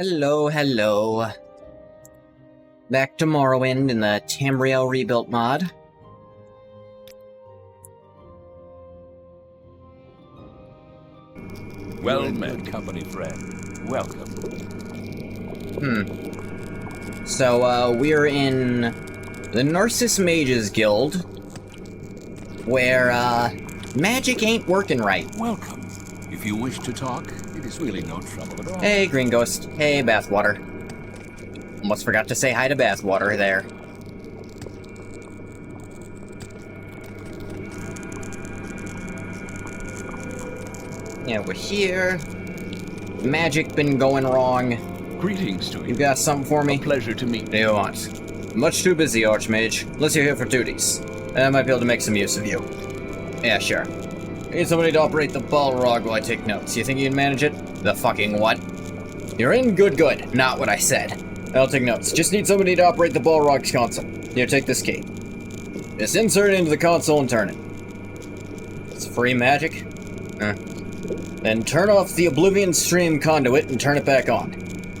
Hello, hello. Back to Morrowind in the Tamriel rebuilt mod. Well met, company friend. Welcome. So, we're in the Narcissus Mages Guild, where, magic ain't working right. Welcome. If you wish to talk, it is really no trouble at all. Hey, Green Ghost. Hey, Bathwater. Almost forgot to say hi to Bathwater there. Yeah, we're here. Magic been going wrong. Greetings to you. You got something for me? A pleasure to meet What do you want? Much too busy, Archmage. Unless you're here for duties. And I might be able to make some use of you. Yeah, sure. I need somebody to operate the Balrog while I take notes. You think you can manage it? The fucking what? You're in good. Not what I said. I'll take notes. Just need somebody to operate the Balrog's console. Here, take this key. Just insert it into the console and turn it. It's free magic? Then turn off the Oblivion Stream conduit and turn it back on.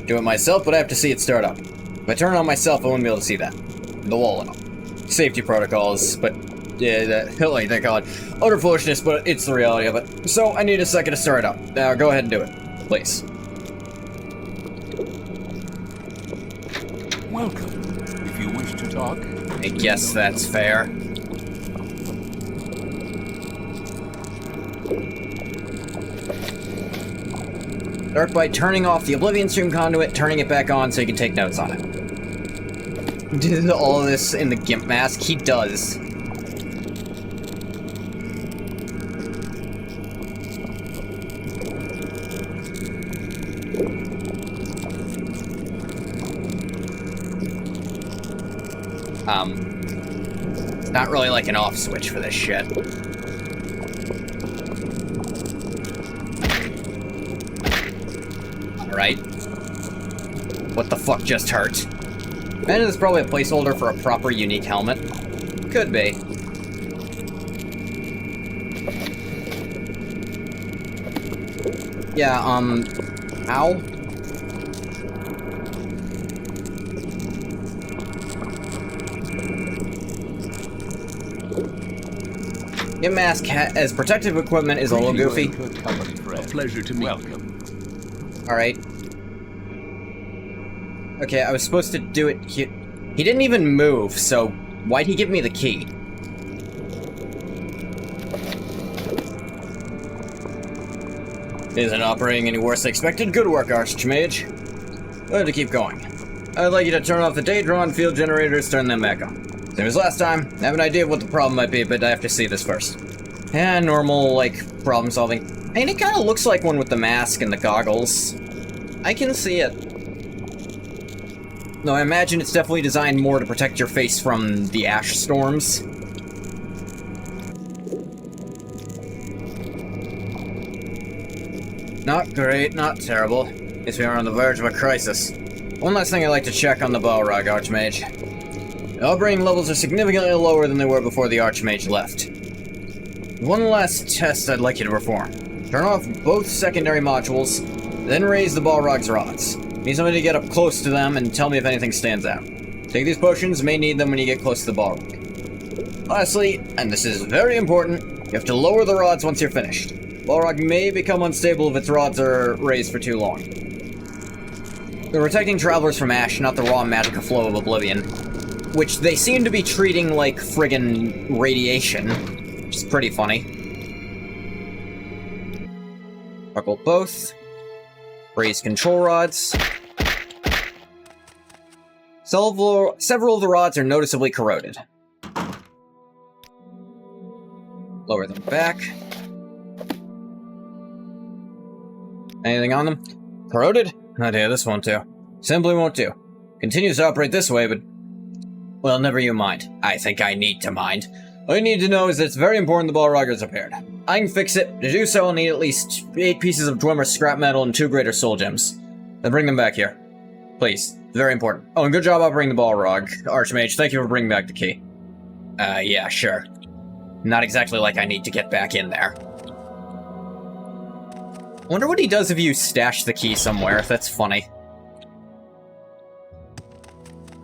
Do it myself, but I have to see it start up. If I turn it on myself, I wouldn't be able to see that. The wall and all. Safety protocols, but yeah, like they call it utter foolishness, but it's the reality of it. So I need a second to start it up. Now go ahead and do it, please. Welcome. If you wish to talk, I guess that's fair. Start by turning off the Oblivion Stream conduit, turning it back on so you can take notes on it. Did all this in the Gimp mask? He does. It's not really like an off switch for this shit. Alright. What the fuck just hurt? Man, this is probably a placeholder for a proper unique helmet. Could be. Yeah, ow? Your mask as protective equipment is a little goofy. A pleasure to meet you. Alright. Okay, I was supposed to do it. He didn't even move, so why'd he give me the key? Isn't operating any worse than expected. Good work, Archmage. Glad to keep going. I'd like you to turn off the Daedron field generators, turn them back on. Same as last time. I have an idea of what the problem might be, but I have to see this first. Yeah, normal, like, problem solving. I mean, it kind of looks like one with the mask and the goggles. I can see it. No, I imagine it's definitely designed more to protect your face from the ash storms. Not great, not terrible. Guess we are on the verge of a crisis. One last thing I'd like to check on the Balrog, Archmage. The operating levels are significantly lower than they were before the Archmage left. One last test I'd like you to perform. Turn off both secondary modules, then raise the Balrog's rods. Need somebody to get up close to them and tell me if anything stands out. Take these potions, may need them when you get close to the Balrog. Lastly, and this is very important, you have to lower the rods once you're finished. Balrog may become unstable if its rods are raised for too long. They're protecting travelers from ash, not the raw magical flow of Oblivion, which they seem to be treating like friggin' radiation, which is pretty funny. Buckle both. Raise control rods. Several of the rods are noticeably corroded. Lower them back. Anything on them? Corroded? Oh dear, this won't do. Simply won't do. Continues to operate this way, but... well, never you mind. I think I need to mind. All you need to know is that it's very important the Balrog is repaired. I can fix it. To do so, I'll need at least 8 pieces of Dwemer scrap metal and 2 greater soul gems. Then bring them back here. Please. Very important. Oh, and good job operating the Balrog, Archmage. Thank you for bringing back the key. Yeah, sure. Not exactly like I need to get back in there. Wonder what he does if you stash the key somewhere. That's funny.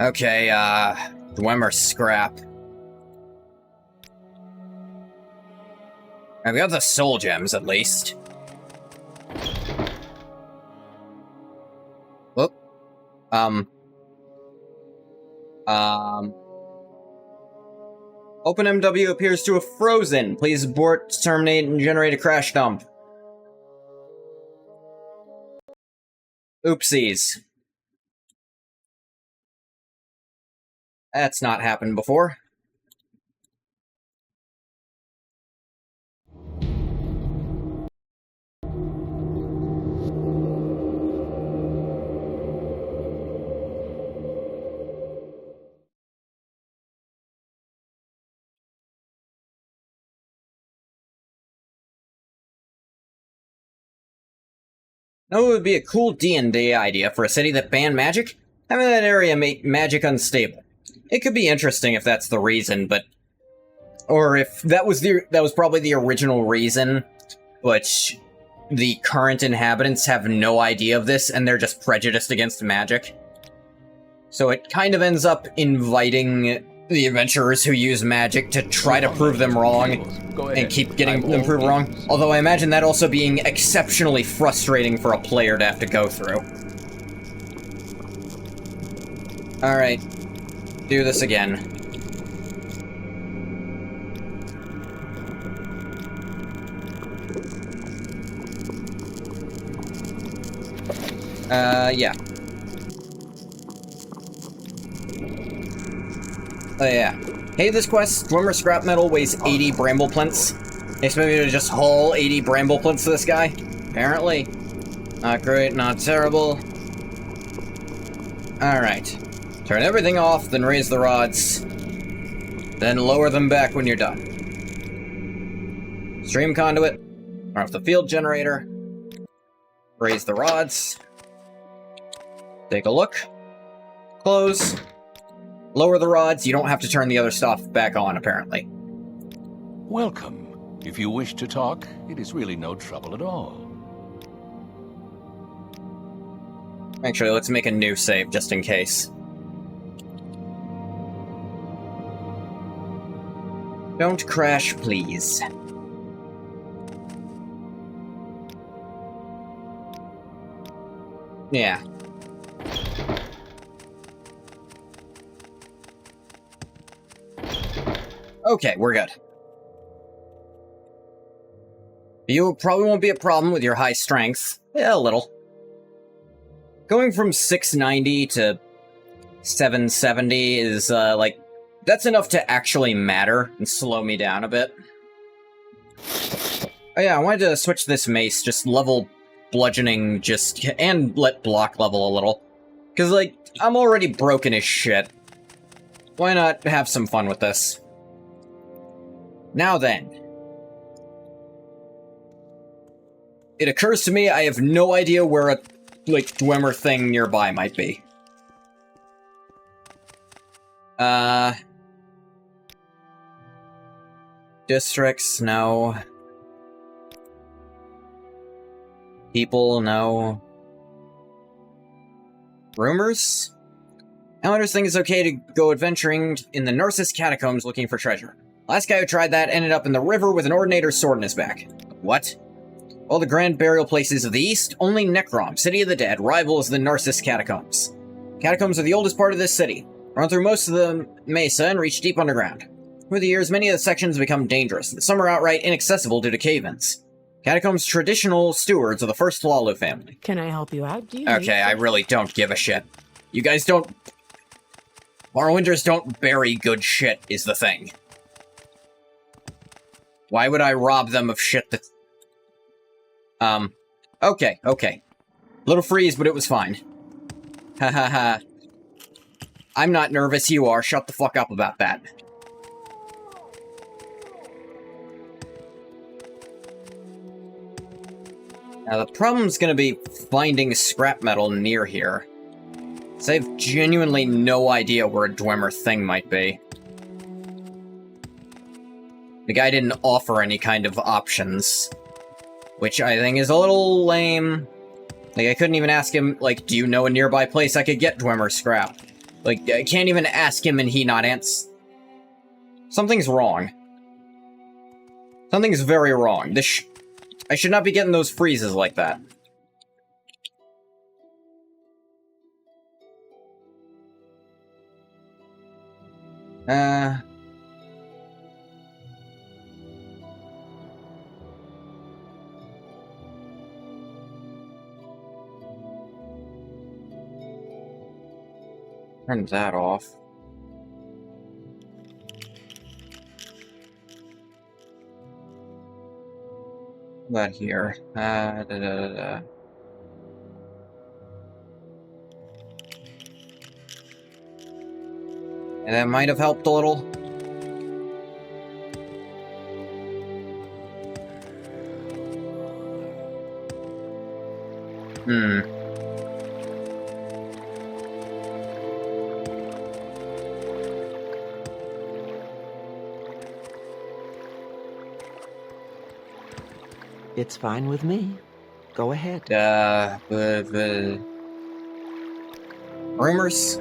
Okay, Dwemer scrap. I've got the soul gems, at least. Whoop. OpenMW appears to have frozen. Please abort, terminate, and generate a crash dump. Oopsies. That's not happened before. No, it would be a cool D&D idea for a city that banned magic, having that area make magic unstable. It could be interesting if that's the reason, but... Or if that was probably the original reason, but the current inhabitants have no idea of this, and they're just prejudiced against magic. So it kind of ends up inviting the adventurers who use magic to try to prove them wrong, and keep getting them proved wrong. Although I imagine that also being exceptionally frustrating for a player to have to go through. Alright. Do this again. Yeah. Oh, yeah. Hey, this quest, Dwemer scrap metal weighs 80 bramble plinths. Expect me to just haul 80 bramble plinths to this guy? Apparently. Not great, not terrible. Alright. Turn everything off, then raise the rods. Then lower them back when you're done. Stream conduit. Turn off the field generator. Raise the rods. Take a look. Close. Lower the rods. You don't have to turn the other stuff back on, apparently. Welcome. If you wish to talk, it is really no trouble at all. Actually, let's make a new save, just in case. Don't crash, please. Yeah. Okay, we're good. You probably won't be a problem with your high strength. Yeah, a little. Going from 690 to 770 is, like, that's enough to actually matter and slow me down a bit. Oh yeah, I wanted to switch this mace, just level bludgeoning, and let block level a little. Because, like, I'm already broken as shit. Why not have some fun with this? Now then. It occurs to me I have no idea where a, like, Dwemer thing nearby might be. Districts, no. People, no. Rumors? Outlanders think it's okay to go adventuring in the Narcissus catacombs looking for treasure. Last guy who tried that ended up in the river with an Ordinator's sword in his back. What? All the grand burial places of the East, only Necrom, City of the Dead, rivals the Narcissus catacombs. Catacombs are the oldest part of this city. Run through most of the mesa and reach deep underground. Over the years, many of the sections become dangerous, and some are outright inaccessible due to cave-ins. Catacombs' traditional stewards are the first Lalu family. Can I help you out? Do you Okay, I really don't give a shit. You guys don't... Morrowinders don't bury good shit, is the thing. Why would I rob them of shit that... Okay. Little freeze, but it was fine. Ha ha ha. I'm not nervous, you are. Shut the fuck up about that. Now, the problem's gonna be finding scrap metal near here. So I have genuinely no idea where a Dwemer thing might be. The guy didn't offer any kind of options. Which I think is a little lame. Like, I couldn't even ask him, like, do you know a nearby place I could get Dwemer scrap? Like, I can't even ask him and he not answer. Something's wrong. Something's very wrong. I should not be getting those freezes like that. Turn that off. What about here? And that might have helped a little. It's fine with me. Go ahead. Rumors?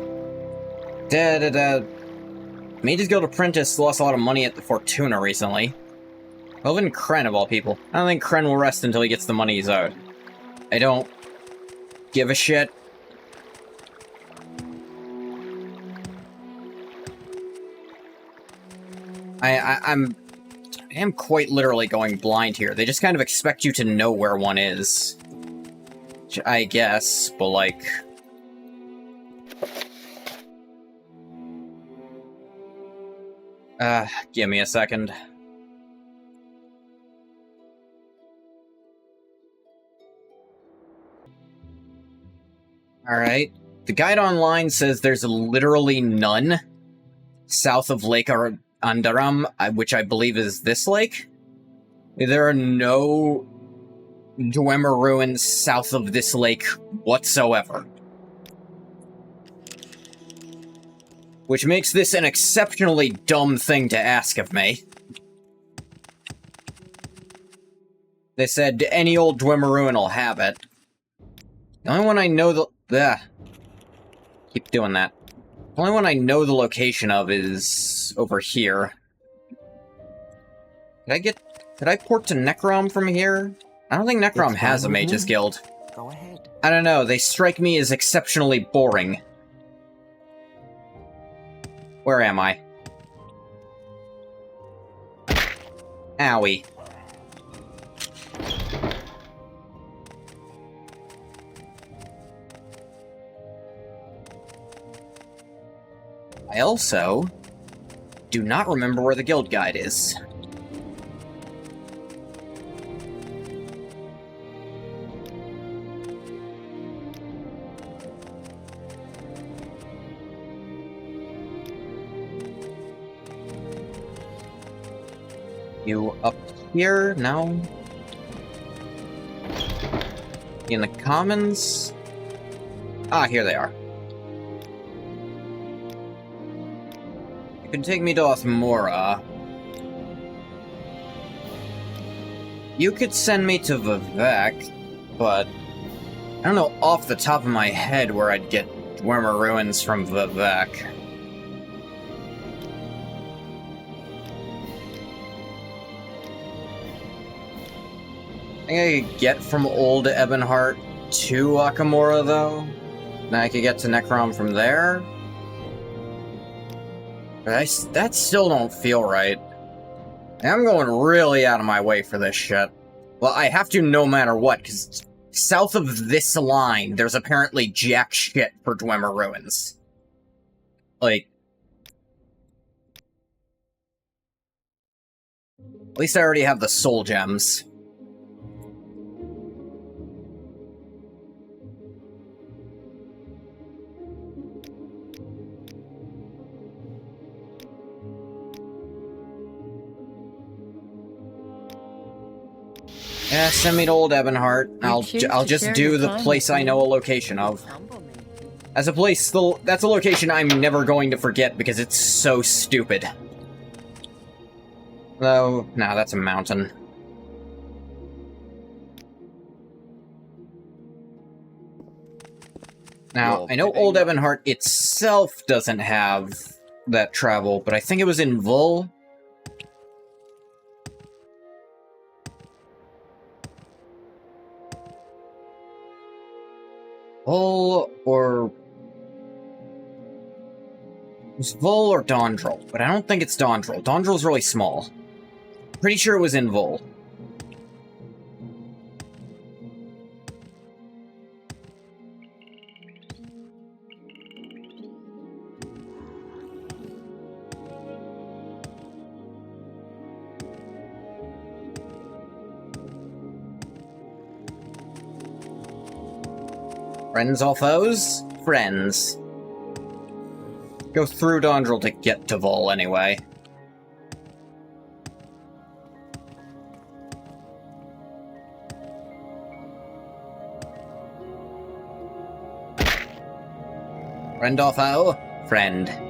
Mage's Guild Apprentice lost a lot of money at the Fortuna recently. Well, even Kren, of all people. I don't think Kren will rest until he gets the money he's owed. I don't give a shit. I am quite literally going blind here. They just kind of expect you to know where one is. Which I guess, but like... give me a second. Alright. The guide online says there's literally none south of Lake Andaram, which I believe is this lake. There are no Dwemer ruins south of this lake whatsoever. Which makes this an exceptionally dumb thing to ask of me. They said any old Dwemer ruin will have it. The only one I know keep doing that. The only one I know the location of is over here. Did I port to Necrom from here? I don't think Necrom has a Mage's Guild. Go ahead. I don't know, they strike me as exceptionally boring. Where am I? Owie. I also do not remember where the guild guide is. You up here? No. In the commons? Ah, here they are. You can take me to Othmora. You could send me to Vivek, but I don't know off the top of my head where I'd get Dwemer ruins from Vivek. I think I could get from Old Ebonheart to Akamora, though. Then I could get to Necrom from there. But that still don't feel right. I'm going really out of my way for this shit. Well, I have to no matter what, because south of this line, there's apparently jack shit for Dwemer ruins. Like... At least I already have the soul gems. Yeah, send me to Old Ebonheart. I'll just do the place I know a location of. As a place, that's a location I'm never going to forget because it's so stupid. Though, no, that's a mountain. Now, You're I know bidding- Old Ebonheart itself doesn't have that travel, but I think it was in Vul. Vul or... It was Vul or Dondrel, but I don't think it's Dondrel. Dondrel's really small. Pretty sure it was in Vul. Friends all foes? Friends. Go through Dondrel to get to Vul, anyway. Friend or foe? Friend.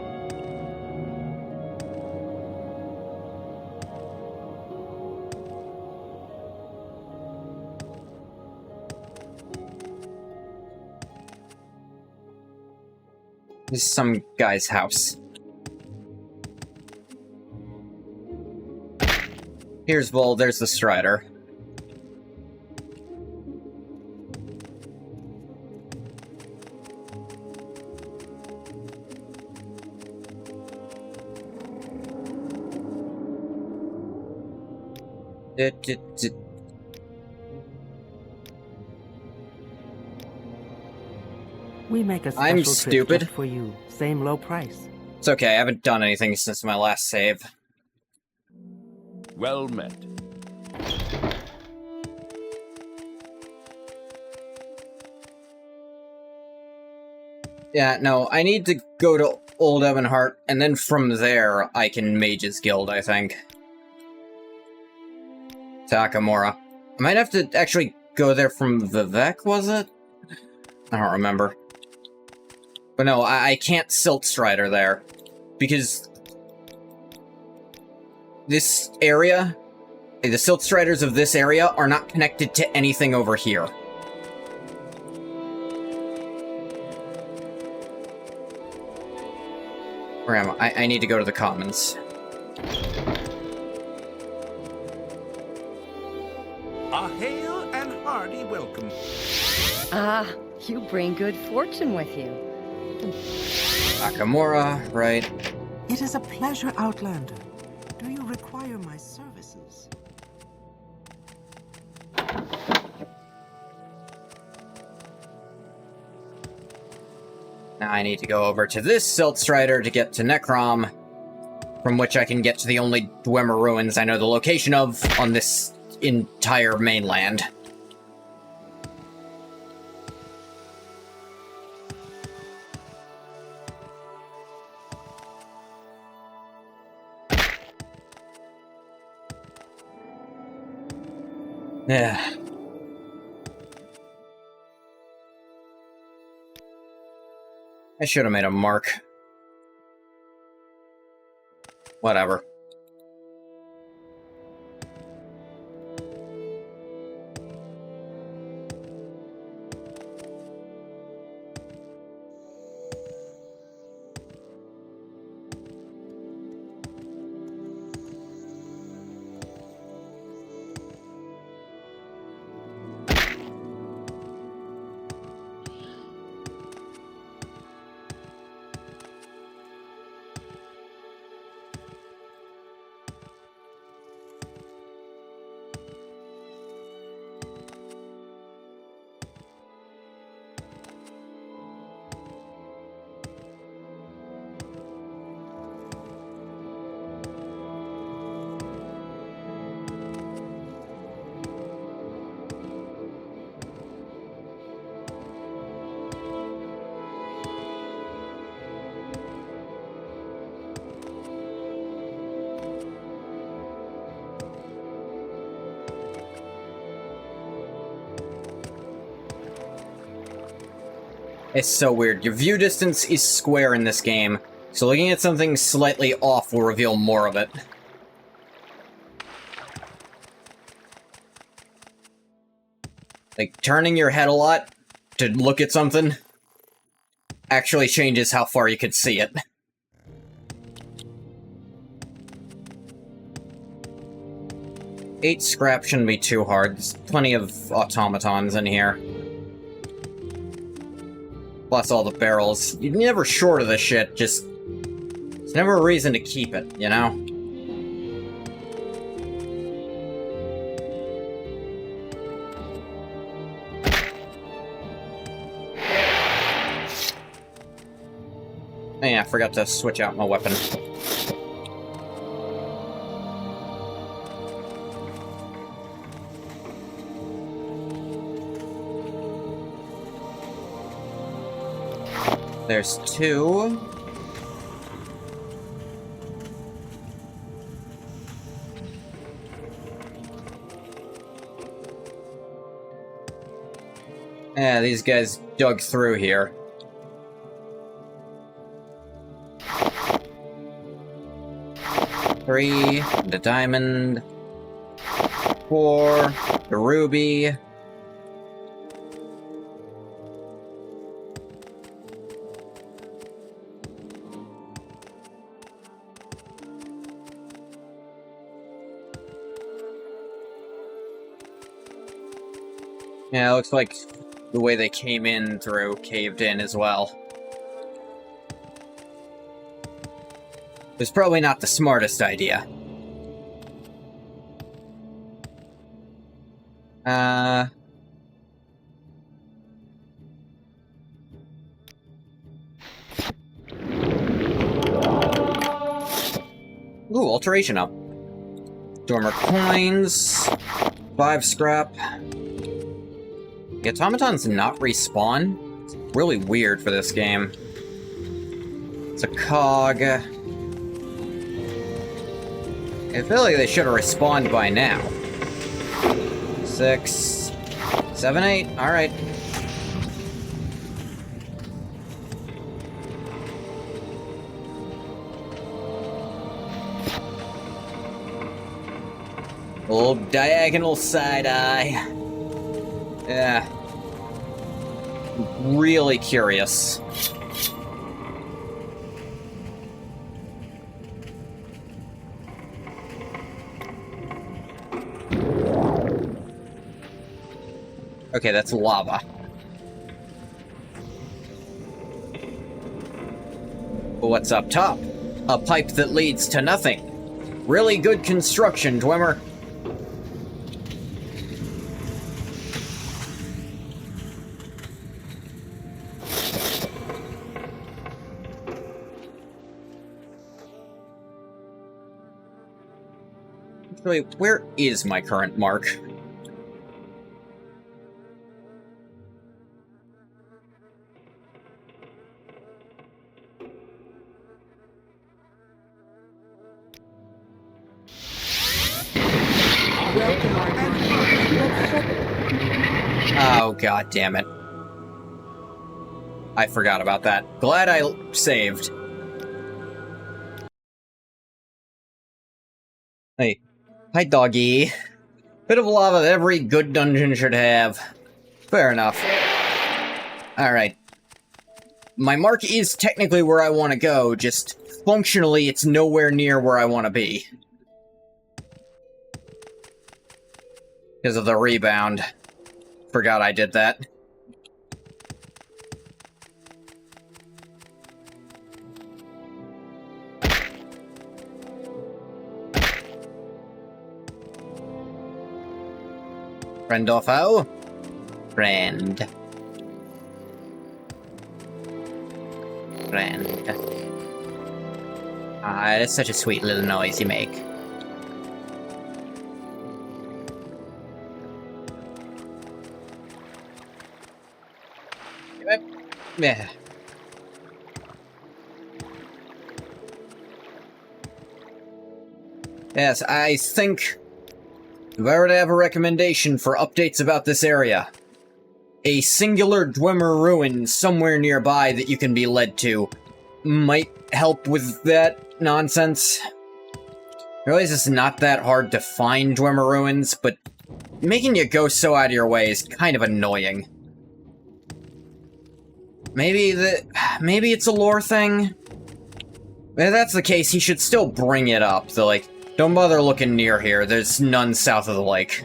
This is some guy's house. Here's Vul, there's the Strider. We make a I'm special trip stupid. just for you. Same low price. It's okay, I haven't done anything since my last save. Well met. Yeah, no, I need to go to Old Ebonheart, and then from there, I can Mage's Guild, I think. Takamura. I might have to actually go there from Vivek, was it? I don't remember. But no, I can't Silt Strider there. Because... this area... the Silt Striders of this area are not connected to anything over here. Where am I? I need to go to the Commons. A hail and hearty welcome. Ah, you bring good fortune with you. Nakamura, right. It is a pleasure, Outlander. Do you require my services? Now I need to go over to this Silt Strider to get to Necrom, from which I can get to the only Dwemer ruins I know the location of on this entire mainland. Yeah. I should have made a mark. Whatever. It's so weird. Your view distance is square in this game, so looking at something slightly off will reveal more of it. Like, turning your head a lot to look at something actually changes how far you could see it. Eight scrap shouldn't be too hard. There's plenty of automatons in here. Plus all the barrels. You're never short of this shit, just... There's never a reason to keep it, you know? Oh yeah, I forgot to switch out my weapon. There's two. Yeah, these guys dug through here. Three, the diamond. Four, the ruby. Yeah, it looks like the way they came in through caved in as well. It was probably not the smartest idea. Ooh, alteration up. Dormer coins. 5 scrap. The automatons not respawn? It's really weird for this game. It's a cog. I feel like they should have respawned by now. 6, 7, 8. Alright. Old diagonal side-eye. Yeah. Really curious. Okay, that's lava. But what's up top? A pipe that leads to nothing. Really good construction, Dwemer. Actually, where is my current mark? Oh, god damn it. I forgot about that. Glad I saved. Hey. Hi, doggy. Bit of lava that every good dungeon should have. Fair enough. Alright. My mark is technically where I want to go, just functionally it's nowhere near where I want to be. Because of the rebound. Forgot I did that. Friendolfo? Friend. Friend. Ah, it's such a sweet little noise you make. Yeah. Yes, I think if I were to have a recommendation for updates about this area, a singular Dwemer ruin somewhere nearby that you can be led to might help with that nonsense. I realize it's not that hard to find Dwemer ruins, but making you go so out of your way is kind of annoying. Maybe it's a lore thing? If that's the case, he should still bring it up. So, like, don't bother looking near here. There's none south of the lake.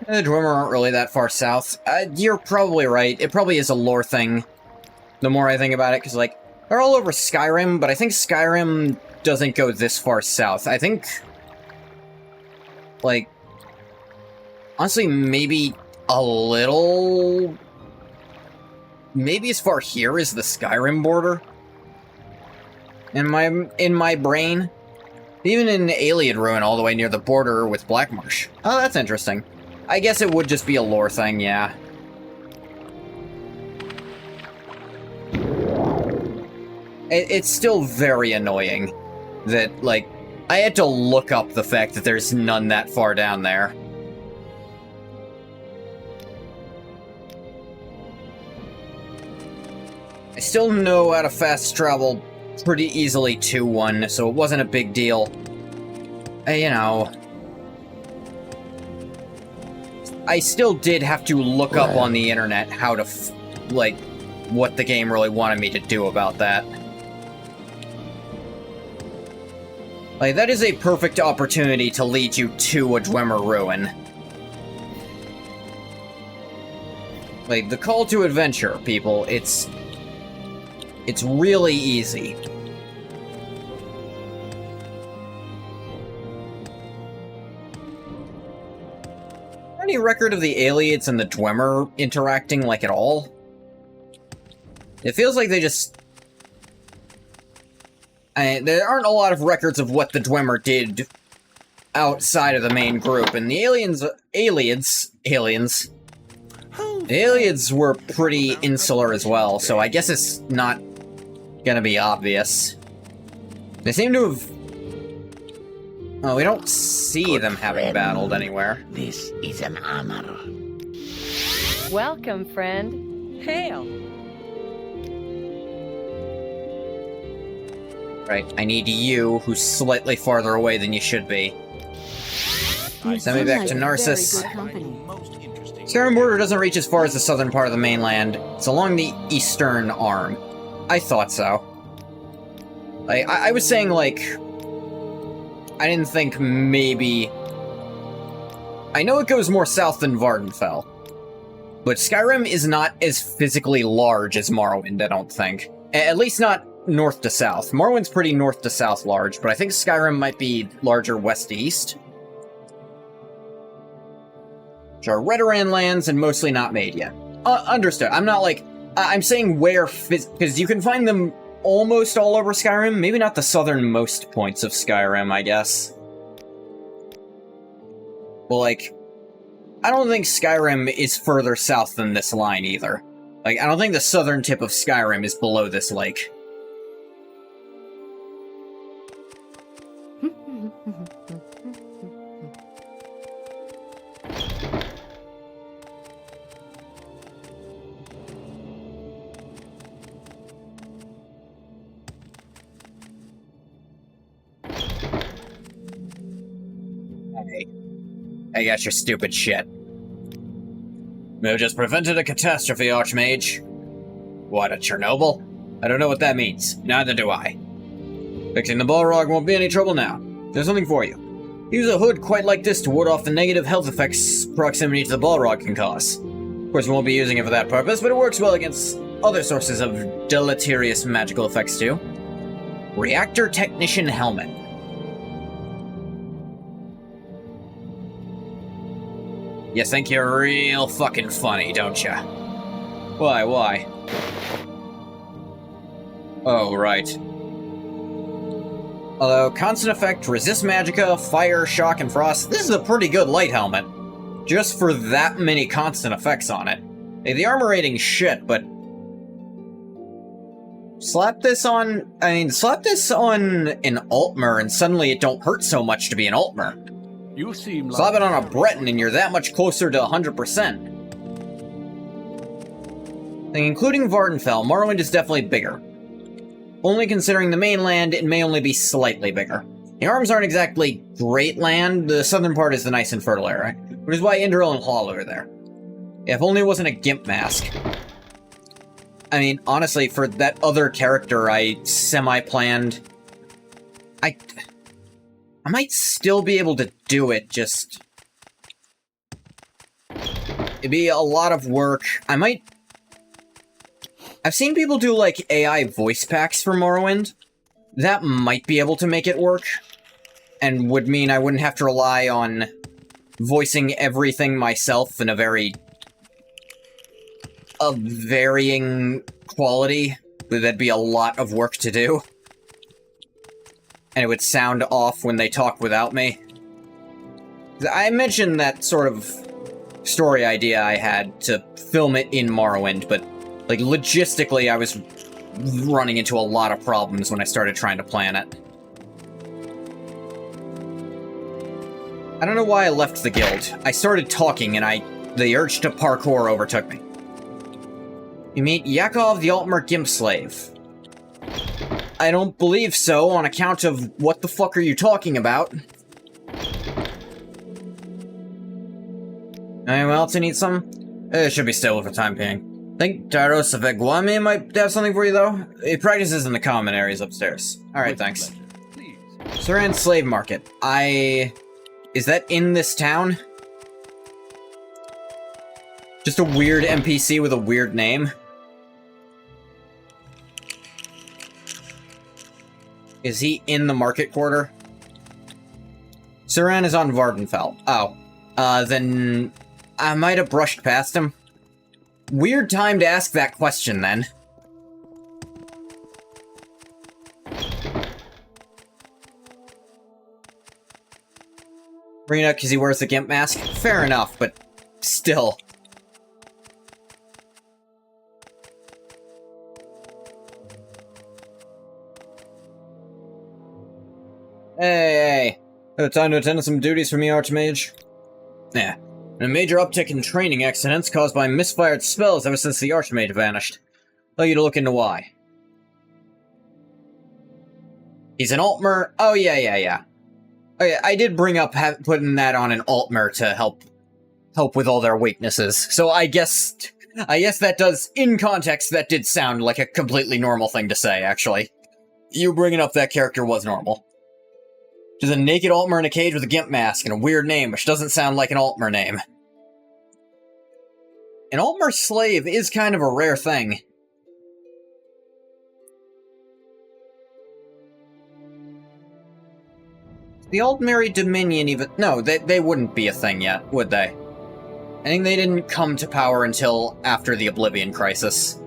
The Dwemer aren't really that far south. You're probably right. It probably is a lore thing. The more I think about it, because, like, they're all over Skyrim, but I think Skyrim doesn't go this far south. I think, like, honestly, maybe a little... Maybe as far here as the Skyrim border? In my brain? Even in Alien Ruin, all the way near the border with Blackmarsh. Oh, that's interesting. I guess it would just be a lore thing, yeah. It's still very annoying that, like, I had to look up the fact that there's none that far down there. I still know how to fast travel pretty easily to one, so it wasn't a big deal. You know... I still did have to look up on the internet how to, like, what the game really wanted me to do about that. Like, that is a perfect opportunity to lead you to a Dwemer ruin. Like, the call to adventure, people, it's really easy. Any record of the Aliens and the Dwemer interacting, like, at all? It feels like they just... there aren't a lot of records of what the Dwemer did outside of the main group, and the aliens were pretty insular as well, so I guess it's not gonna be obvious. They seem to have... Oh, we don't see them having battled anywhere. This is an honor. Welcome, friend. Hail. Right, I need you, who's slightly farther away than you should be. Send me back to Narcissus. Skyrim border doesn't reach as far as the southern part of the mainland. It's along the eastern arm. I thought so. I was saying, like... I didn't think maybe... I know it goes more south than Vardenfell. But Skyrim is not as physically large as Morrowind, I don't think. At least not north to south. Morrowind's pretty north to south large, but I think Skyrim might be larger west to east. Which are Redoran lands and mostly not made yet. Understood. I'm not like... I'm saying where... Because you can find them almost all over Skyrim. Maybe not the southernmost points of Skyrim, I guess. Well, like... I don't think Skyrim is further south than this line, either. Like, I don't think the southern tip of Skyrim is below this lake. I got your stupid shit. We have just prevented a catastrophe, Archmage. What, a Chernobyl? I don't know what that means. Neither do I. Fixing the Balrog won't be any trouble now. There's something for you. Use a hood quite like this to ward off the negative health effects proximity to the Balrog can cause. Of course, we won't be using it for that purpose, but it works well against other sources of deleterious magical effects too. Reactor Technician Helmet. You think you're real fucking funny, don't ya? Why? Oh, right. Although, constant effect, resist magicka, fire, shock, and frost, this is a pretty good light helmet. Just for that many constant effects on it. Hey, the armor rating's shit, but... Slap this on... I mean, slap this on an Altmer, and suddenly it don't hurt so much to be an Altmer. You seem Slap like it on a Breton, and you're that much closer to 100%. Including Vardenfell, Morrowind is definitely bigger. Only considering the mainland, it may only be slightly bigger. The arms aren't exactly great land, the southern part is the nice and fertile area, which is why Indril and Hall are there. If only it wasn't a gimp mask. I mean, honestly, for that other character I semi-planned, I might still be able to do it, just... It'd be a lot of work. I've seen people do, like, AI voice packs for Morrowind. That might be able to make it work, and would mean I wouldn't have to rely on voicing everything myself in a varying quality. That'd be a lot of work to do. And it would sound off when they talk without me. I mentioned that sort of story idea I had to film it in Morrowind, but, like, logistically I was running into a lot of problems when I started trying to plan it. I don't know why I left the guild. I started talking and the urge to parkour overtook me. You meet Yakov the Altmer Gimp Slave. I don't believe so, on account of what the fuck are you talking about? Anyone else who needs some? It should be stable for the time being. I think Tyros of Eguami might have something for you, though. It practices in the common areas upstairs. Alright, thanks. Suran Slave Market. Is that in this town? Just a weird NPC with a weird name? Is he in the market quarter? Suran is on Vardenfell. Oh. Then I might have brushed past him. Weird time to ask that question, then. Rena, because he wears the gimp mask? Fair enough, but still. Hey. Time to attend to some duties for me, Archmage? Yeah. A major uptick in training accidents caused by misfired spells ever since the Archmage vanished. I'd like you to look into why. He's an Altmer? Oh, yeah. Oh, yeah, I did bring up putting that on an Altmer to help with all their weaknesses. So I guess that does, in context, that did sound like a completely normal thing to say, actually. You bringing up that character was normal. Just a naked Altmer in a cage with a gimp mask and a weird name, which doesn't sound like an Altmer name. An Altmer slave is kind of a rare thing. The Altmeri Dominion even... No, they wouldn't be a thing yet, would they? I think they didn't come to power until after the Oblivion Crisis.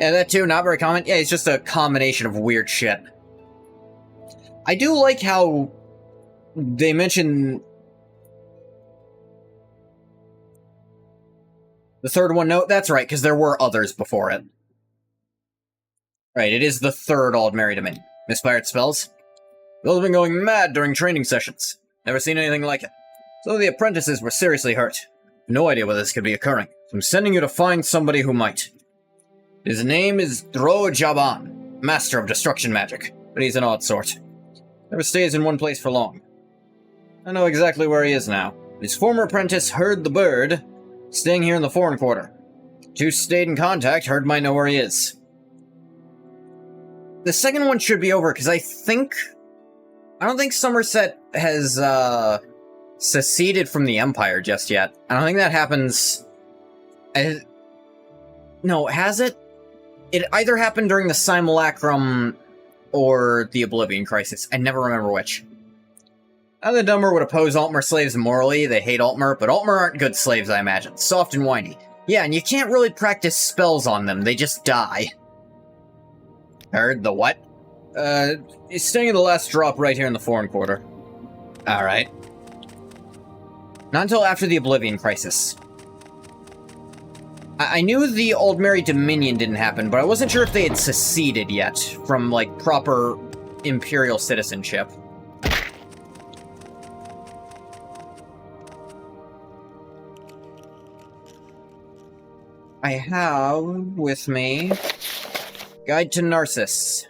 Yeah, that too, not very common. Yeah, it's just a combination of weird shit. I do like how they mention the third one. No, that's right, because there were others before it. Right, it is the third Altmeri Dominion. Misfired spells? Those have been going mad during training sessions. Never seen anything like it. Some of the apprentices were seriously hurt. No idea whether this could be occurring, so I'm sending you to find somebody who might. His name is Dro Jaban, Master of Destruction Magic, but he's an odd sort. Never stays in one place for long. I know exactly where he is now. His former apprentice, Herd the Bird, staying here in the foreign quarter. Two stayed in contact, Herd might know where he is. The second one should be over, because I don't think Somerset has, seceded from the Empire just yet. I don't think that happens... No, has it? It either happened during the Simulacrum or the Oblivion Crisis. I never remember which. The Dumber would oppose Altmer slaves morally. They hate Altmer, but Altmer aren't good slaves, I imagine. Soft and whiny. Yeah, and you can't really practice spells on them. They just die. Heard the what? He's staying in the last drop right here in the foreign quarter. Alright. Not until after the Oblivion Crisis. I knew the Old Mary Dominion didn't happen, but I wasn't sure if they had seceded yet from, like, proper imperial citizenship. I have with me Guide to Narcissus.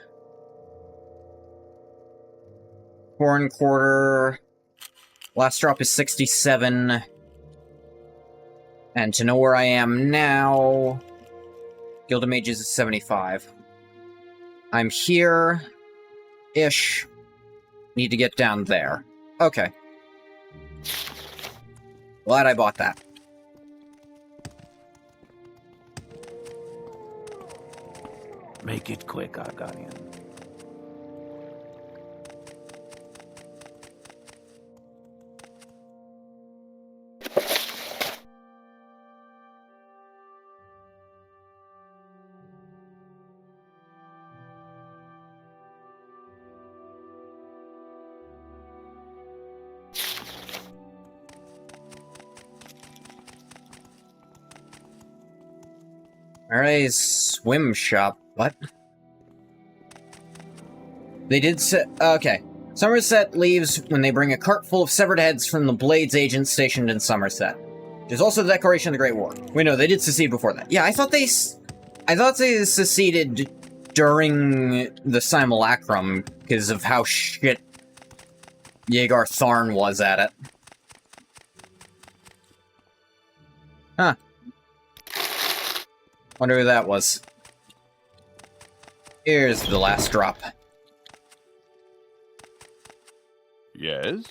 Foreign quarter. Last drop is 67. And to know where I am now, Guild of Mages is 75. I'm here-ish. Need to get down there. Okay. Glad I bought that. Make it quick, Argonian. Alright, swim shop. What? They did say... okay. Somerset leaves when they bring a cart full of severed heads from the Blades agents stationed in Somerset. There's also the declaration of the Great War. Wait, no, they did secede before that. Yeah, I thought they seceded during the Simulacrum because of how shit Yeagar Tharn was at it. Huh. Wonder who that was. Here's the last drop. Yes?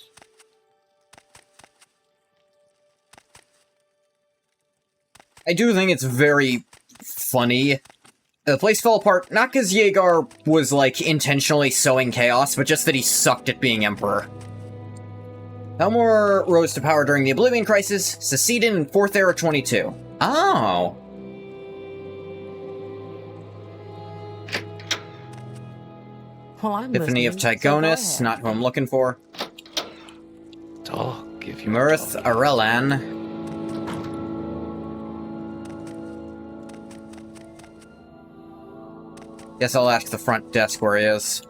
I do think it's very funny. The place fell apart, not because Yeagar was, like, intentionally sowing chaos, but just that he sucked at being Emperor. Helmor rose to power during the Oblivion Crisis, seceded in 4th Era 22. Oh! Well, I'm Epiphany of listening, so go Tygonus, ahead. not who I'm looking for. Talk if you Mirth talk. Arelan. Guess I'll ask the front desk where he is.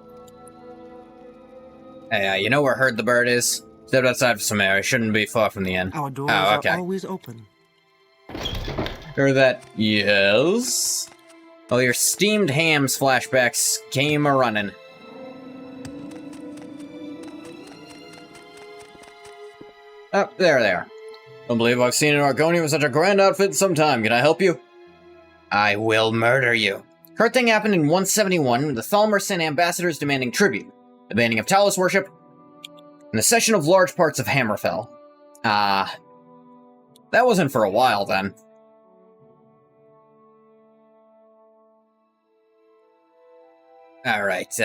Hey, you know where Herd the Bird is? Stepped outside for some air. I shouldn't be far from the inn. Our doors Oh, okay. are always open. Heard that? Yes? Well, your steamed hams flashbacks came a-running. Oh, there they are. Don't believe I've seen an Argonian with such a grand outfit in some time. Can I help you? I will murder you. Current thing happened in 171, the Thalmor sent ambassadors demanding tribute, the banning of Talos worship, and the cession of large parts of Hammerfell. That wasn't for a while, then. Alright,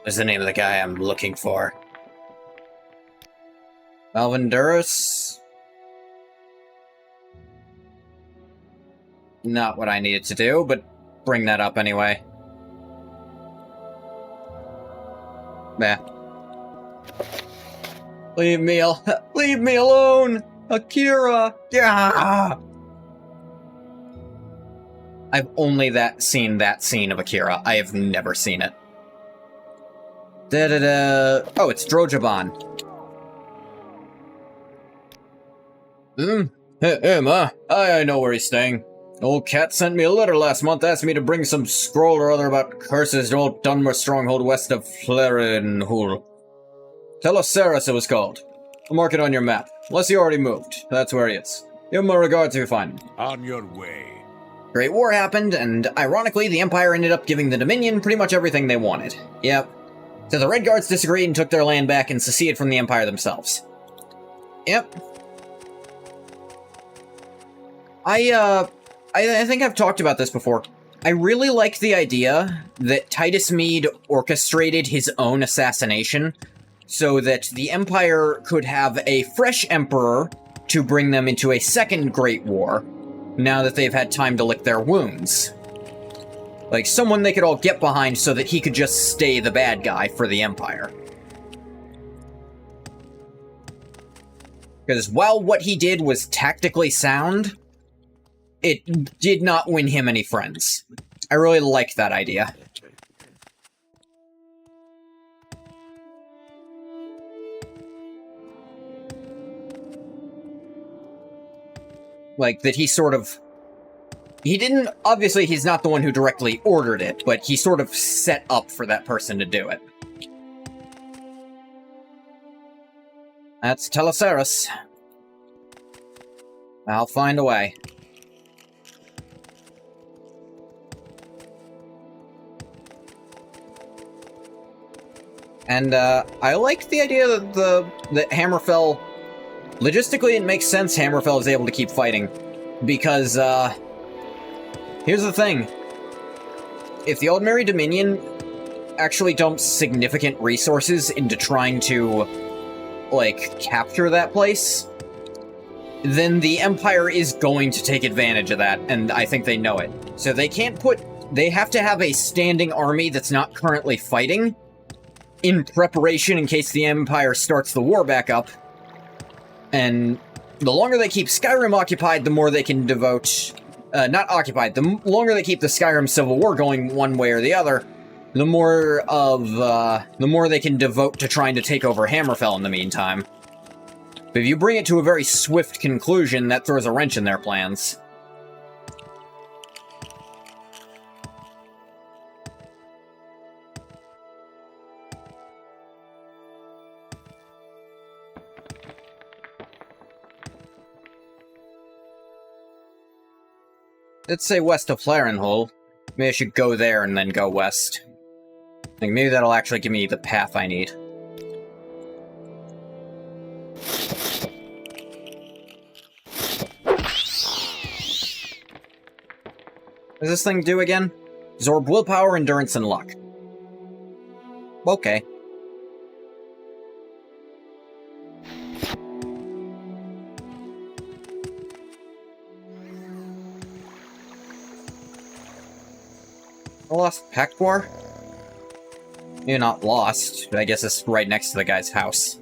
what's the name of the guy I'm looking for? Malvindurus? Not what I needed to do, but bring that up anyway. Nah. Leave me alone! Akira! Yeah! I've only seen that scene of Akira. I have never seen it. Da-da-da. Oh, it's Drojaban. Hey, Ma. I know where he's staying. Old Cat sent me a letter last month asking me to bring some scroll or other about curses to old Dunmer stronghold west of Flerenhul. Teloceros it was called. I'll mark it on your map. Unless he already moved. That's where he is. Give him my regards if you find him. On your way. Great War happened, and ironically, the Empire ended up giving the Dominion pretty much everything they wanted. Yep. So the Red Guards disagreed and took their land back and seceded from the Empire themselves. Yep. I think I've talked about this before. I really like the idea that Titus Mede orchestrated his own assassination so that the Empire could have a fresh emperor to bring them into a second Great War, now that they've had time to lick their wounds. Like, someone they could all get behind so that he could just stay the bad guy for the Empire. Because while what he did was tactically sound, it did not win him any friends. I really like that idea. Like, that he sort of... He didn't... Obviously, he's not the one who directly ordered it, but he sort of set up for that person to do it. That's Telesaurus. I'll find a way. And, I like the idea that Hammerfell... Logistically, it makes sense Hammerfell is able to keep fighting. Because, here's the thing. If the Aldmeri Dominion actually dumps significant resources into trying to, like, capture that place, then the Empire is going to take advantage of that, and I think they know it. So they can't put... They have to have a standing army that's not currently fighting, in preparation in case the Empire starts the war back up. And the longer they keep Skyrim occupied, the more they can devote... not occupied, the longer they keep the Skyrim Civil War going one way or the other, the more they can devote to trying to take over Hammerfell in the meantime. But if you bring it to a very swift conclusion, that throws a wrench in their plans. Let's say west of Flarenhol. Maybe I should go there and then go west. I think maybe that'll actually give me the path I need. What does this thing do again? Absorb willpower, endurance, and luck. Okay. I lost Peckwar? You're not lost, but I guess it's right next to the guy's house.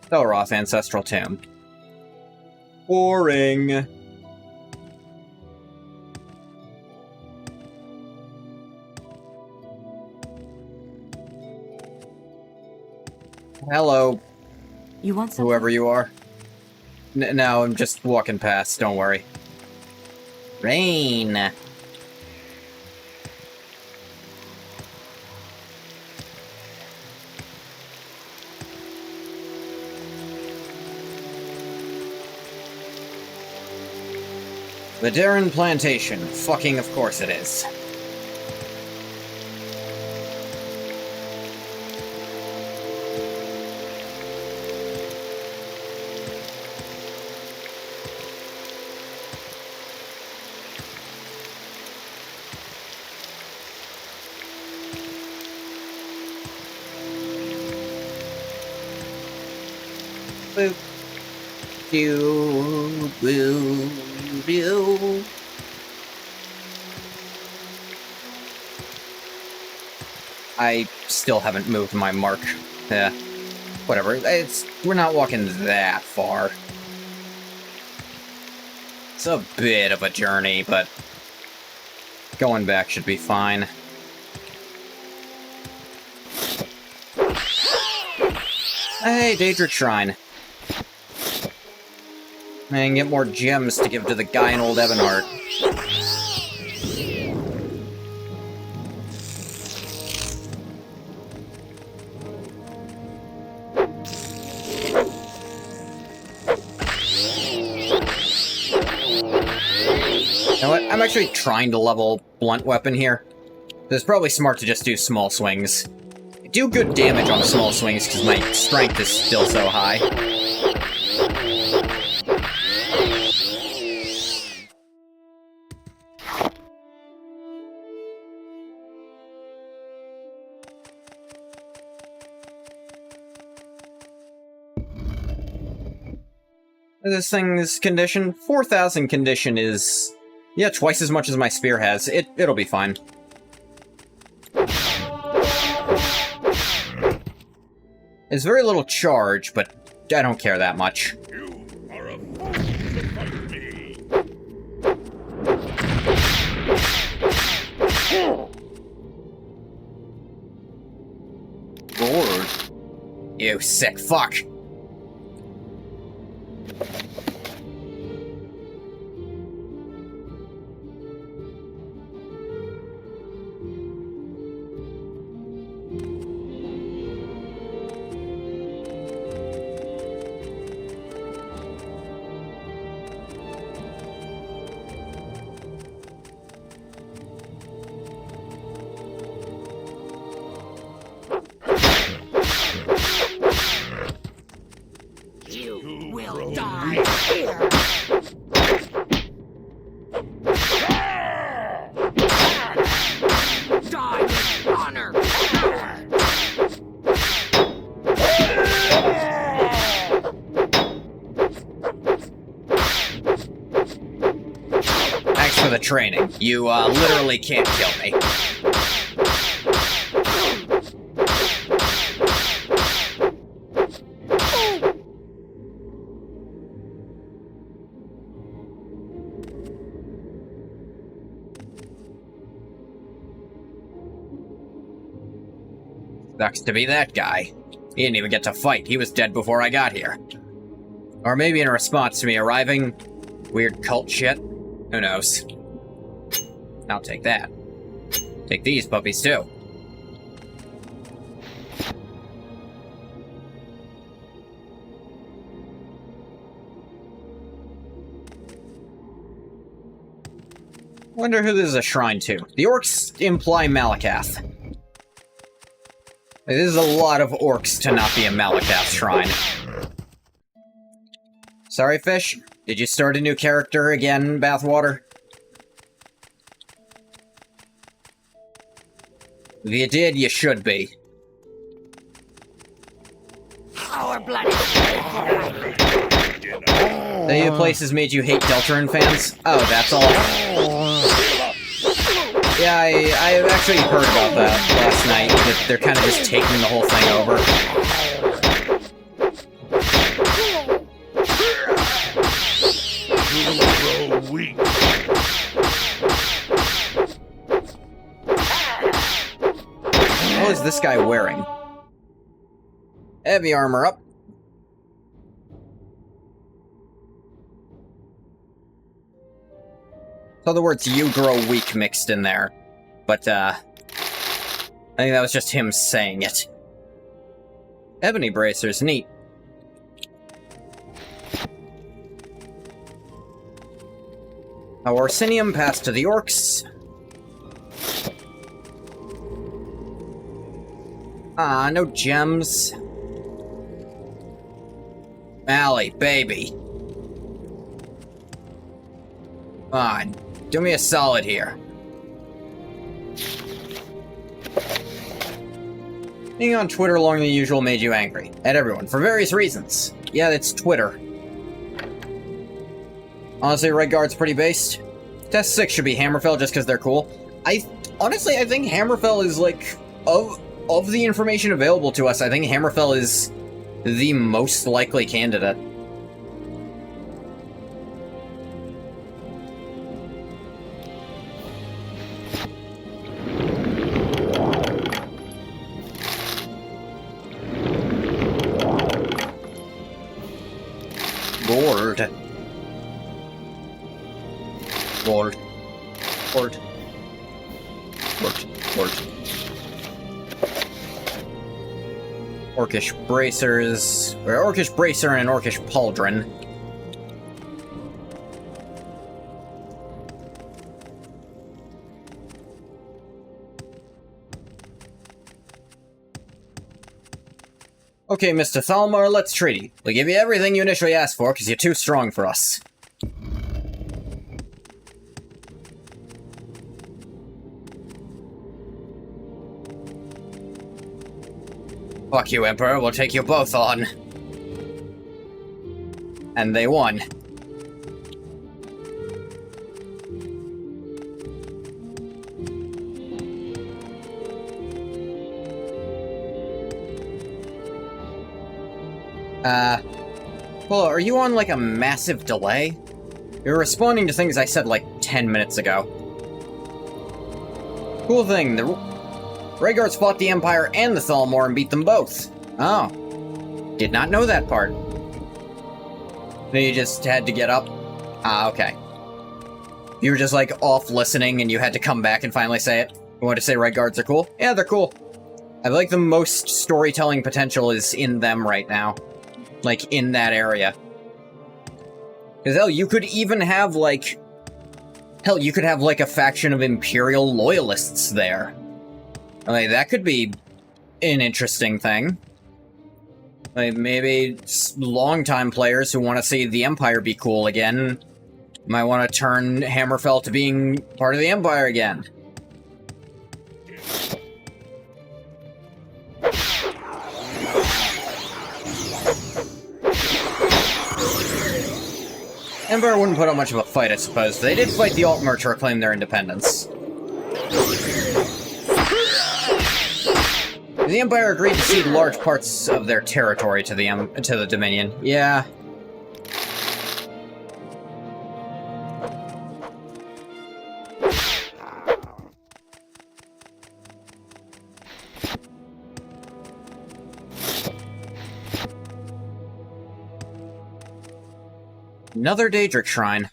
Elroth Ancestral Tomb. Boring. Hello, You want something? whoever you are. No, I'm just walking past, don't worry. Rain! The Darren Plantation. Fucking of course it is. Boop. Do, boo, do. I still haven't moved my mark. Yeah. Whatever. We're not walking that far. It's a bit of a journey, but going back should be fine. Hey, Daedric Shrine. And get more gems to give to the guy in Old Ebonheart. You know what? I'm actually trying to level blunt weapon here. It's probably smart to just do small swings. I do good damage on small swings because my strength is still so high. This thing's condition? 4,000 condition is... yeah, twice as much as my spear has. It'll be fine. It's very little charge, but I don't care that much. You are a fool to fight me. Lord. You sick fuck. Thanks for the training. You, literally can't kill me. Sucks to be that guy. He didn't even get to fight. He was dead before I got here. Or maybe in response to me arriving. Weird cult shit. Who knows? I'll take that. Take these puppies too. Wonder who this is a shrine to. The orcs imply Malakath. This is a lot of orcs to not be a Malakath shrine. Sorry, fish. Did you start a new character again, Bathwater? If you did, you should be. The new places made you hate Deltarune fans? Oh, that's all. Yeah, I actually heard about that last night, that they're kind of just taking the whole thing over. Grow weak. What is this guy wearing? Heavy armor up. So the words "you grow weak" mixed in there. But, I think that was just him saying it. Ebony bracers, neat. Our Orsinium passed to the orcs. Ah, no gems. Allie, baby. Come on, do me a solid here. Being on Twitter longer than usual made you angry. At everyone, for various reasons. Yeah, it's Twitter. Honestly, Red Guard's pretty based. Test 6 should be Hammerfell just because they're cool. Honestly, I think Hammerfell is, like, of the information available to us, I think Hammerfell is the most likely candidate. Lord. Lord. Lord. Lord. Lord. Orcish bracers, or Orcish bracer and an Orcish pauldron. Okay, Mr. Thalmor, let's treaty. We'll give you everything you initially asked for, because you're too strong for us. Fuck you, Emperor. We'll take you both on. And they won. Well, are you on, like, a massive delay? You're responding to things I said, like, 10 minutes ago. Cool thing, the Rhaegards fought the Empire and the Thalmor and beat them both. Oh. Did not know that part. You just had to get up? Ah, okay. You were just, like, off listening and you had to come back and finally say it? You want to say Rhaegards are cool? Yeah, they're cool. I feel like the most storytelling potential is in them right now. Like, in that area. Because, hell, you could even have, like... Hell, you could have, like, a faction of Imperial loyalists there. Like, that could be an interesting thing. Like, maybe longtime players who want to see the Empire be cool again might want to turn Hammerfell to being part of the Empire again. Empire wouldn't put up much of a fight, I suppose. They did fight the Altmer to reclaim their independence. The Empire agreed to cede large parts of their territory to the Dominion. Yeah. Another Daedric Shrine.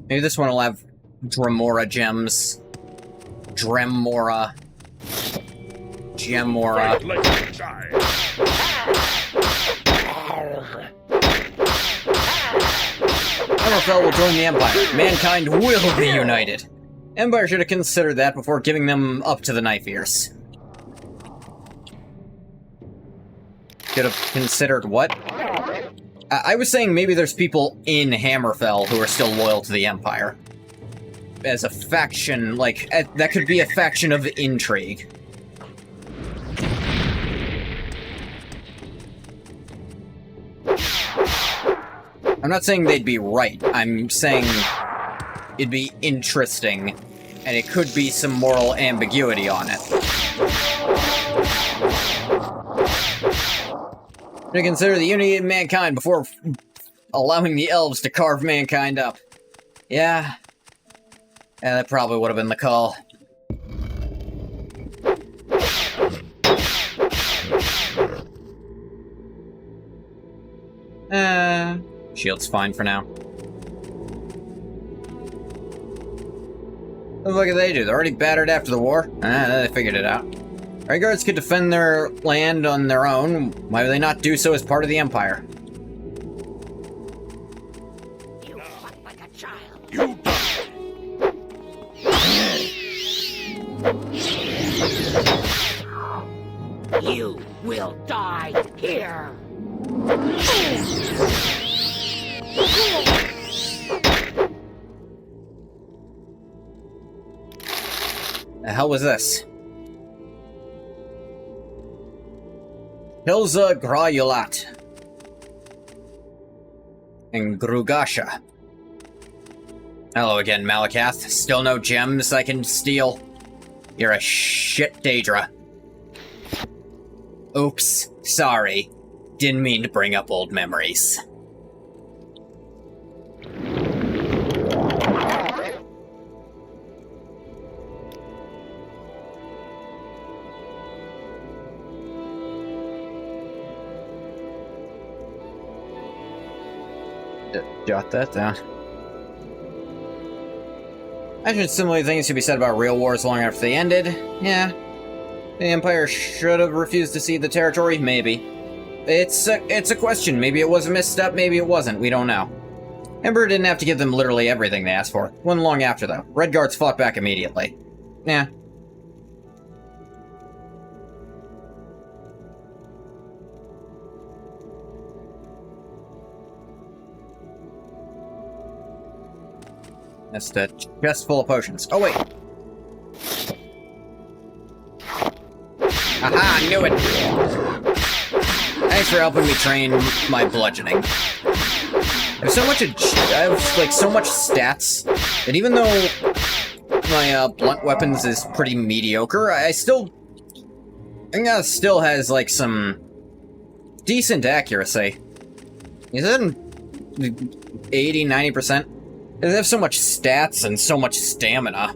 Maybe this one will have Dremora gems. Dremora. Gemora. Fight like a child. Hammerfell will join the Empire. Mankind will be united. Empire should have considered that before giving them up to the Knife Ears. Should have considered what? I was saying maybe there's people in Hammerfell who are still loyal to the Empire. As a faction, like, that could be a faction of intrigue. I'm not saying they'd be right. I'm saying it'd be interesting, and it could be some moral ambiguity on it. To consider the unity of mankind before allowing the elves to carve mankind up. Yeah. Yeah, that probably would have been the call. Shield's fine for now. What the fuck did they do? They're already battered after the war? They figured it out. Rhaegards could defend their land on their own. Why would they not do so as part of the Empire? You fight like a child. You You will die here. The hell was this? Hilza Graulat and Grugasha. Hello again, Malakath. Still no gems I can steal? You're a shit Daedra. Oops, sorry. Didn't mean to bring up old memories. Jot that down. I imagine similar things could be said about real wars long after they ended. Yeah. The Empire should have refused to cede the territory? Maybe. It's a question. Maybe it was a misstep, maybe it wasn't. We don't know. Emperor didn't have to give them literally everything they asked for. Wasn't long after, though. Redguards fought back immediately. Yeah. That's the chest full of potions. Oh, wait. Aha, I knew it! Thanks for helping me train my bludgeoning. There's so much. I have like so much stats that even though my blunt weapons is pretty mediocre, I think that still has like some decent accuracy. Is it 80, 90%? They have so much stats and so much stamina.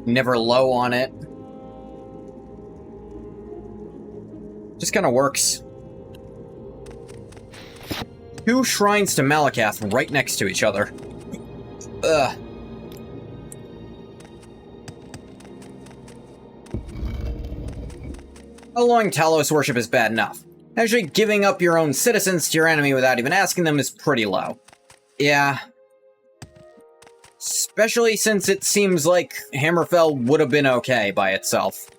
Never low on it. Just kind of works. 2 shrines to Malakath right next to each other. Ugh. Allowing Talos worship is bad enough. Actually, giving up your own citizens to your enemy without even asking them is pretty low. Yeah. Especially since it seems like Hammerfell would have been okay by itself.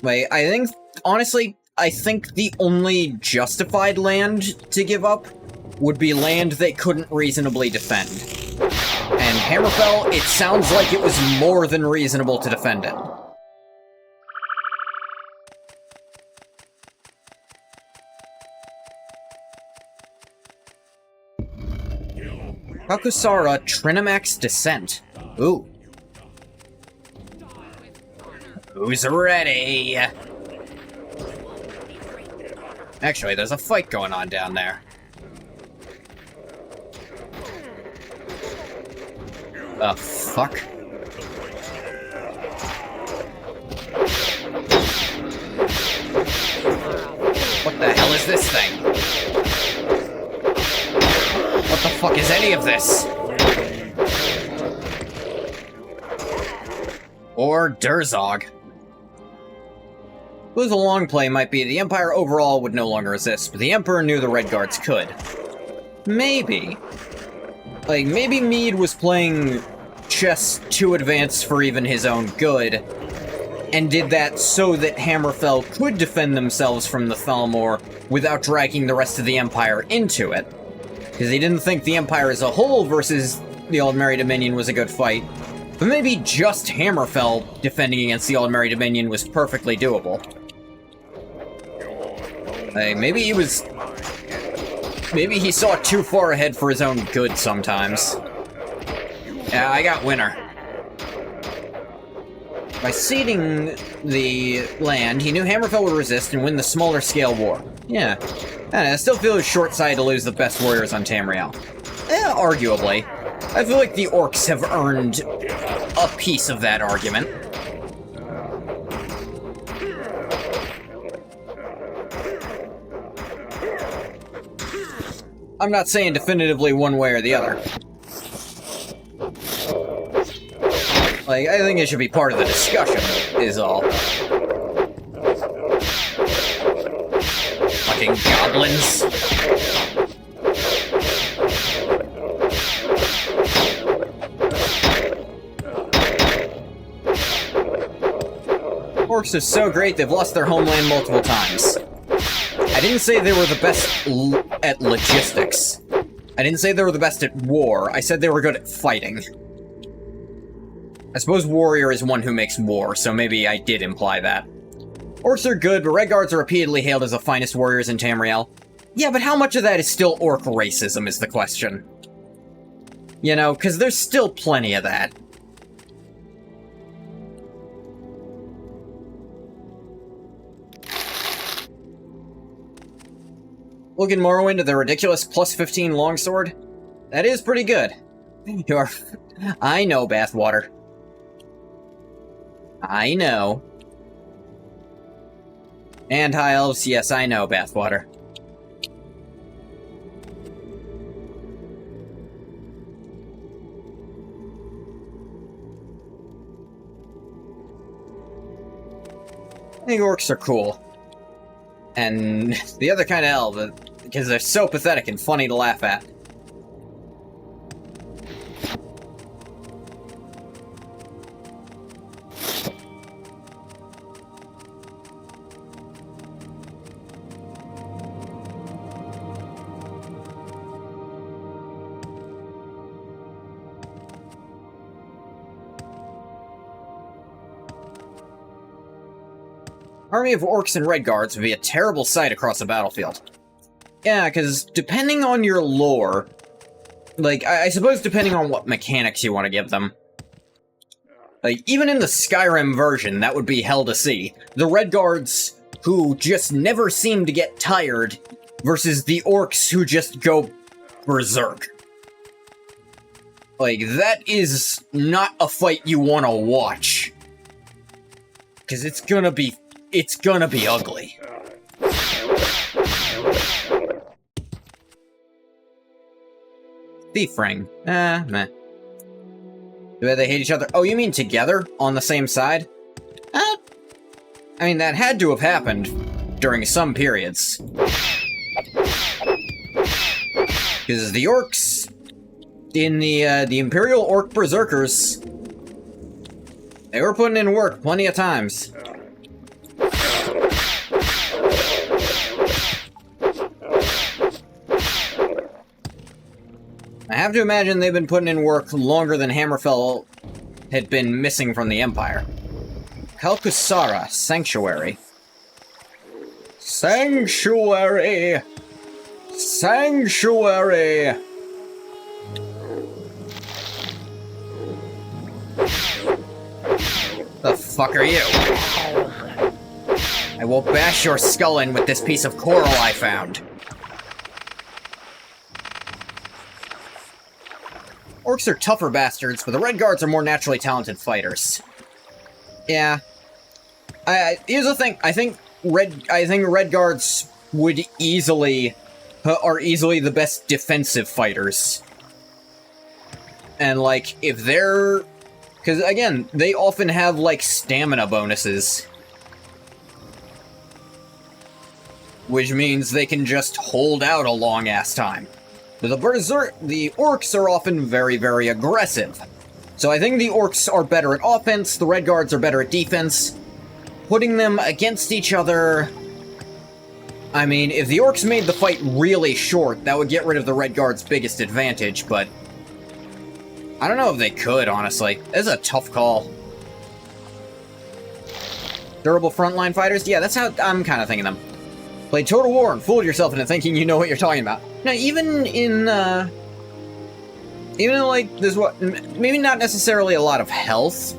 Like, honestly, I think the only justified land to give up would be land they couldn't reasonably defend. And Hammerfell, it sounds like it was more than reasonable to defend it. Kakusara Trinamax Descent. Ooh. Who's ready? Actually, there's a fight going on down there. The fuck? What the hell is this thing? What the fuck is any of this? Or Durzog. Who's a long play might be the Empire overall would no longer resist, but the Emperor knew the Red Guards could. Maybe. Like, maybe Meade was playing chess too advanced for even his own good, and did that so that Hammerfell could defend themselves from the Thalmor without dragging the rest of the Empire into it. Because he didn't think the Empire as a whole versus the Aldmeri Dominion was a good fight. But maybe just Hammerfell defending against the Aldmeri Dominion was perfectly doable. Like, maybe he saw too far ahead for his own good sometimes. Yeah, I got winner. By ceding the land, he knew Hammerfell would resist and win the smaller scale war. Yeah. I still feel it's short-sighted to lose the best warriors on Tamriel. Arguably. I feel like the orcs have earned a piece of that argument. I'm not saying definitively one way or the other. Like, I think it should be part of the discussion, is all. Fucking goblins. Orcs are so great they've lost their homeland multiple times. I didn't say they were the best at logistics. I didn't say they were the best at war. I said they were good at fighting. I suppose warrior is one who makes war, so maybe I did imply that. Orcs are good, but Red Guards are repeatedly hailed as the finest warriors in Tamriel. Yeah, but how much of that is still orc racism is the question. You know, because there's still plenty of that. Look in Morrowind at the ridiculous plus 15 longsword. That is pretty good. I know, Bathwater. I know. And High Elves, yes, I know, Bathwater. I think orcs are cool. And the other kind of elf, because they're so pathetic and funny to laugh at. Army of orcs and red guards would be a terrible sight across the battlefield. Yeah, because depending on your lore, like, I suppose depending on what mechanics you want to give them. Like, even in the Skyrim version, that would be hell to see. The Red Guards, who just never seem to get tired, versus the Orcs who just go berserk. Like, that is not a fight you want to watch. Because it's gonna be ugly. Thief ring. Meh. Do they hate each other? Oh, you mean together? On the same side? I mean, that had to have happened during some periods. Because the orcs in the Imperial Orc Berserkers, they were putting in work plenty of times. I have to imagine they've been putting in work longer than Hammerfell had been missing from the Empire. Kalkusara, Sanctuary. Sanctuary! Sanctuary! The fuck are you? I will bash your skull in with this piece of coral I found. Orcs are tougher bastards, but the Red Guards are more naturally talented fighters. Yeah. Here's the thing. I think Red Guards would are easily the best defensive fighters. And, like, if they're... Because, again, they often have, like, stamina bonuses. Which means they can just hold out a long-ass time. But the Orcs are often very, very aggressive. So I think the Orcs are better at offense, the Red Guards are better at defense. Putting them against each other... I mean, if the Orcs made the fight really short, that would get rid of the Red Guards' biggest advantage, but... I don't know if they could, honestly. This is a tough call. Durable frontline fighters? Yeah, that's how I'm kind of thinking them. Played Total War and fooled yourself into thinking you know what you're talking about. Now, even in like, there's what, maybe not necessarily a lot of health.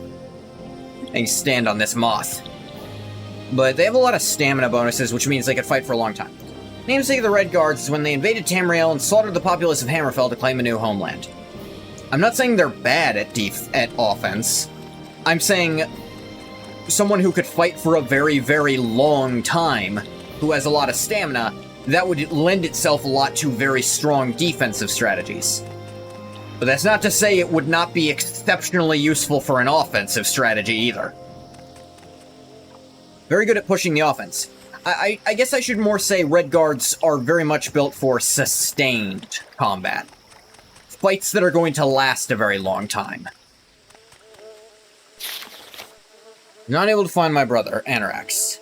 I can stand on this moth. But they have a lot of stamina bonuses, which means they can fight for a long time. Namesake of the Red Guards is when they invaded Tamriel and slaughtered the populace of Hammerfell to claim a new homeland. I'm not saying they're bad at offense. I'm saying someone who could fight for a very, very long time, who has a lot of stamina, that would lend itself a lot to very strong defensive strategies. But that's not to say it would not be exceptionally useful for an offensive strategy either. Very good at pushing the offense. I guess I should more say Red Guards are very much built for sustained combat. Fights that are going to last a very long time. Not able to find my brother, Anorax.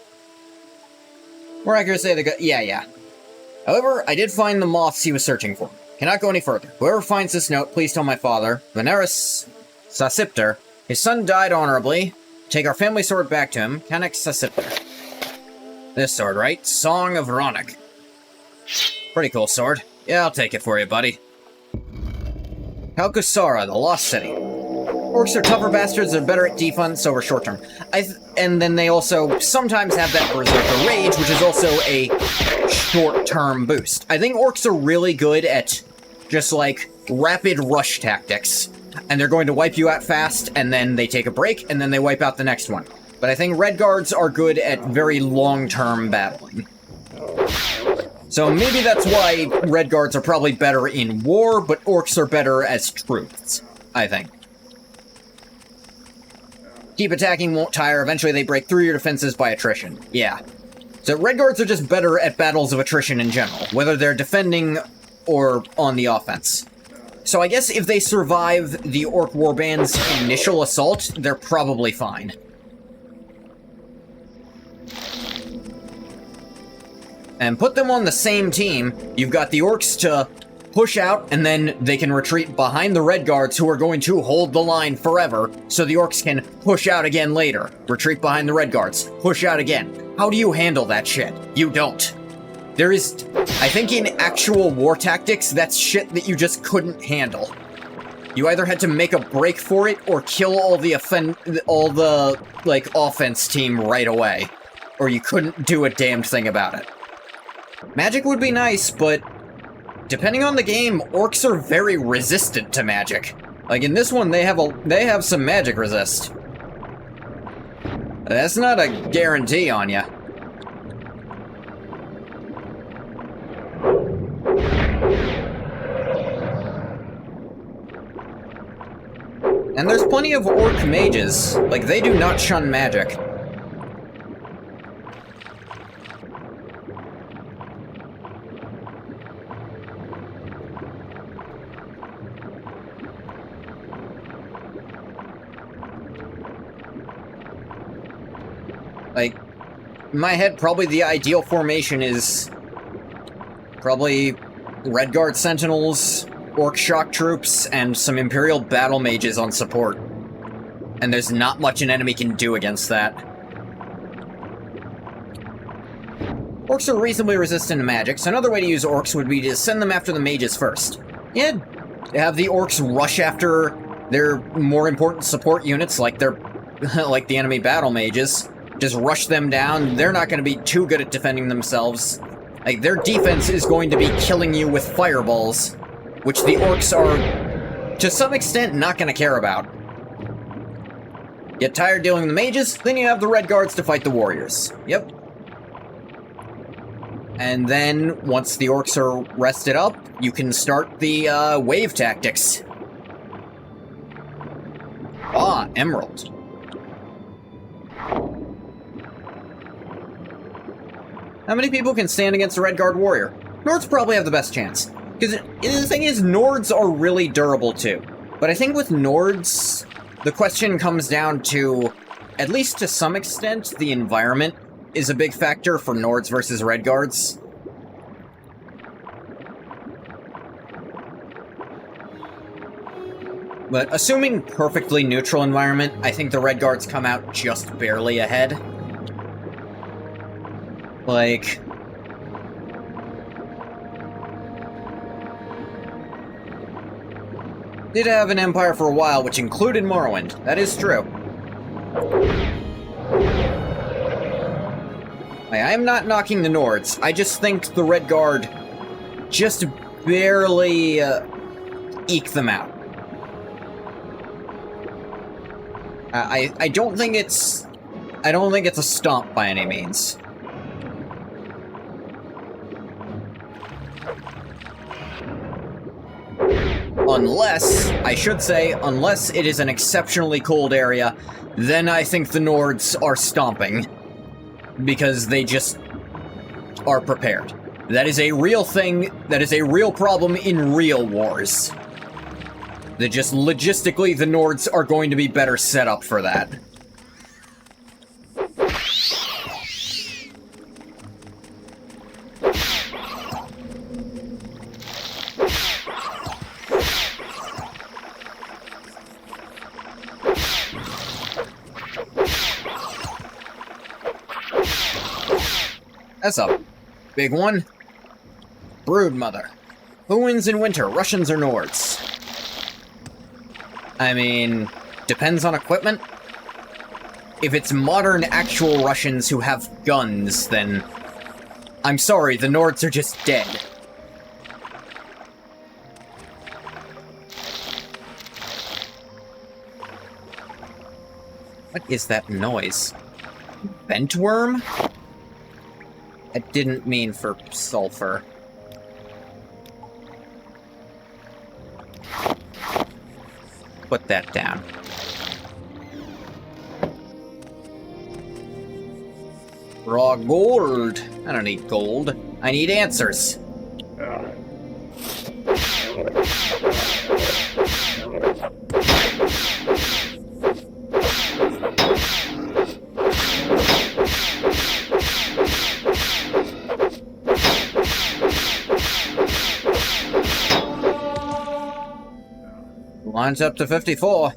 More accurate say yeah. However, I did find the moths he was searching for. Cannot go any further. Whoever finds this note, please tell my father, Veneris Sasipter, his son died honorably. Take our family sword back to him, Canex Sasipter. This sword, right? Song of Ronick. Pretty cool sword. Yeah, I'll take it for you, buddy. Kalkusara, the Lost City. Orcs are tougher bastards, they're better at defense over short term. And then they also sometimes have that Berserker Rage, which is also a short-term boost. I think Orcs are really good at just, like, rapid rush tactics. And they're going to wipe you out fast, and then they take a break, and then they wipe out the next one. But I think Red Guards are good at very long-term battling. So maybe that's why Red Guards are probably better in war, but Orcs are better as troops, I think. Keep attacking, won't tire, eventually they break through your defenses by attrition. Yeah. So Red Guards are just better at battles of attrition in general, whether they're defending or on the offense. So I guess if they survive the Orc Warband's initial assault, they're probably fine. And put them on the same team, you've got the Orcs to push out, and then they can retreat behind the Red Guards, who are going to hold the line forever, so the Orcs can push out again later. Retreat behind the Red Guards, push out again. How do you handle that shit? You don't. There is, I think in actual war tactics, that's shit that you just couldn't handle. You either had to make a break for it or kill all the offense team right away, or you couldn't do a damned thing about it. Magic would be nice, but depending on the game, orcs are very resistant to magic. Like in this one, they have some magic resist. That's not a guarantee on ya. And there's plenty of orc mages. Like, they do not shun magic. Like, in my head, probably the ideal formation is probably Redguard Sentinels, Orc Shock Troops, and some Imperial Battle Mages on support. And there's not much an enemy can do against that. Orcs are reasonably resistant to magic, so another way to use orcs would be to send them after the mages first. Yeah, have the orcs rush after their more important support units, like their like the enemy battle mages. Just rush them down. They're not going to be too good at defending themselves. Like, their defense is going to be killing you with fireballs, which the orcs are, to some extent, not going to care about. Get tired dealing with the mages, then you have the Red Guards to fight the warriors. Yep. And then, once the orcs are rested up, you can start the wave tactics. Ah, Emerald. How many people can stand against a Redguard warrior? Nords probably have the best chance. Because the thing is, Nords are really durable too. But I think with Nords, the question comes down to, at least to some extent, the environment is a big factor for Nords versus Redguards. But assuming perfectly neutral environment, I think the Redguards come out just barely ahead. Like, did have an empire for a while, which included Morrowind. That is true. I am not knocking the Nords. I just think the Redguard just barely eke them out. I don't think it's a stomp by any means. Unless, I should say, unless it is an exceptionally cold area, then I think the Nords are stomping. Because they just are prepared. That is a real thing, that is a real problem in real wars. That just logistically, the Nords are going to be better set up for that. That's a big one. Broodmother. Who wins in winter, Russians or Nords? I mean, depends on equipment. If it's modern actual Russians who have guns, then I'm sorry, the Nords are just dead. What is that noise? Bentworm? I didn't mean for sulfur. Put that down. Raw gold. I don't need gold. I need answers. Lines up to 54.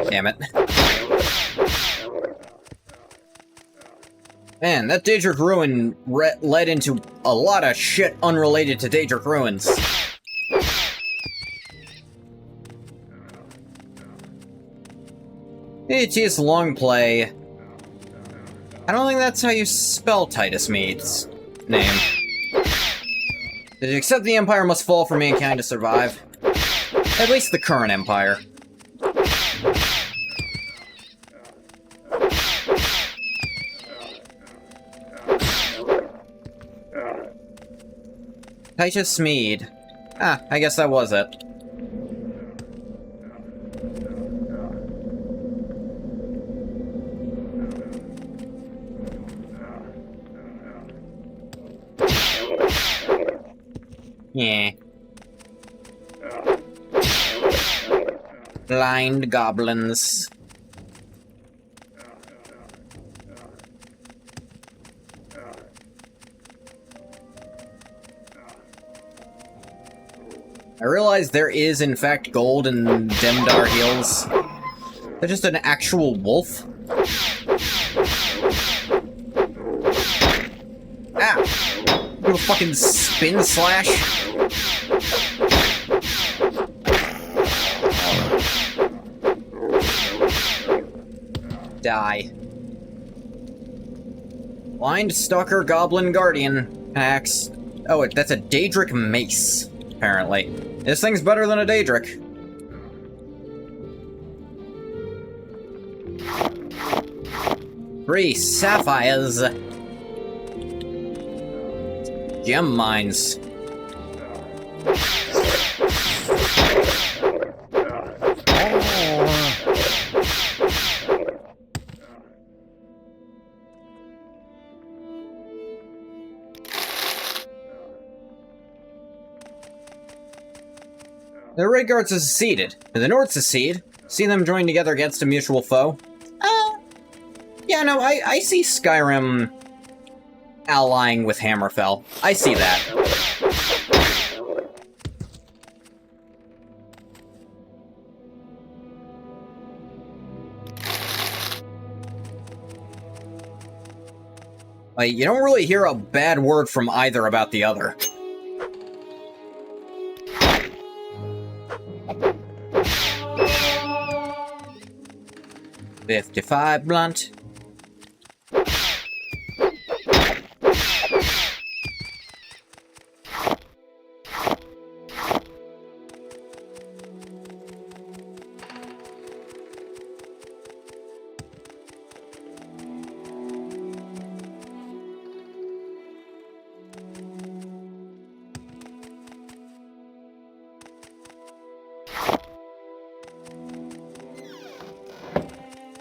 Damn it. Man, that Daedric Ruin led into a lot of shit unrelated to Daedric Ruins. It's long play. I don't think that's how you spell Titus Mead's name. Except the Empire must fall for mankind to survive. At least the current Empire. Titus Mead. Ah, I guess that was it. Yeah. Blind goblins. I realize there is, in fact, gold in Demdar Hills. They're just an actual wolf? Ah! Do a fucking spin slash? Die. Blind Stalker Goblin Guardian axe. Oh, that's a Daedric mace, apparently. This thing's better than a Daedric. Three sapphires. Gem mines. The Redguards have seceded, and the North secede. See them join together against a mutual foe? Yeah, no, I see Skyrim allying with Hammerfell. I see that. Like, you don't really hear a bad word from either about the other. $55 blunt.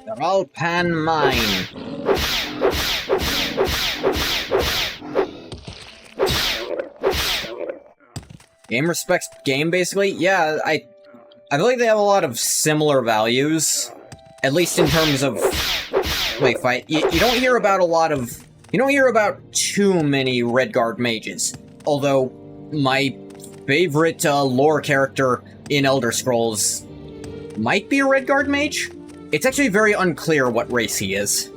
They're all pan mine. Game respects game, basically? Yeah, I feel like they have a lot of similar values. At least in terms of... Wait, fight. You don't hear about a lot of... You don't hear about too many Redguard mages. Although, my favorite lore character in Elder Scrolls might be a Redguard mage? It's actually very unclear what race he is.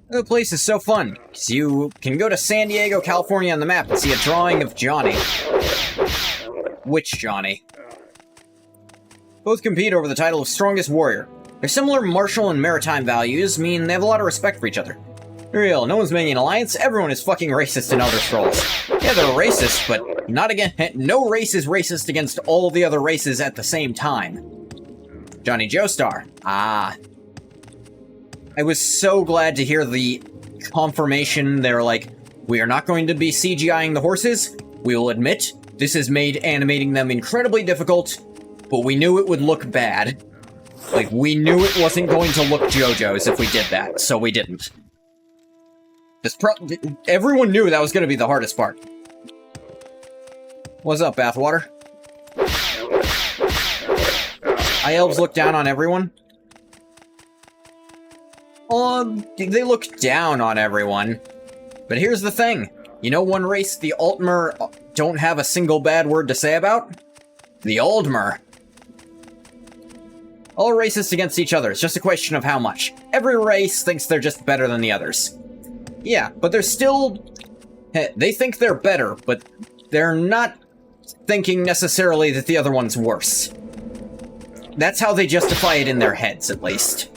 The place is so fun, because you can go to San Diego, California on the map and see a drawing of Johnny. Which Johnny? Both compete over the title of Strongest Warrior. Their similar martial and maritime values mean they have a lot of respect for each other. Real, no one's making an alliance, everyone is fucking racist in Elder Scrolls. Yeah, they're racist, but not again. No race is racist against all the other races at the same time. Johnny Joestar. Ah. I was so glad to hear the confirmation. They're like, we are not going to be CGIing the horses. We will admit, this has made animating them incredibly difficult, but we knew it would look bad. Like, we knew it wasn't going to look JoJo's if we did that, so we didn't. Everyone knew that was going to be the hardest part. What's up, Bathwater? High Elves look down on everyone? They look down on everyone. But here's the thing. You know one race the Altmer don't have a single bad word to say about? The Aldmer. All racist against each other, it's just a question of how much. Every race thinks they're just better than the others. Yeah, but they're still... They think they're better, but they're not thinking necessarily that the other one's worse. That's how they justify it in their heads, at least.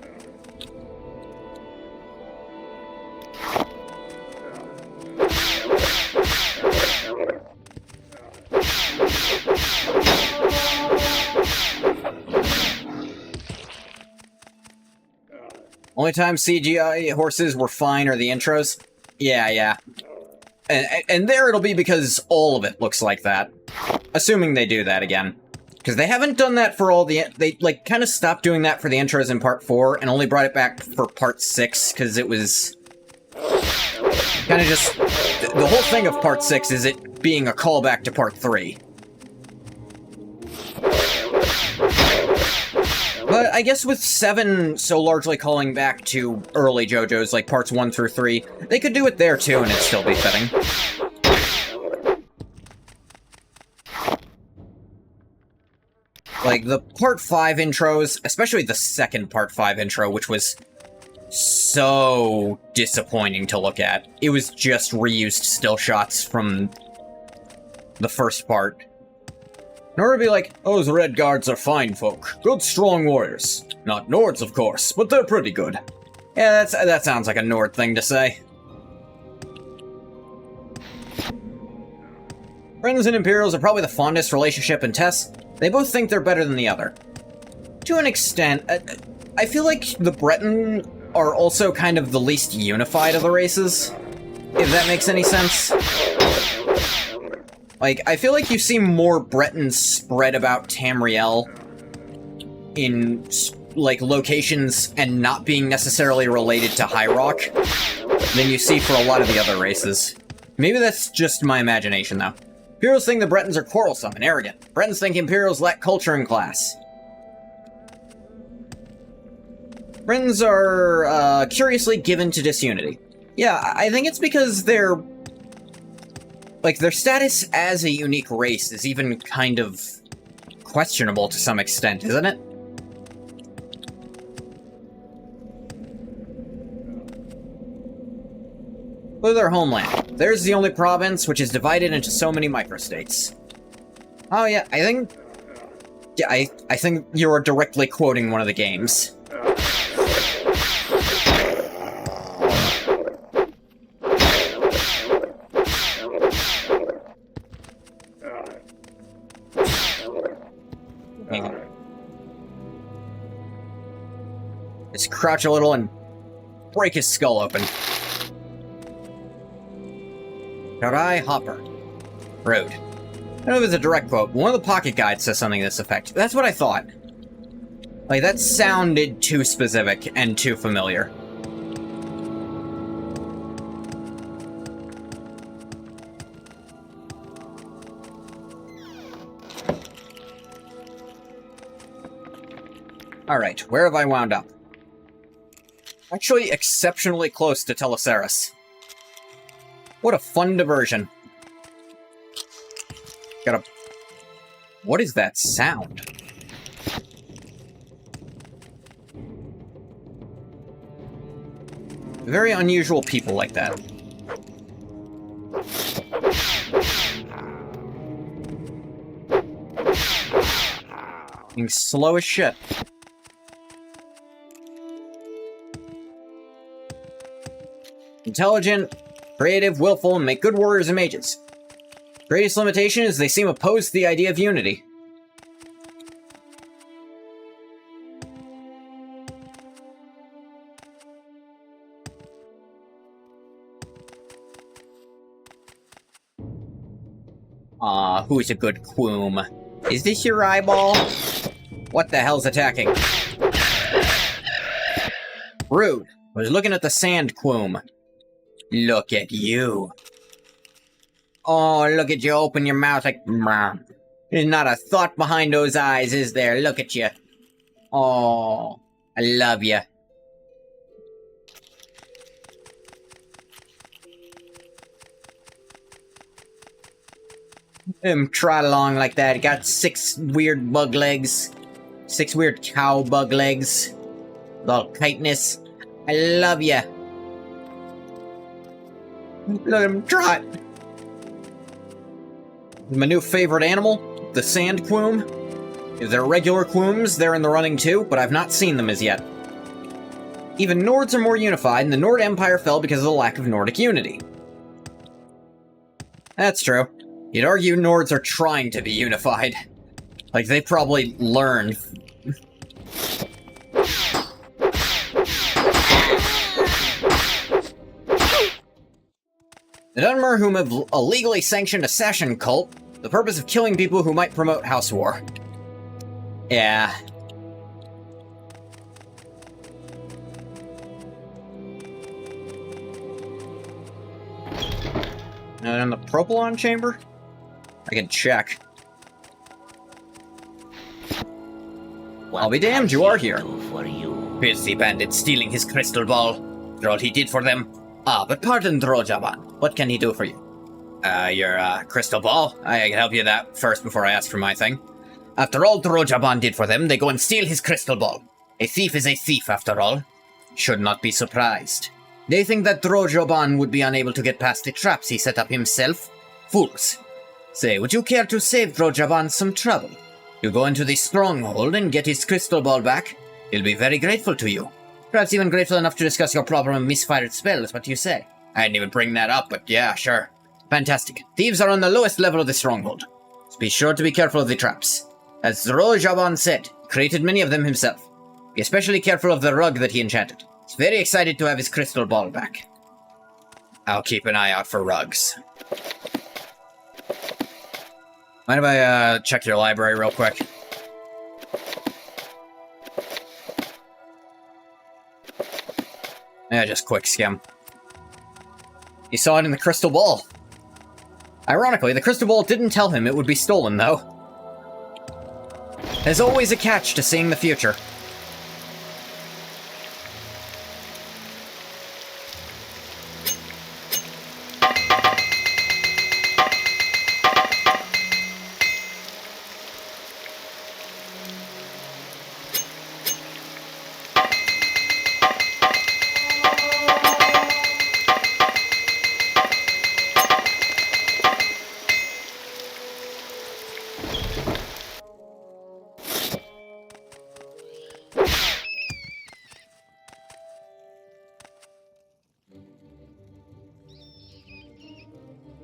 Only time CGI horses were fine are the intros. Yeah. And there it'll be because all of it looks like that. Assuming they do that again. Because they haven't done that for all the... They, like, kind of stopped doing that for the intros in Part 4, and only brought it back for Part 6, because it was... kind of just... The whole thing of Part 6 is it being a callback to Part 3. But I guess with 7 so largely calling back to early JoJo's, like Parts 1 through 3, they could do it there too, and it'd still be fitting. Like, the Part 5 intros, especially the second Part 5 intro, which was so disappointing to look at. It was just reused still shots from the first part. In order to be like, those Red Guards are fine folk. Good, strong warriors. Not Nords, of course, but they're pretty good. Yeah, that sounds like a Nord thing to say. Friends and Imperials are probably the fondest relationship in TES. They both think they're better than the other. To an extent, I feel like the Breton are also kind of the least unified of the races, if that makes any sense. Like, I feel like you see more Bretons spread about Tamriel in, like, locations and not being necessarily related to High Rock than you see for a lot of the other races. Maybe that's just my imagination, though. Imperials think the Bretons are quarrelsome and arrogant. Bretons think Imperials lack culture and class. Bretons are, curiously given to disunity. Yeah, I think it's because they're... like, their status as a unique race is even kind of questionable to some extent, isn't it? Look at their homeland. There's the only province which is divided into so many microstates. Oh yeah, I think... yeah, I think you're directly quoting one of the games. Just crouch a little and break his skull open. Karai Hopper. Rude. I don't know if it's a direct quote, but one of the pocket guides says something to this effect. That's what I thought. Like, that sounded too specific and too familiar. Alright, where have I wound up? Actually, exceptionally close to Telesaurus. What a fun diversion. What is that sound? Very unusual people like that. Being slow as shit. Intelligent, creative, willful, and make good warriors and mages. Greatest limitation is they seem opposed to the idea of unity. Who's a good quoom? Is this your eyeball? What the hell's attacking? Rude. I was looking at the sand quoom. Look at you. Oh, look at you open your mouth like... There's not a thought behind those eyes, is there? Look at you. Oh, I love you. Him trot along like that. He got 6 weird bug legs. 6 weird cow bug legs. Little chitinous. I love ya. Look at him trot. My new favorite animal, the sand quoom. If they're regular quooms, they're in the running too, but I've not seen them as yet. Even Nords are more unified, and the Nord Empire fell because of the lack of Nordic unity. That's true. You'd argue Nords are trying to be unified. Like, they probably learned. The Dunmer, whom have illegally sanctioned a Sashin cult, the purpose of killing people who might promote house war. Yeah. And in the Propylon chamber? I can check. I'll be damned, you are here. Filthy bandit stealing his crystal ball. After all he did for them. Ah, but pardon Drojaban. What can he do for you? Your crystal ball? I can help you that first before I ask for my thing. After all Drojaban did for them, they go and steal his crystal ball. A thief is a thief, after all. Should not be surprised. They think that Drojaban would be unable to get past the traps he set up himself. Fools. Say, would you care to save Drojaban some trouble? You go into the stronghold and get his crystal ball back. He'll be very grateful to you. Perhaps even grateful enough to discuss your problem of misfired spells. What do you say? I didn't even bring that up, but yeah, sure. Fantastic. Thieves are on the lowest level of the stronghold. So be sure to be careful of the traps. As Drojaban said, he created many of them himself. Be especially careful of the rug that he enchanted. He's very excited to have his crystal ball back. I'll keep an eye out for rugs. Mind if I check your library real quick? Yeah, just quick skim. He saw it in the crystal ball. Ironically, the crystal ball didn't tell him it would be stolen, though. There's always a catch to seeing the future.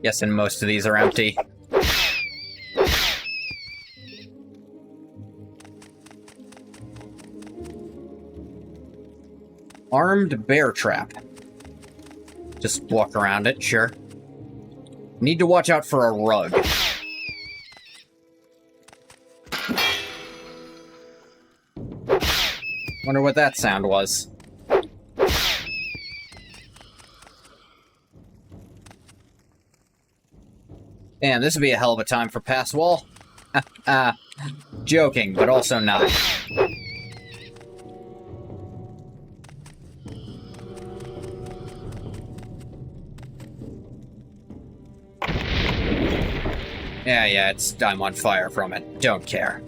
Yes, and most of these are empty. Armed bear trap. Just walk around it, sure. Need to watch out for a rug. Wonder what that sound was. Damn, this would be a hell of a time for pass wall. Joking, but also not. Yeah, I'm on fire from it. Don't care.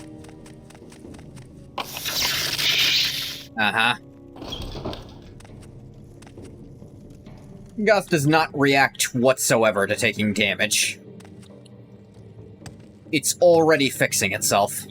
Uh-huh. N'Gath does not react whatsoever to taking damage. It's already fixing itself.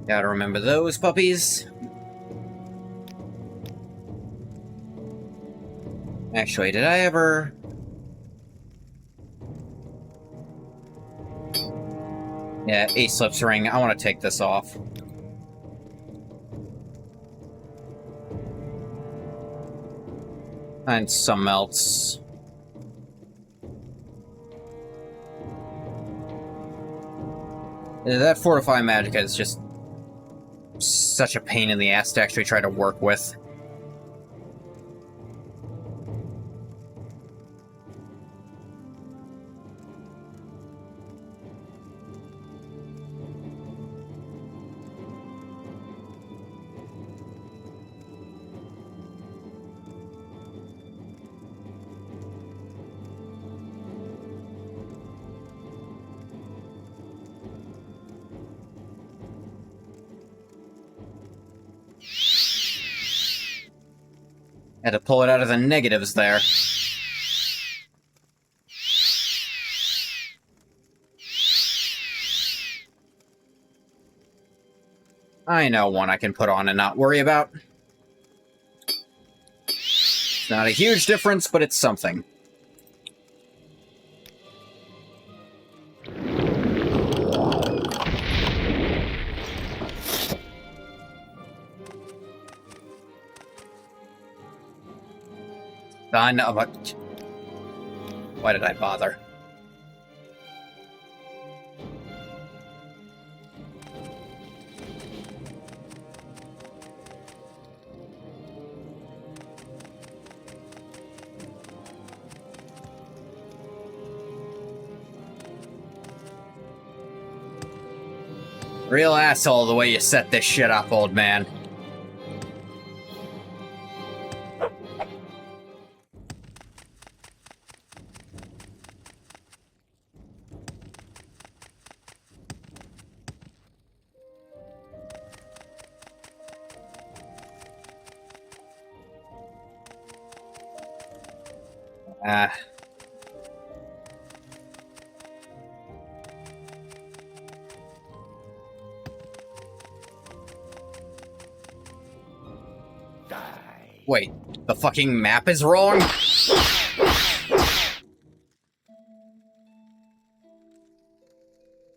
Gotta remember those puppies. Actually, did I ever... Yeah, A-Slip's ring. I want to take this off. And something else. That Fortify Magicka is just such a pain in the ass to actually try to work with. Had to pull it out of the negatives there. I know one I can put on and not worry about. It's not a huge difference, but it's something. I know, but why did I bother? Real asshole the way you set this shit up, old man. Ah. Wait, the fucking map is wrong?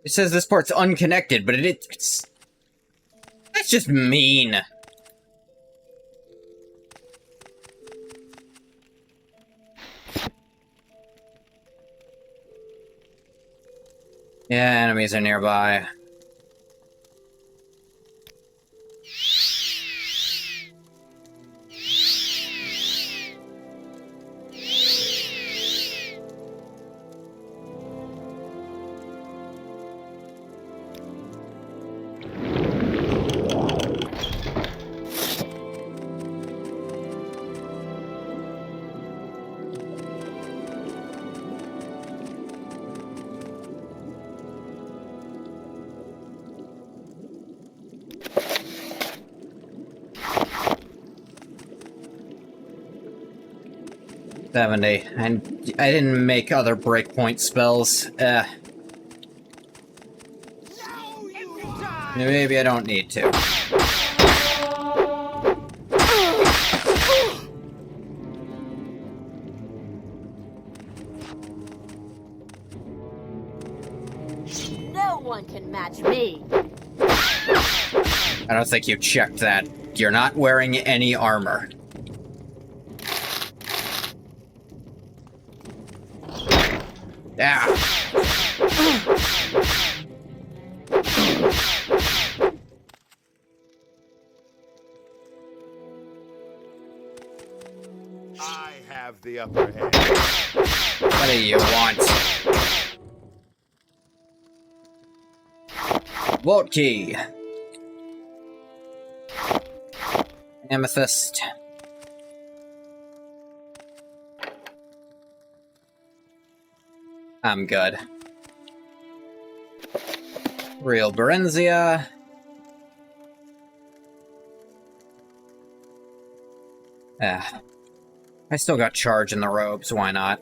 It says this part's unconnected, but it's... That's just mean. Yeah, enemies are nearby. $70, and I didn't make other breakpoint spells. Maybe I don't need to. No one can match me. I don't think you checked that. You're not wearing any armor. Ah. I have the upper hand. What do you want? Vault key. Amethyst. I'm good. Real Berenzia. I still got charge in the robes, why not?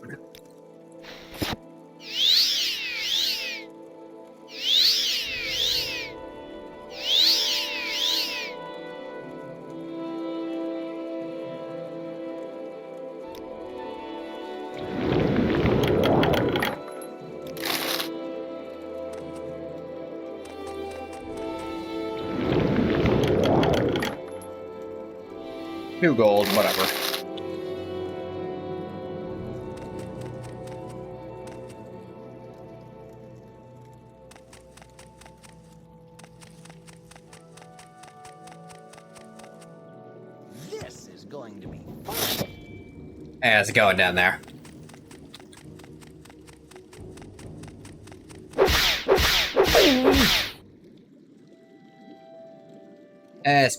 $2 gold, whatever. This is going to be fun. Yeah, how's it going down there?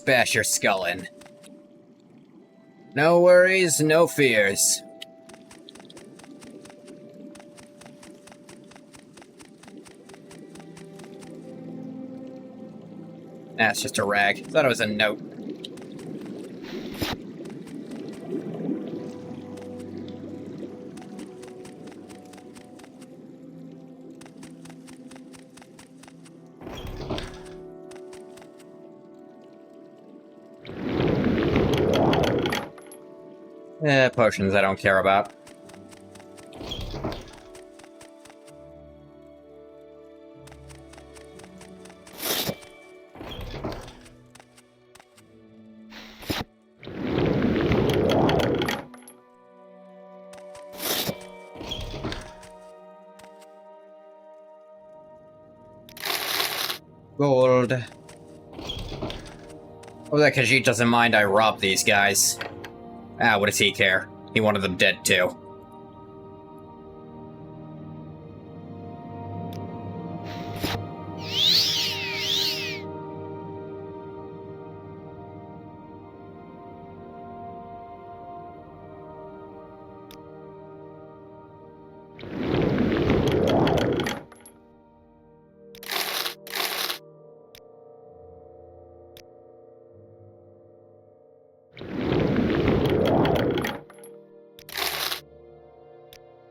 Bash your skull in. No worries, no fears. That's just a rag. Thought it was a note. Potions I don't care about. Gold. Oh, that Khajiit doesn't mind I rob these guys. Ah, what does he care? He wanted them dead too.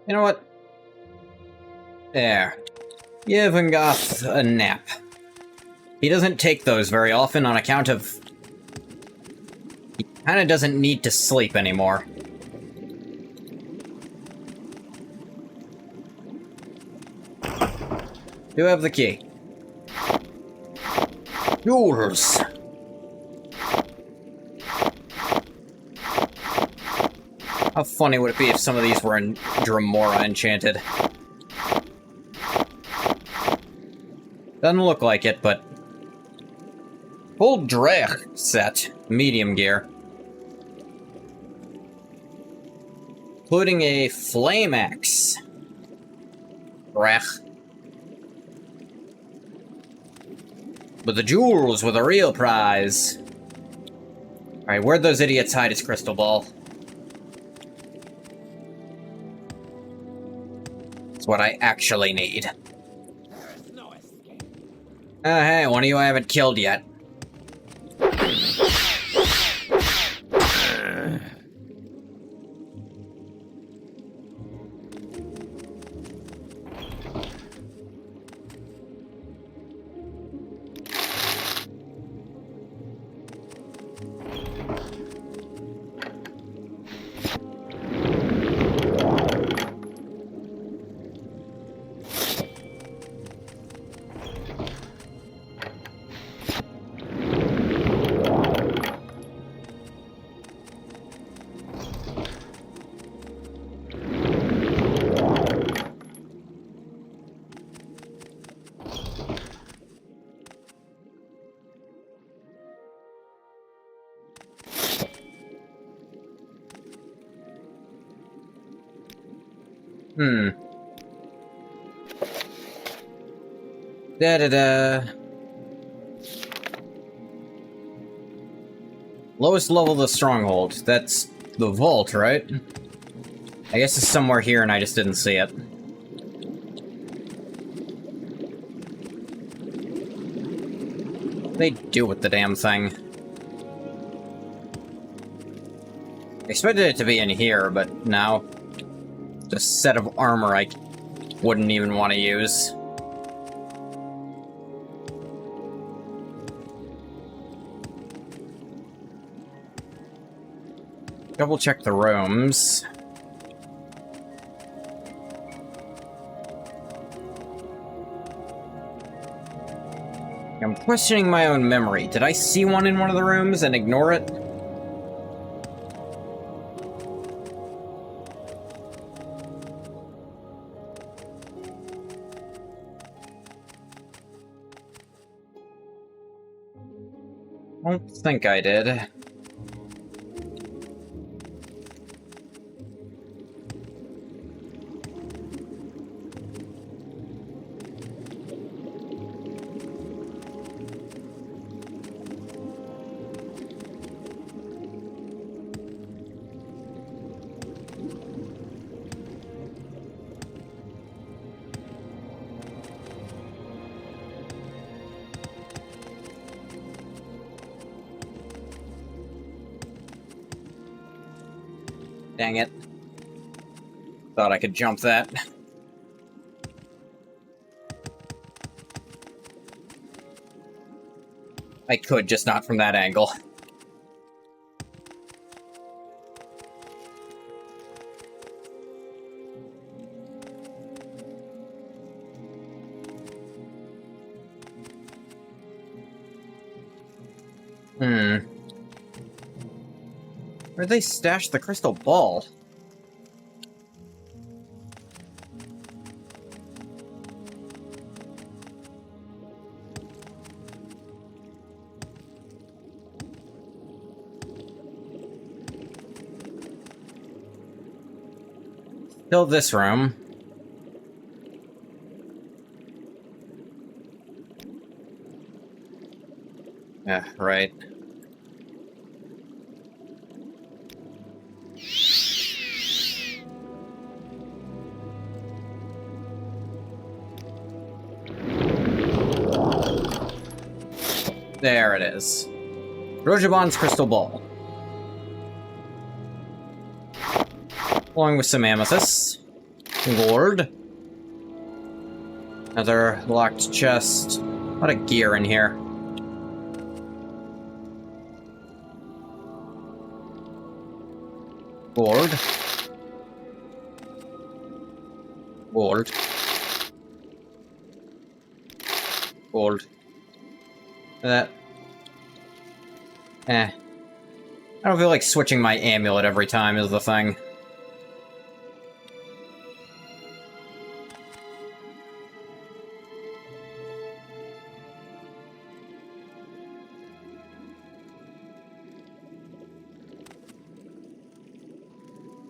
You know what? There. Give N'Gath a nap. He doesn't take those very often on account of... He kinda doesn't need to sleep anymore. Do have the key. Jewels! How funny would it be if some of these were in Dremora enchanted? Doesn't look like it, but... Full Drech set. Medium gear. Including a flame axe. Drech. But the jewels were the real prize. Alright, where'd those idiots hide his crystal ball? That's what I actually need. Hey, one of you I haven't killed yet. Da-da-da. Lowest level of the stronghold. That's the vault, right? I guess it's somewhere here and I just didn't see it. What do they do with the damn thing? I expected it to be in here, but no. It's a set of armor I wouldn't even want to use. Double check the rooms. I'm questioning my own memory. Did I see one in one of the rooms and ignore it? I don't think I did. Dang it. Thought I could jump that. I could, just not from that angle. Where'd they stash the crystal ball? Still this room. Yeah, right. There it is. Rojaban's crystal ball. Along with some amethyst. Gold. Another locked chest. A lot of gear in here. Gold. Gold. Gold. That. I don't feel like switching my amulet every time is the thing.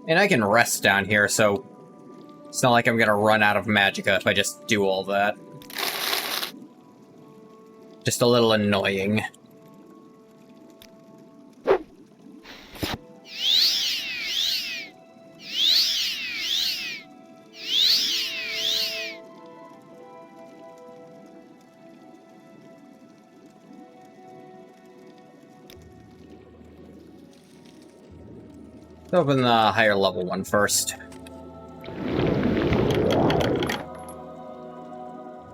And I can rest down here, so it's not like I'm gonna run out of magicka if I just do all that. Just a little annoying. Let's open the higher level one first.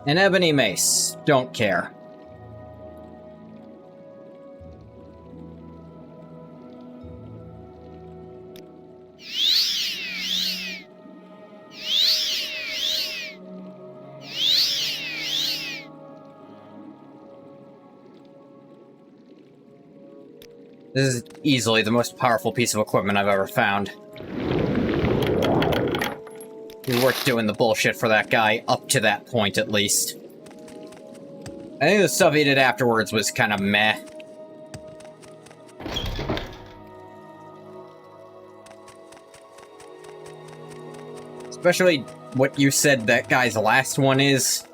An ebony mace. Don't care. This is easily the most powerful piece of equipment I've ever found. It was worth doing the bullshit for that guy, up to that point at least. I think the stuff he did afterwards was kind of meh. Especially what you said that guy's last one is.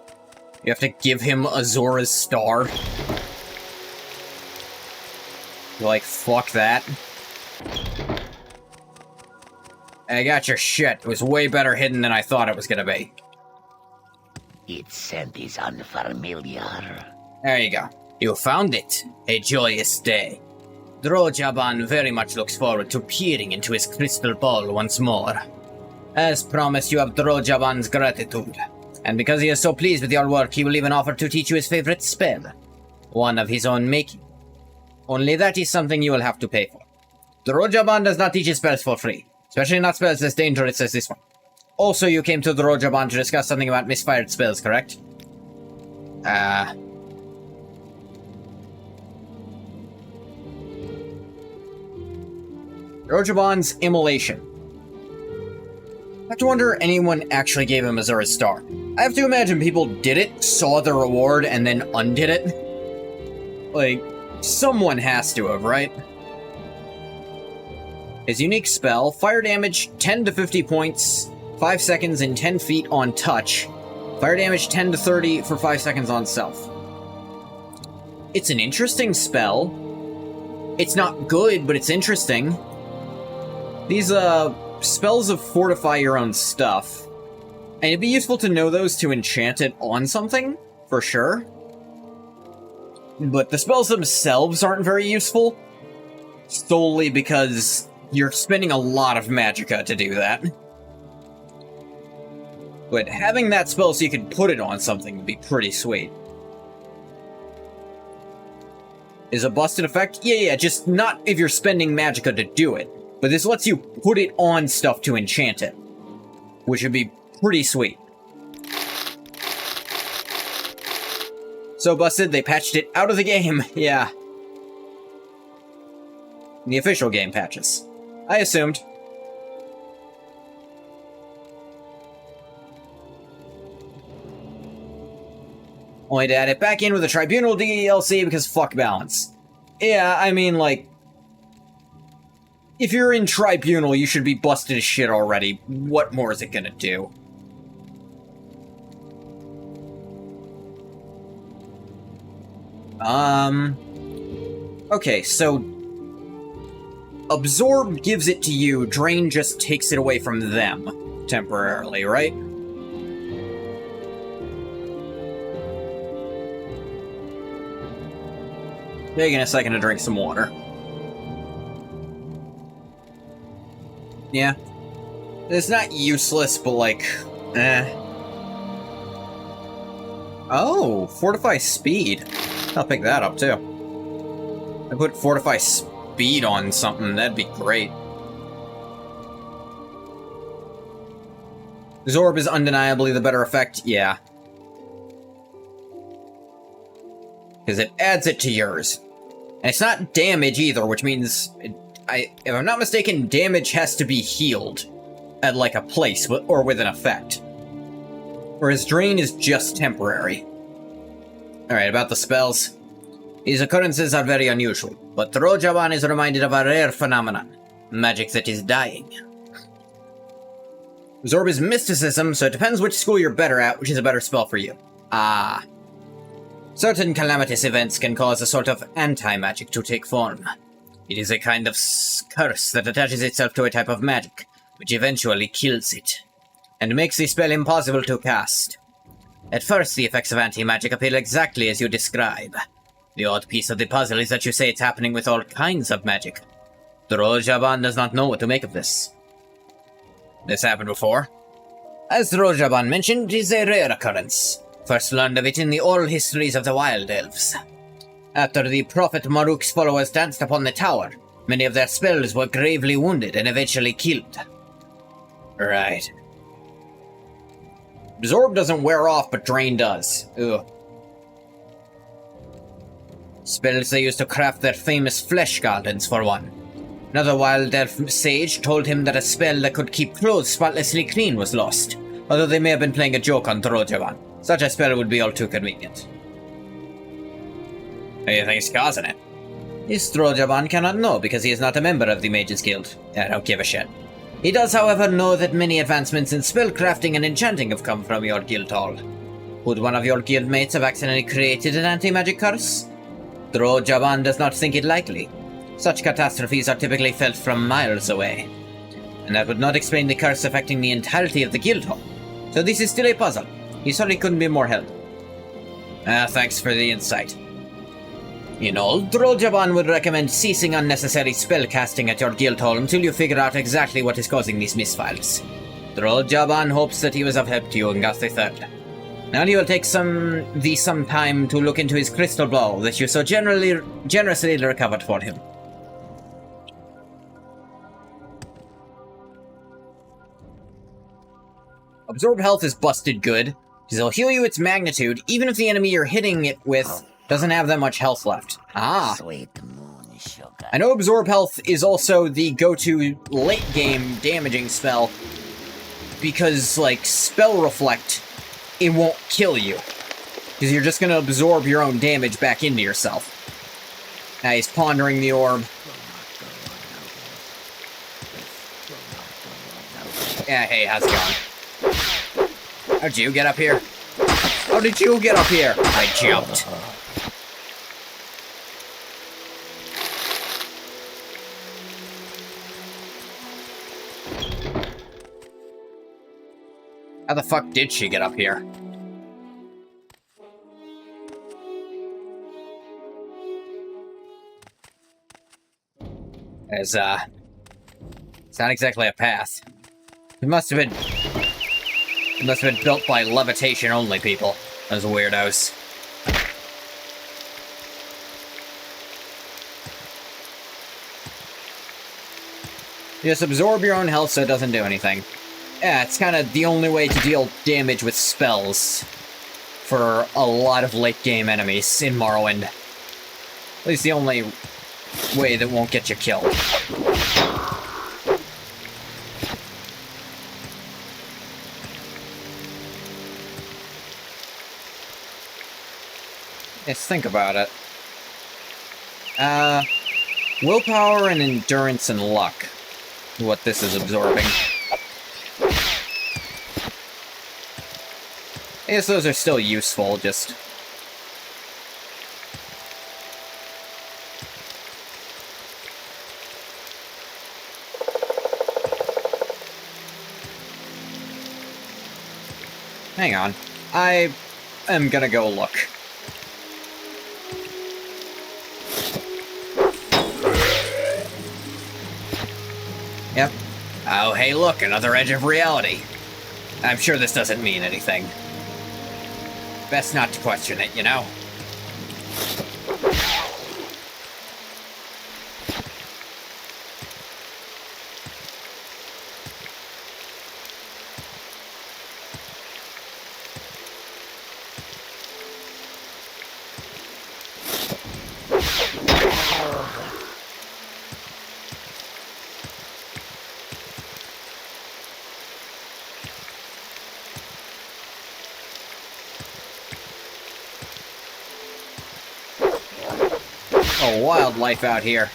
You have to give him Azora's Star. You're like, fuck that. I got your shit. It was way better hidden than I thought it was gonna be. Its scent is unfamiliar. There you go. You found it. A joyous day. Drojaban very much looks forward to peering into his crystal ball once more. As promised, you have Drojaban's gratitude. And because he is so pleased with your work, he will even offer to teach you his favorite spell. One of his own making. Only that is something you will have to pay for. Drojaban does not teach his spells for free. Especially not spells as dangerous as this one. Also, you came to Drojaban to discuss something about misfired spells, correct? Drojaban's immolation. I have to wonder anyone actually gave him Azora's Star. I have to imagine people did it, saw the reward, and then undid it. Like, someone has to have, right? His unique spell, fire damage 10 to 50 points, 5 seconds and 10 feet on touch. Fire damage 10 to 30 for 5 seconds on self. It's an interesting spell. It's not good, but it's interesting. These, spells of fortify your own stuff. And it'd be useful to know those to enchant it on something, for sure. But the spells themselves aren't very useful. Solely because you're spending a lot of magicka to do that. But having that spell so you can put it on something would be pretty sweet. Is a busted effect? Yeah, just not if you're spending magicka to do it. But this lets you put it on stuff to enchant it. Which would be pretty sweet. So busted, they patched it out of the game, yeah. The official game patches. I assumed. Only to add it back in with a Tribunal DLC because fuck balance. Yeah, I mean, like... If you're in Tribunal, you should be busted as shit already. What more is it gonna do? Okay, so... Absorb gives it to you, Drain just takes it away from them. Temporarily, right? Taking a second to drink some water. Yeah. It's not useless, but like, eh. Oh, Fortify Speed. I'll pick that up, too. I put Fortify Speed on something, that'd be great. Absorb is undeniably the better effect, yeah. Because it adds it to yours. And it's not damage either, which means, if I'm not mistaken, damage has to be healed at like a place or with an effect. Whereas Drain is just temporary. Alright, about the spells. These occurrences are very unusual, but Trojaban is reminded of a rare phenomenon. Magic that is dying. Absorb is mysticism, so it depends which school you're better at, which is a better spell for you. Ah. Certain calamitous events can cause a sort of anti-magic to take form. It is a kind of curse that attaches itself to a type of magic, which eventually kills it, and makes the spell impossible to cast. At first, the effects of anti-magic appear exactly as you describe. The odd piece of the puzzle is that you say it's happening with all kinds of magic. Trojaban does not know what to make of this. This happened before. As Trojaban mentioned, it is a rare occurrence. First learned of it in the oral histories of the Wild Elves. After the Prophet Maruk's followers danced upon the tower, many of their spells were gravely wounded and eventually killed. Right. Absorb doesn't wear off, but Drain does. Ugh. Spells they used to craft their famous flesh gardens, for one. Another Wild Elf sage told him that a spell that could keep clothes spotlessly clean was lost, although they may have been playing a joke on Trojaban. Such a spell would be all too convenient. What do you think's causing it? This Trojaban cannot know because he is not a member of the Mages Guild. I don't give a shit. He does, however, know that many advancements in spellcrafting and enchanting have come from your guild hall. Would one of your guildmates have accidentally created an anti-magic curse? Trojaban does not think it likely. Such catastrophes are typically felt from miles away. And that would not explain the curse affecting the entirety of the guild hall. So this is still a puzzle. He certainly couldn't be more help. Thanks for the insight. In all, Trojaban would recommend ceasing unnecessary spellcasting at your guild hall until you figure out exactly what is causing these misfiles. Trojaban hopes that he was of help to you, N'Gath III. Now he will take some time to look into his crystal ball that you so generously recovered for him. Absorb health is busted good, because it'll heal you its magnitude, even if the enemy you're hitting it with doesn't have that much health left. Ah. Sweet moon sugar. I know Absorb health is also the go-to late-game damaging spell, because, like, Spell Reflect, it won't kill you. Because you're just gonna absorb your own damage back into yourself. Now he's pondering the orb. Yeah, hey, how's it going? How'd you get up here? How did you get up here? I jumped. How the fuck did she get up here? It's not exactly a path. It must have been built by levitation-only people. Those weirdos. Just absorb your own health so it doesn't do anything. Yeah, it's kind of the only way to deal damage with spells for a lot of late-game enemies in Morrowind. At least the only way that won't get you killed. Let's think about it. Willpower and endurance and luck. What this is absorbing. I guess those are still useful, just... Hang on. I am gonna go look. Yep. Oh, hey look, another edge of reality. I'm sure this doesn't mean anything. Best not to question it, you know? Oh, wildlife out here.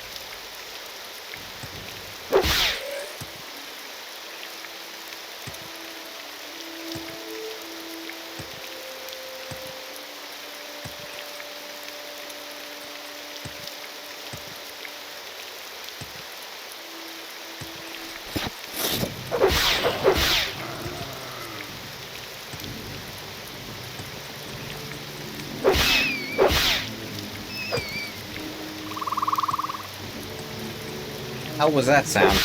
How was that sound?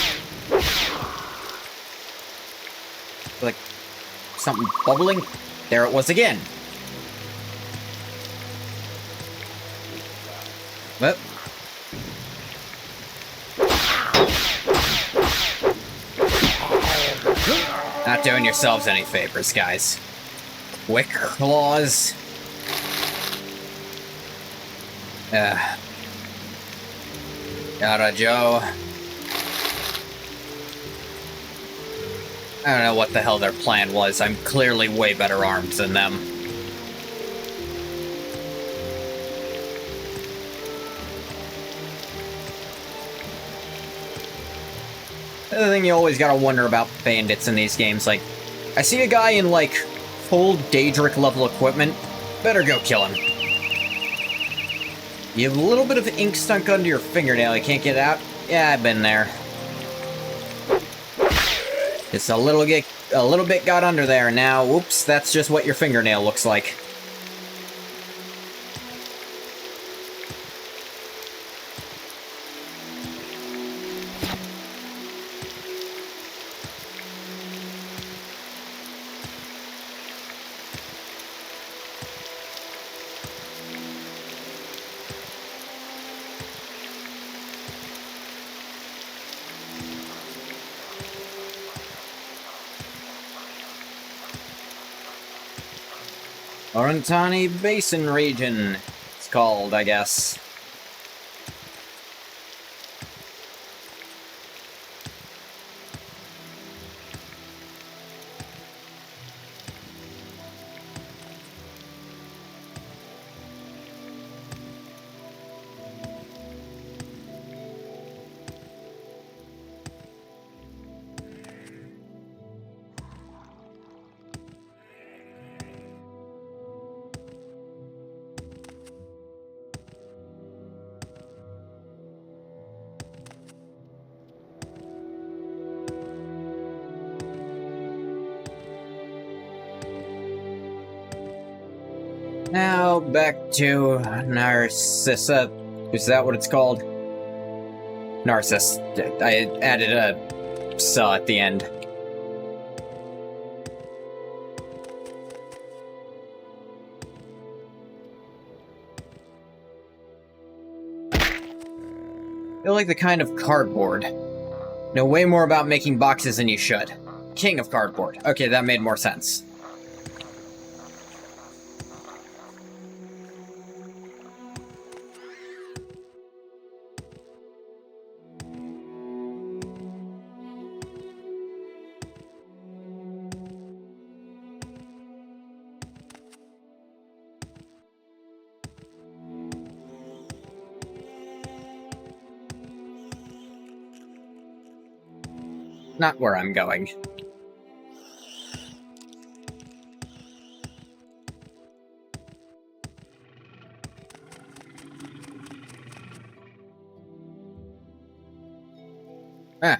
Like something bubbling? There it was again. Well. Not doing yourselves any favors, guys. Quick claws. Gotta Joe. I don't know what the hell their plan was. I'm clearly way better armed than them. The other thing you always gotta wonder about bandits in these games, like, I see a guy in, like, full Daedric level equipment, better go kill him. You have a little bit of ink stuck under your fingernail, you can't get it out? Yeah, I've been there. Just a little bit got under there, and now, whoops, that's just what your fingernail looks like. Orantani Basin region, it's called, I guess. Now, back to Narcissa. Is that what it's called? Narcissus. I added a "s" at the end. Feel like the kind of cardboard. Know way more about making boxes than you should. King of cardboard. Okay, that made more sense. not where I'm going. Ah.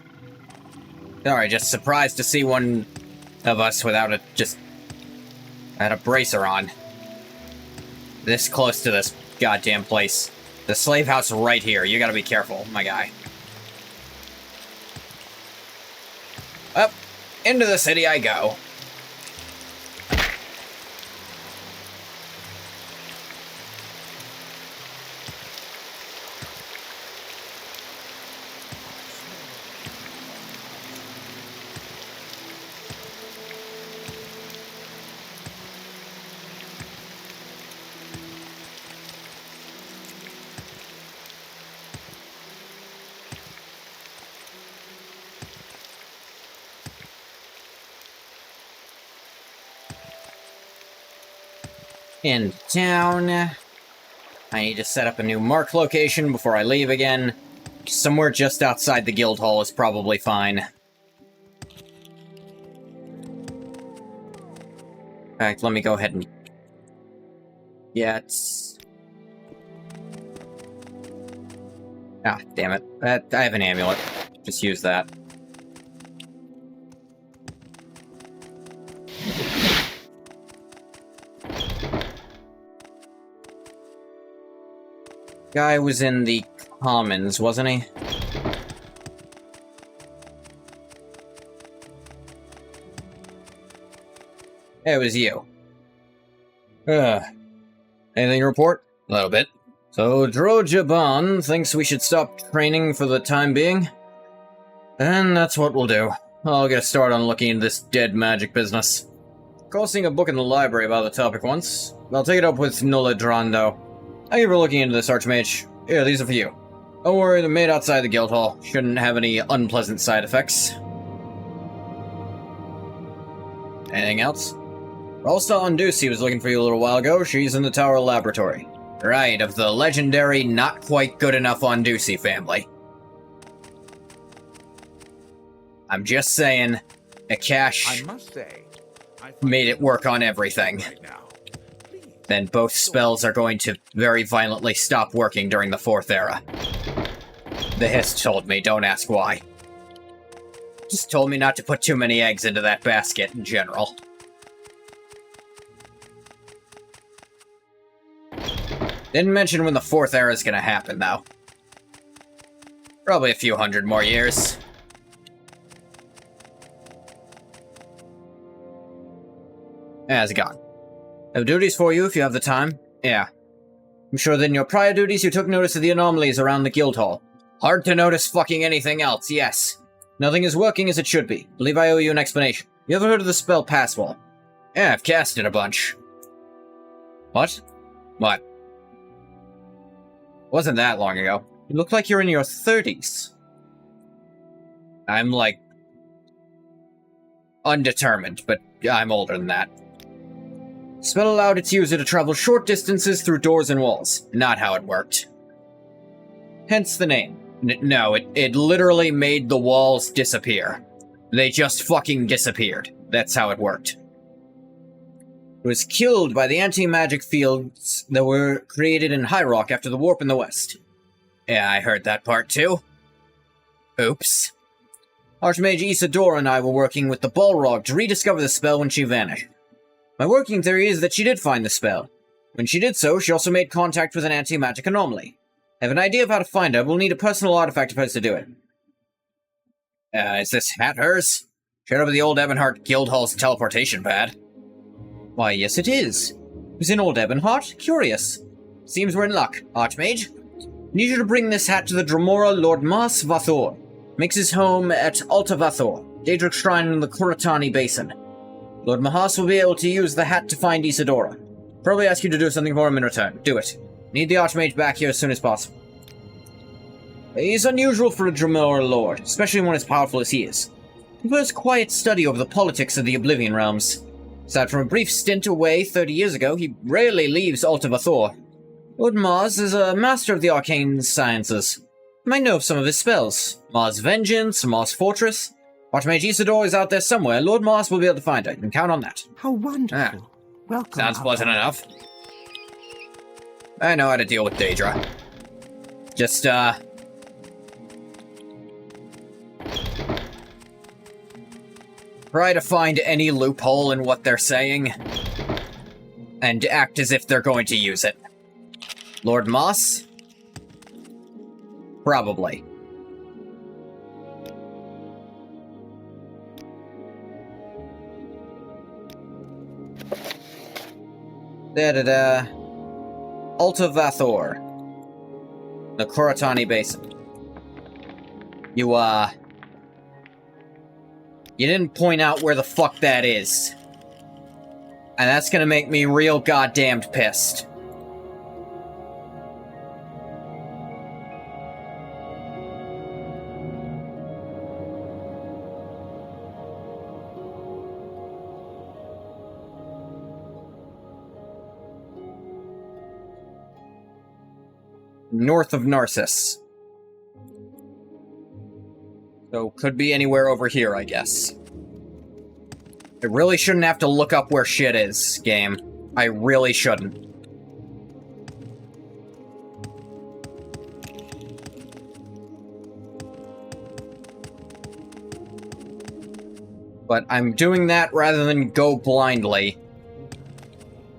Sorry, just surprised to see one of us without had a bracer on. This close to this goddamn place. The slave house right here. You gotta be careful, my guy. Up, into the city I go. In town. I need to set up a new mark location before I leave again. Somewhere just outside the guild hall is probably fine. In fact, let me go ahead and get... Ah, damn it. I have an amulet. Just use that. Guy was in the commons, wasn't he? It was you. Anything to report? A little bit. So, Drojaban thinks we should stop training for the time being? And that's what we'll do. I'll get a start on looking into this dead magic business. Recall seeing a book in the library about the topic once. I'll take it up with Nulla Drando. Thank you for looking into this, Archmage. Here, these are for you. Don't worry, they're made outside the guild hall. Shouldn't have any unpleasant side effects. Anything else? Rolsta Undusi was looking for you a little while ago. She's in the tower laboratory. Right, of the legendary, not quite good enough Undusi family. I'm just saying, Akash I must say, made it work on everything. right now. Then both spells are going to very violently stop working during the Fourth Era. The Hist told me, don't ask why. Just told me not to put too many eggs into that basket in general. Didn't mention when the Fourth Era is gonna happen, though. Probably a few hundred more years. How's it gone? I have duties for you if you have the time. Yeah. I'm sure that in your prior duties you took notice of the anomalies around the guild hall. Hard to notice fucking anything else, yes. Nothing is working as it should be. Believe I owe you an explanation. You ever heard of the spell Passwall? Yeah, I've cast it a bunch. What? What? Wasn't that long ago. You look like you're in your 30s. I'm, like, undetermined, but I'm older than that. Spell allowed its user to travel short distances through doors and walls. Not how it worked. Hence the name. No, it literally made the walls disappear. They just fucking disappeared. That's how it worked. It was killed by the anti-magic fields that were created in High Rock after the warp in the west. Yeah, I heard that part too. Oops. Archmage Isadora and I were working with the Balrog to rediscover the spell when she vanished. My working theory is that she did find the spell. When she did so, she also made contact with an anti-magic anomaly. I have an idea of how to find her, but we'll need a personal artifact of hers to do it. Is this hat hers? Showed up at the old Ebonheart Guildhall's teleportation pad. Why, yes it is. It was in old Ebonheart? Curious. Seems we're in luck, Archmage. Need you to bring this hat to the Dremora Lord Mas Vathor. Makes his home at Alta Vathor, Daedric Shrine in the Kuratani Basin. Lord Mahas will be able to use the hat to find Isadora. Probably ask you to do something for him in return. Do it. Need the Archmage back here as soon as possible. He's unusual for a Dremora Lord, especially one as powerful as he is. He prefers quiet study over the politics of the Oblivion Realms. Aside from a brief stint away 30 years ago, he rarely leaves Alta Vathor. Lord Mars is a master of the arcane sciences. You might know of some of his spells. Mars Vengeance, Mars Fortress. Archmage Isidore is out there somewhere. Lord Moss will be able to find her. You can count on that. How wonderful. Welcome. Sounds our pleasant lord. enough. I know how to deal with Daedra. Just, try to find any loophole in what they're saying, and act as if they're going to use it. Lord Moss? Probably. Da-da-da. Alta Vathor. The Koratani Basin. You didn't point out where the fuck that is. And that's gonna make me real goddamned pissed. North of Narcissus. So, could be anywhere over here, I guess. I really shouldn't have to look up where shit is, game. I really shouldn't. But I'm doing that rather than go blindly.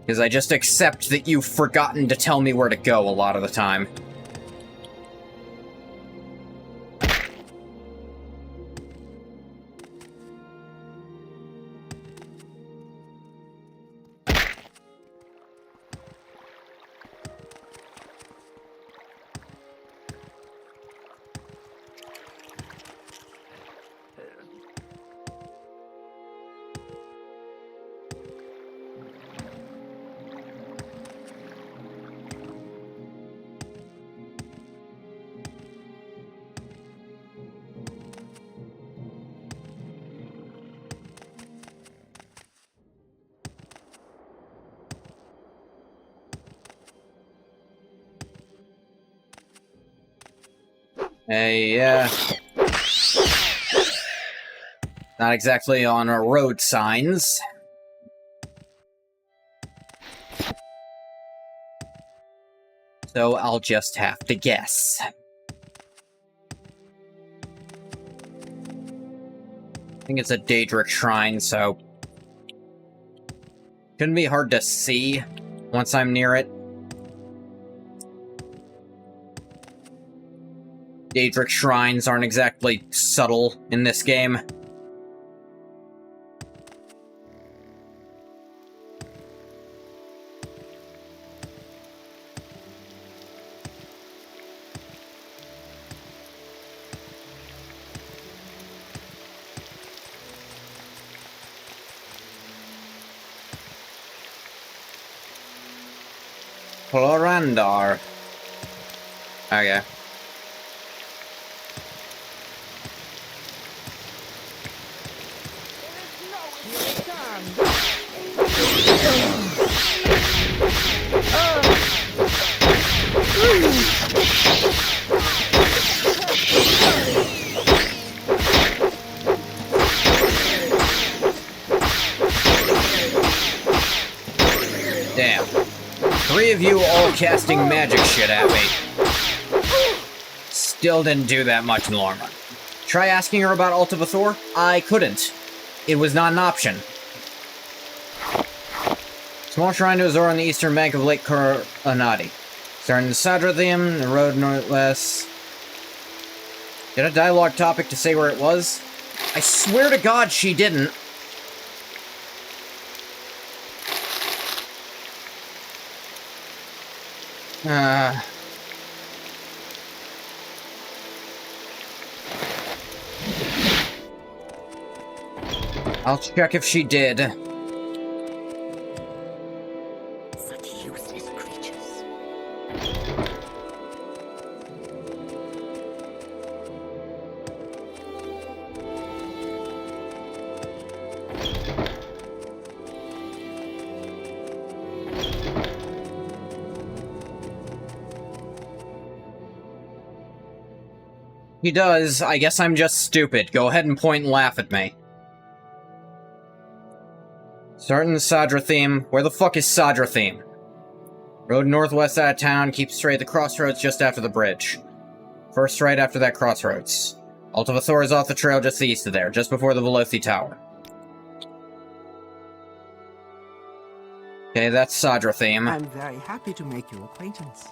Because I just accept that you've forgotten to tell me where to go a lot of the time. Not exactly on our road signs. So I'll just have to guess. I think it's a Daedric shrine, so shouldn't be hard to see once I'm near it. Daedric shrines aren't exactly subtle in this game. Chlorandar. Okay. Damn. 3 of you all casting magic shit at me. Still didn't do that much, Norma. Try asking her about Alta Vathor? I couldn't. It was not an option. Small shrine to Azor on the eastern bank of Lake Koronati. Starting the Sadrathium, the road northwest. Did a dialogue topic to say where it was? I swear to God she didn't. I'll check if she did. Such useless creatures. He does. I guess I'm just stupid. Go ahead and point and laugh at me. Starting the Sadra theme. Where the fuck is Sadra theme? Road northwest out of town, keep straight at the crossroads just after the bridge. First right after that crossroads. Alta Vathor is off the trail just east of there, just before the Velothi Tower. Okay, that's Sadra theme. I'm very happy to make your acquaintance.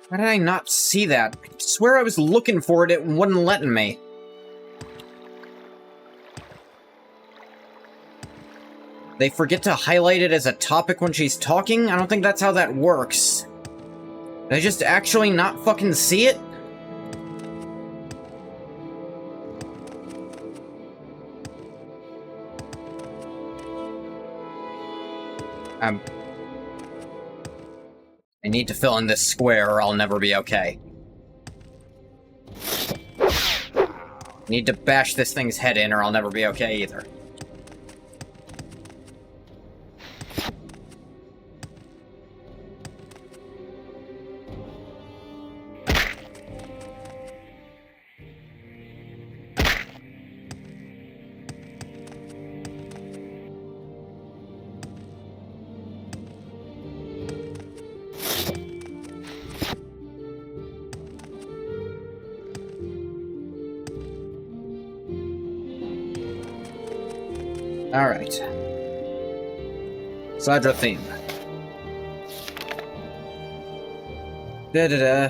Why did I not see that? I swear I was looking for it, it wasn't letting me. They forget to highlight it as a topic when she's talking? I don't think that's how that works. Did I just actually not fucking see it? I need to fill in this square or I'll never be okay. Need to bash this thing's head in or I'll never be okay either. Alright. Sadra theme.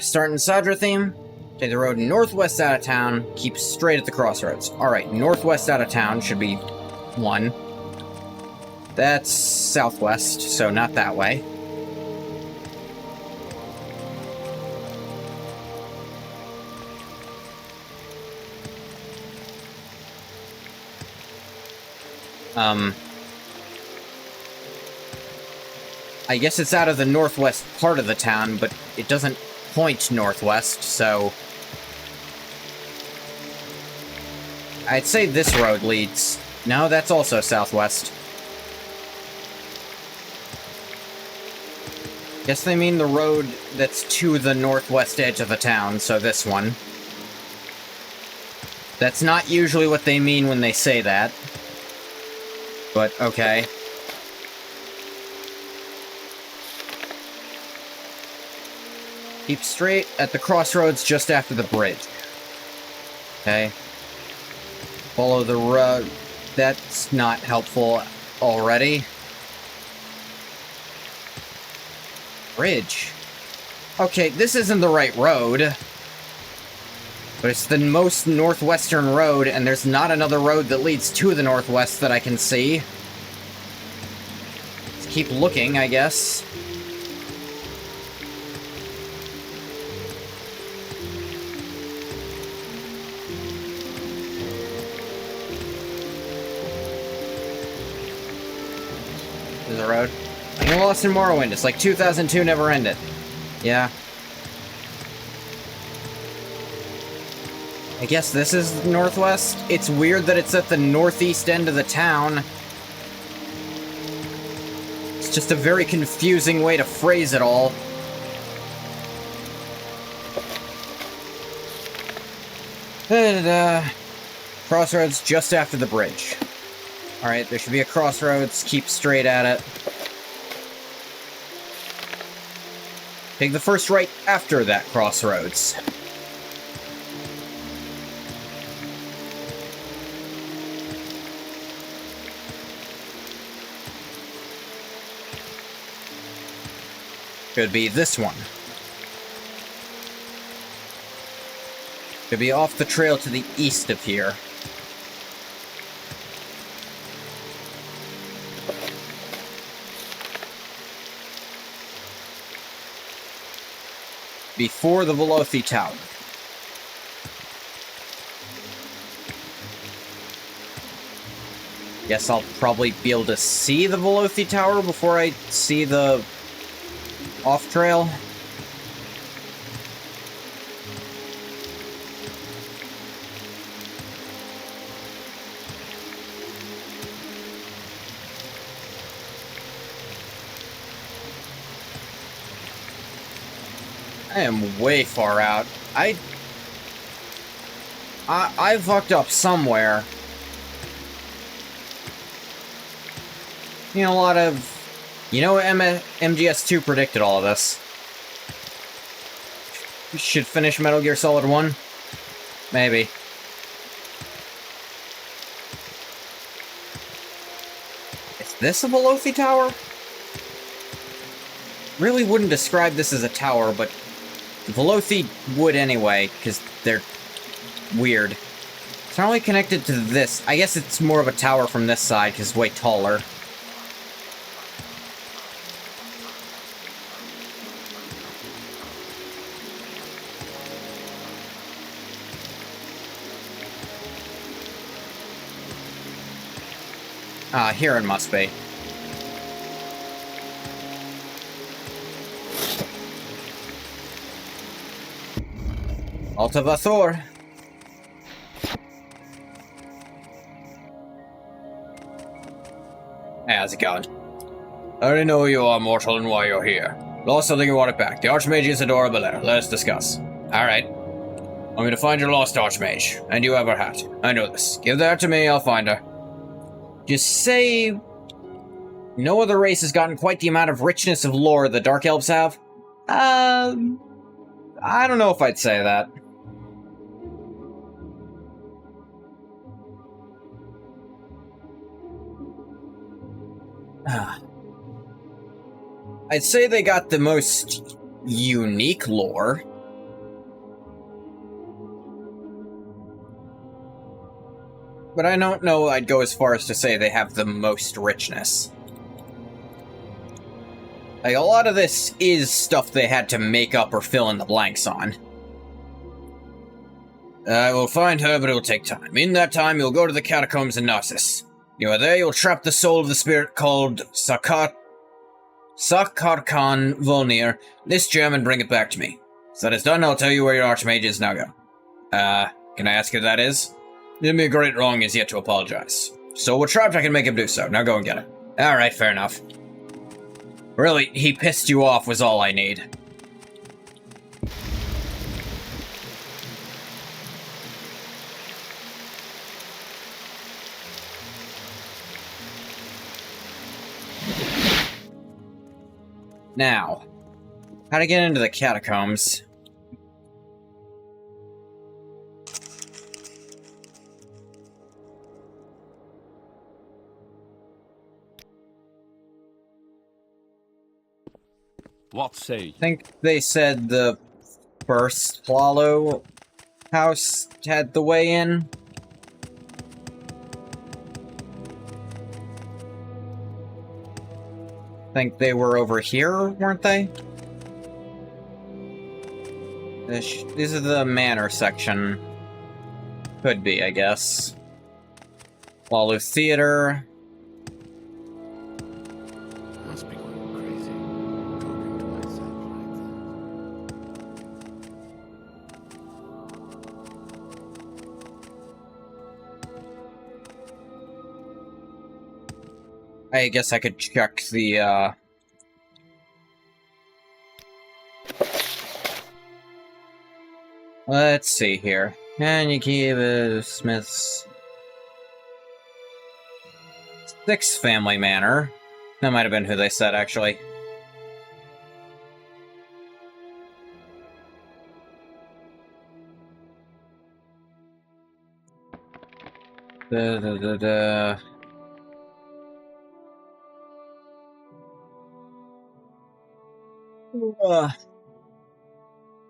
Starting Sadra theme. Take the road northwest out of town. Keep straight at the crossroads. Alright, northwest out of town should be 1. That's southwest, so not that way. I guess it's out of the northwest part of the town, but it doesn't point northwest, so... I'd say this road leads. No, that's also southwest. Guess they mean the road that's to the northwest edge of the town, so this one. That's not usually what they mean when they say that. But, okay. Keep straight at the crossroads just after the bridge. Okay. Follow the road. That's not helpful already. Bridge. Okay, this isn't the right road. But it's the most northwestern road, and there's not another road that leads to the northwest that I can see. Let's keep looking, I guess. There's a road. I'm lost in Morrowind. It's like 2002 never ended. Yeah. I guess this is northwest? It's weird that it's at the northeast end of the town. It's just a very confusing way to phrase it all. Crossroads just after the bridge. Alright, there should be a crossroads. Keep straight at it. Take the first right after that crossroads. Could be this one. Could be off the trail to the east of here. Before the Velothi Tower. Guess I'll probably be able to see the Velothi Tower before I see the off-trail. I am way far out. I fucked up somewhere. You know, a lot of... You know, MGS2 predicted all of this. We should finish Metal Gear Solid 1? Maybe. Is this a Velothi Tower? Really wouldn't describe this as a tower, but Velothi would anyway, because they're weird. It's not really connected to this. I guess it's more of a tower from this side, because it's way taller. Ah, here it must be. Alta Vathor. Hey, how's it going? I already know who you are, mortal, and why you're here. Lost something and want it back. The Archmage Isidora Balera. Let's discuss. Alright. I'm going to find your lost Archmage. And you have her hat. I know this. Give that to me, I'll find her. Just say... No other race has gotten quite the amount of richness of lore the Dark Elves have? I don't know if I'd say that. I'd say they got the most unique lore. But I don't know I'd go as far as to say they have the most richness. Like, a lot of this is stuff they had to make up or fill in the blanks on. I will find her, but it will take time. In that time, you'll go to the catacombs in Narcissus. You are there, you'll trap the soul of the spirit called Sakarkan Volnir, this gem, and bring it back to me. So that is done, I'll tell you where your Archmage is. Now go. Can I ask who that is? Did me a great wrong, is yet to apologize. So we're trapped, I can make him do so. Now go and get it. Alright, fair enough. Really, he pissed you off was all I need. Now, how to get into the catacombs? What say? I think they said the first Plalo house had the way in. I think they were over here, weren't they? These are the manor section. Could be, I guess. Plalo Theater. Must be going crazy. Talking to myself like that. I guess I could check the, Let's see here. And you keep Smith's... Sixth Family Manor. That might have been who they said, actually.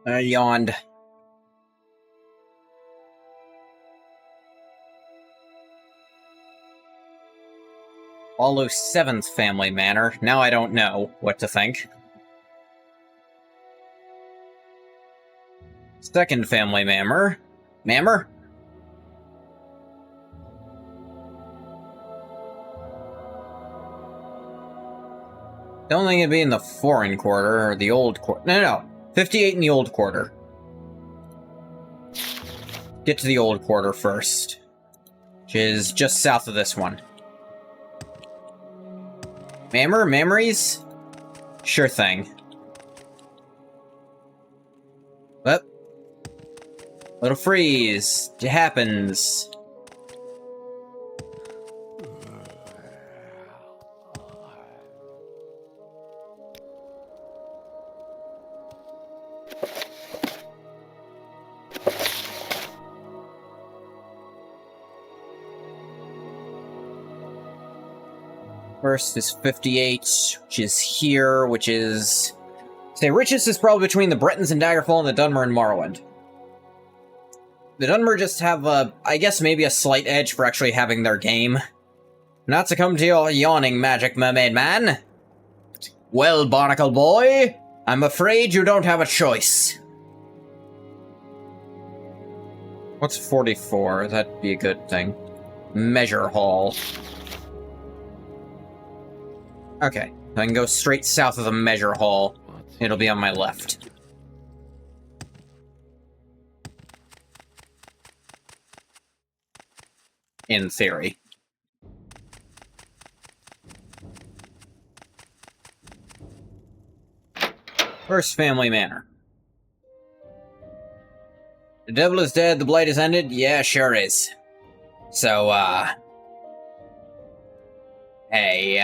I yawned. Follow 7th family manor. Now I don't know what to think. 2nd family manor. Manor? Don't think it'd be in the foreign quarter, or the old quarter. No. 58 in the old quarter. Get to the old quarter first. Which is just south of this one. Memories? Sure thing. Well, little freeze. It happens. First is 58, which is here, which is... Say, richest is probably between the Bretons and Daggerfall and the Dunmer and Morrowind. The Dunmer just have I guess maybe a slight edge for actually having their game. Not succumb to your yawning, magic mermaid man. Well, barnacle boy, I'm afraid you don't have a choice. What's 44? That'd be a good thing. Measure Hall. Okay, I can go straight south of the Measure Hall. It'll be on my left. In theory. First family manor. The devil is dead, the blight is ended? Yeah, sure is. So, hey,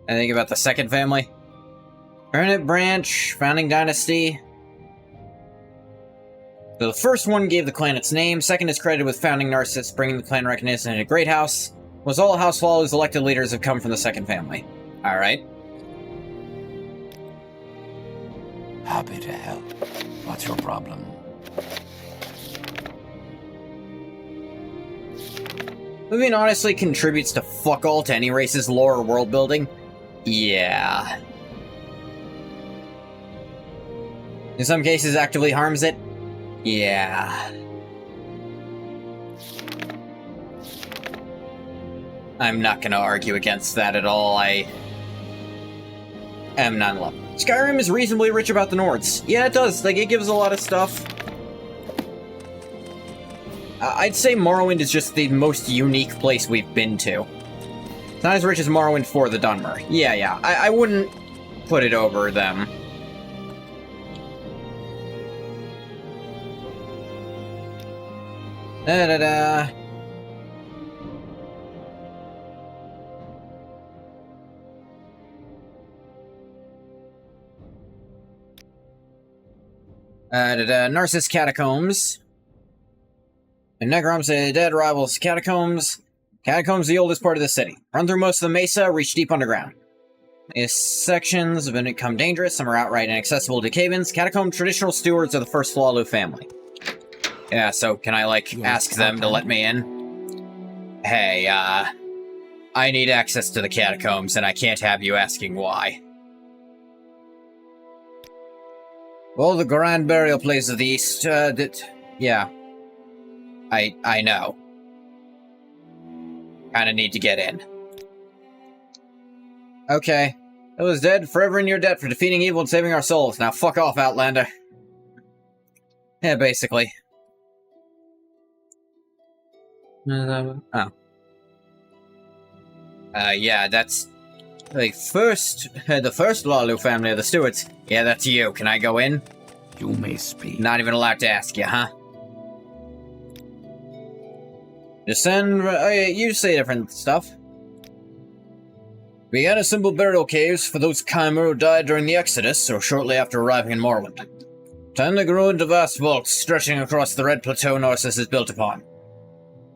anything about the 2nd family? Granite Branch, Founding Dynasty. So the first one gave the clan its name, 2nd is credited with founding Narcissus, bringing the clan recognition into Great House. Was all House Swallows elected leaders have come from the 2nd family. Alright. Happy to help. What's your problem? Moving honestly contributes to fuck all to any race's lore or world building. Yeah. In some cases actively harms it. Yeah. I'm not gonna argue against that at all. I am not in love. Skyrim is reasonably rich about the Nords. Yeah, it does. Like, it gives a lot of stuff. I'd say Morrowind is just the most unique place we've been to. It's not as rich as Morrowind for the Dunmer. Yeah. I wouldn't put it over them. Da-da-da. Narcissus Catacombs. And Necrom's dead rivals Catacombs. Catacombs, the oldest part of the city. Run through most of the mesa, reach deep underground. These sections have become dangerous, some are outright inaccessible to cave-ins. Catacomb traditional stewards are the first Flalu family. Yeah, so can I, like, ask them to let me in? Hey, I need access to the catacombs, and I can't have you asking why. Well, the grand burial place of the east, yeah. I know. Kinda need to get in. Okay. It was dead, forever in your debt for defeating evil and saving our souls. Now fuck off, Outlander. Yeah, basically. Oh. Yeah, that's... the first Lalu family of the Stewards. Yeah, that's you. Can I go in? You may speak. Not even allowed to ask you, huh? Descend... you say different stuff. We began a simple burial caves for those Chimer who died during the Exodus, or shortly after arriving in Morrowind. Time they grew into vast vaults stretching across the red plateau Narcissus is built upon.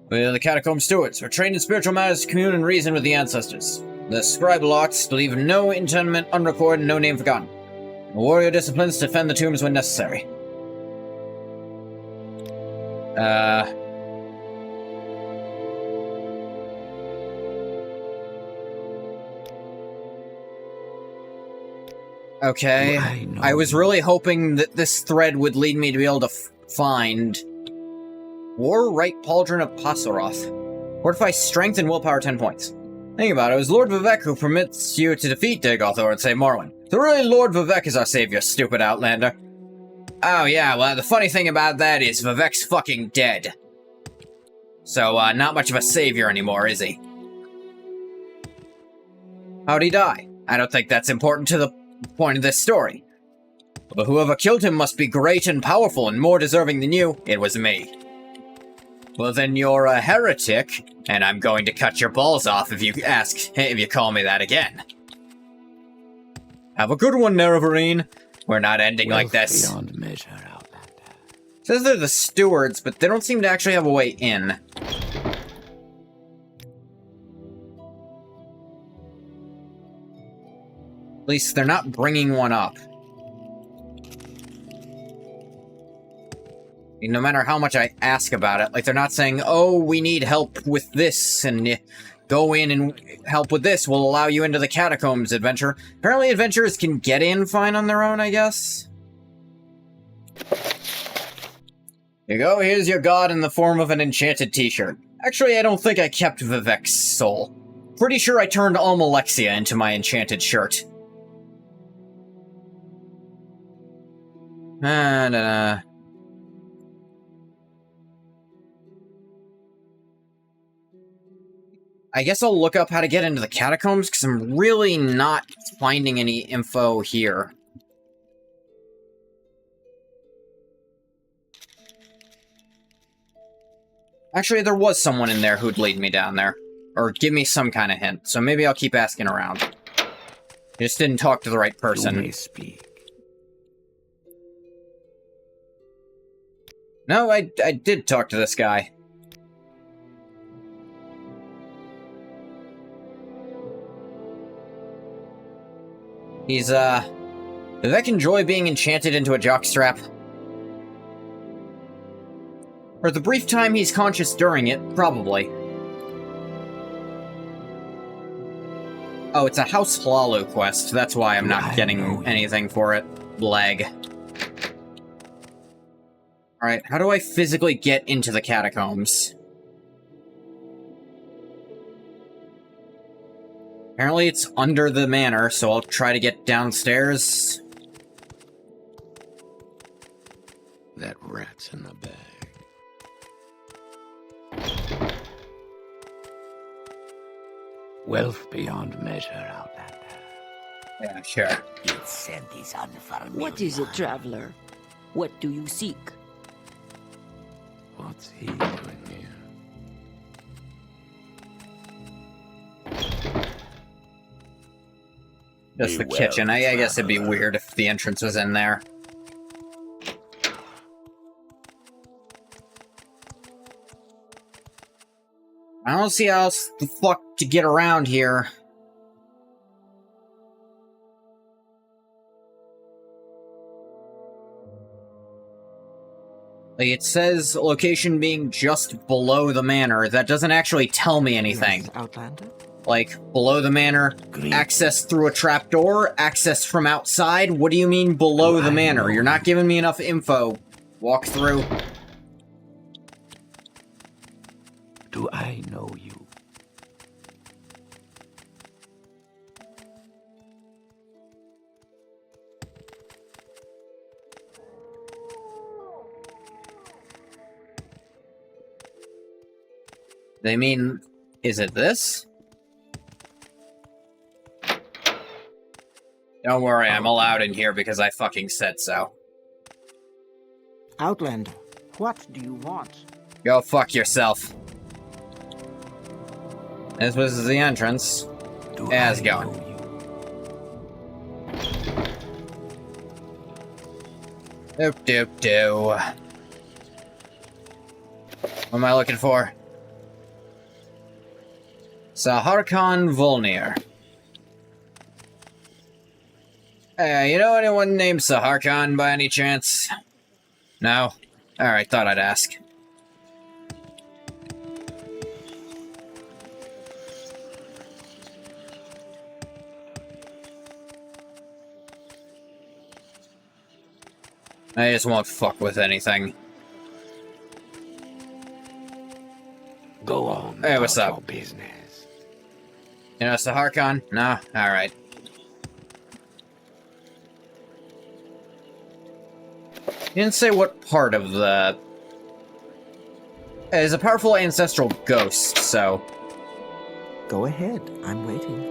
We are the Catacomb Stewards. We're trained in spiritual matters to commune and reason with the ancestors. The scribal arts leave no interment unrecorded and no name forgotten. The warrior disciplines defend the tombs when necessary. Okay. I was really hoping that this thread would lead me to be able to find War Right Pauldron of Pasaroth. Fortify Strength and Willpower 10 points. Think about it, it was Lord Vivek who permits you to defeat Dagothor and save Morwen. So really, Lord Vivek is our savior, stupid outlander. Oh yeah, well, the funny thing about that is Vivek's fucking dead. So, not much of a savior anymore, is he? How'd he die? I don't think that's important to the point of this story. But whoever killed him must be great and powerful and more deserving than you. It was me. Well, then you're a heretic, and I'm going to cut your balls off if you call me that again. Have a good one, Nerevarine. We're not ending like this. Beyond measure, Outlander. Says they're the stewards, but they don't seem to actually have a way in. At least they're not bringing one up. No matter how much I ask about it, like, they're not saying, oh, we need help with this, and go in and help with this, we'll allow you into the catacombs adventure. Apparently adventurers can get in fine on their own, I guess. Here you go, here's your god in the form of an enchanted t-shirt. Actually, I don't think I kept Vivek's soul. Pretty sure I turned Almalexia into my enchanted shirt. I guess I'll look up how to get into the catacombs, because I'm really not finding any info here. Actually, there was someone in there who'd lead me down there. Or give me some kind of hint, so maybe I'll keep asking around. I just didn't talk to the right person. You may speak. No, I did talk to this guy. He's, Vivek enjoy being enchanted into a jockstrap? For the brief time he's conscious during it, probably. Oh, it's a House Hlalu quest, that's why I'm not getting anything for it. Lag. Alright, how do I physically get into the catacombs? Apparently it's under the manor, so I'll try to get downstairs. That rat's in the bag. Wealth beyond measure, Outlander. Yeah, sure. It sent is unfamiliar. What is it, traveler? What do you seek? What's he doing here? Just the kitchen. I guess it'd be weird if the entrance was in there. I don't see how else the fuck to get around here. Like, it says location being just below the manor. That doesn't actually tell me anything. Yes, Outlander? Like, below the manor, access through a trapdoor, access from outside? What do you mean below the manor? You're not giving me enough info. Walk through. Do I know you? They mean, is it this? Don't worry, I'm allowed in here because I fucking said so. Outlander, what do you want? Go fuck yourself. This was the entrance. Yeah, how's it going? Doop doop doo. What am I looking for? Saharkhan Volnir. You know anyone named Saharkhan by any chance? No? Alright, thought I'd ask. I just won't fuck with anything. Go on. Hey, what's about up? your business. You know, it's the Harkon? No? Alright. You didn't say what part of the... It's a powerful ancestral ghost, so... Go ahead. I'm waiting.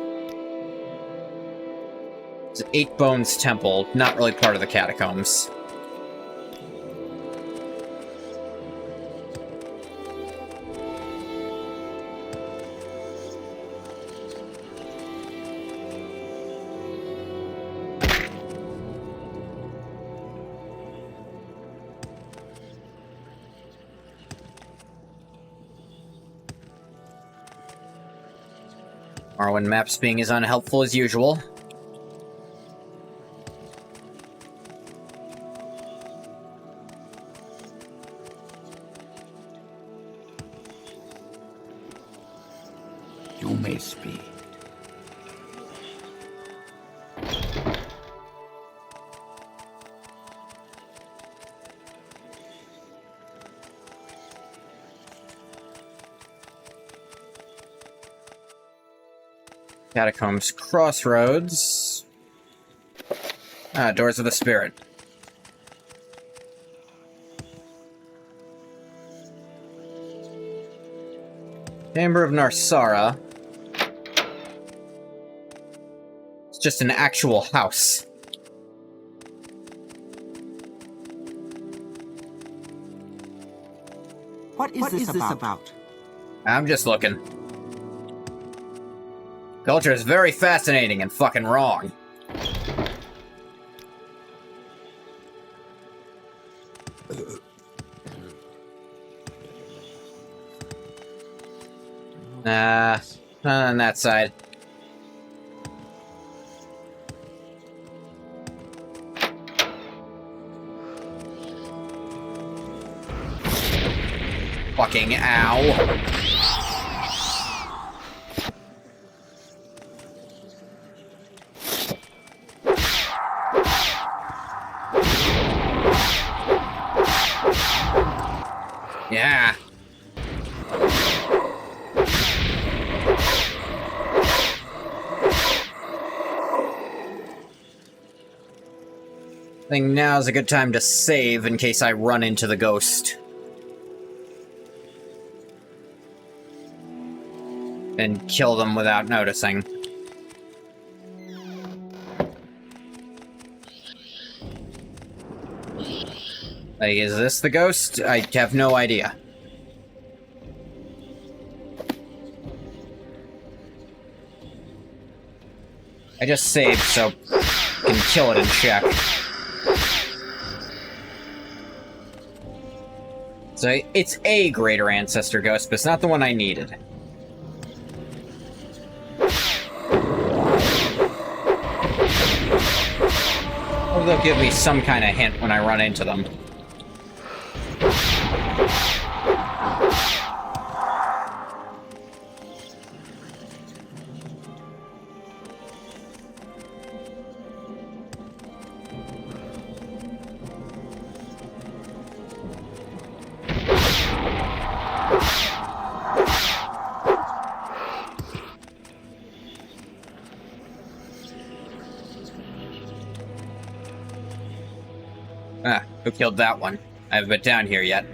It's an Eight Bones Temple, not really part of the catacombs. Marwin maps being as unhelpful as usual. You may speak. Catacombs Crossroads. Ah, Doors of the Spirit. Chamber of Narsara. It's just an actual house. What is this about? I'm just looking. Culture is very fascinating and fucking wrong. Not on that side. Fucking ow. Yeah. I think now's a good time to save in case I run into the ghost. And kill them without noticing. Like, is this the ghost? I have no idea. I just saved so I can kill it in check. So it's a greater ancestor ghost, but it's not the one I needed. Or they'll give me some kind of hint when I run into them. Ah, who killed that one? I haven't been down here yet.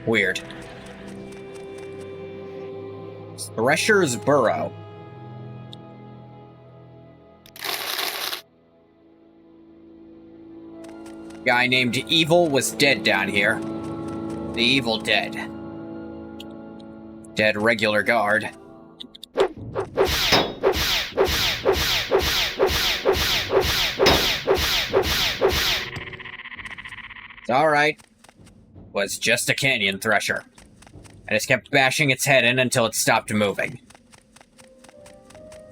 Weird. Thresher's Burrow. Guy named Evil was dead down here. The Evil Dead. Dead regular guard. It's alright. Was just a canyon thresher. I just kept bashing its head in until it stopped moving.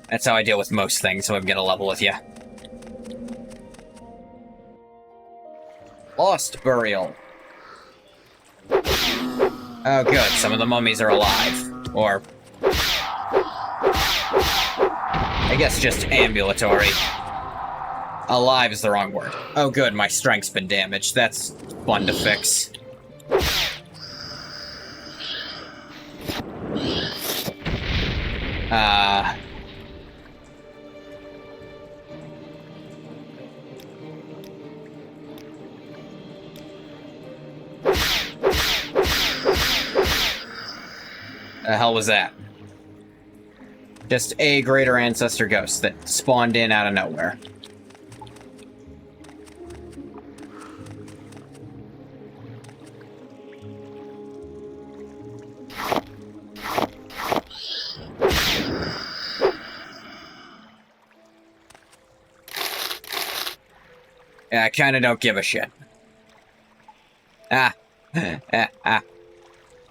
That's how I deal with most things, so I'm gonna level with you. Lost Burial. Oh good, some of the mummies are alive. Or... I guess just ambulatory. Alive is the wrong word. Oh good, my strength's been damaged. That's fun to fix. The hell was that? Just a greater ancestor ghost that spawned in out of nowhere. Yeah, I kinda don't give a shit.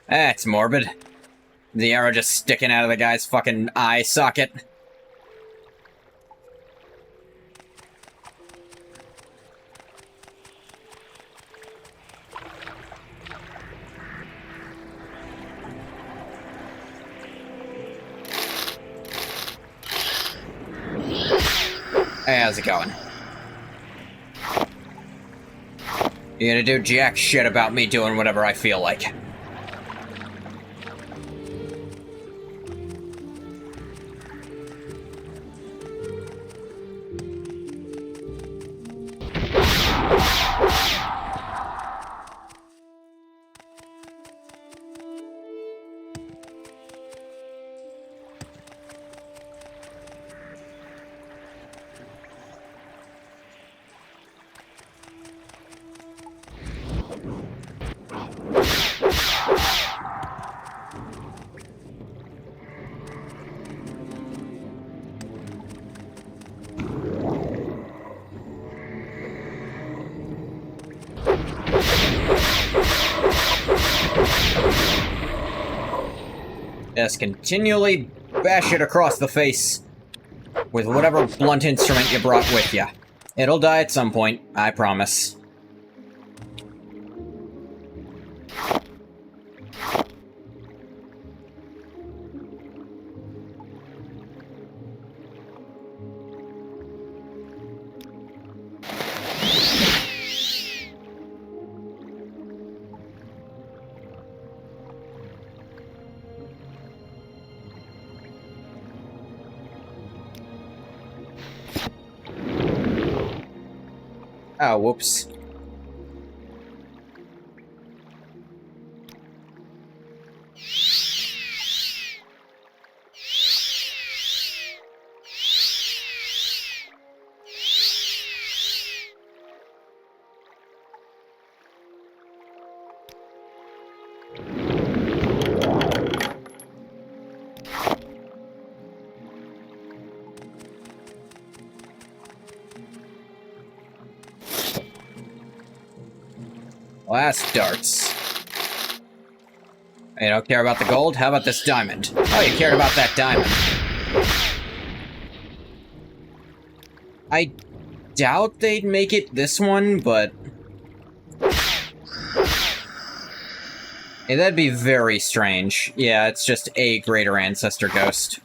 That's morbid. The arrow just sticking out of the guy's fucking eye socket. Hey, how's it going? You gonna do jack shit about me doing whatever I feel like. Just continually bash it across the face with whatever blunt instrument you brought with you. It'll die at some point, I promise. Oh, whoops. Last darts. You don't care about the gold? How about this diamond? Oh, you cared about that diamond. I doubt they'd make it this one, but... yeah, that'd be very strange. Yeah, it's just a greater ancestor ghost.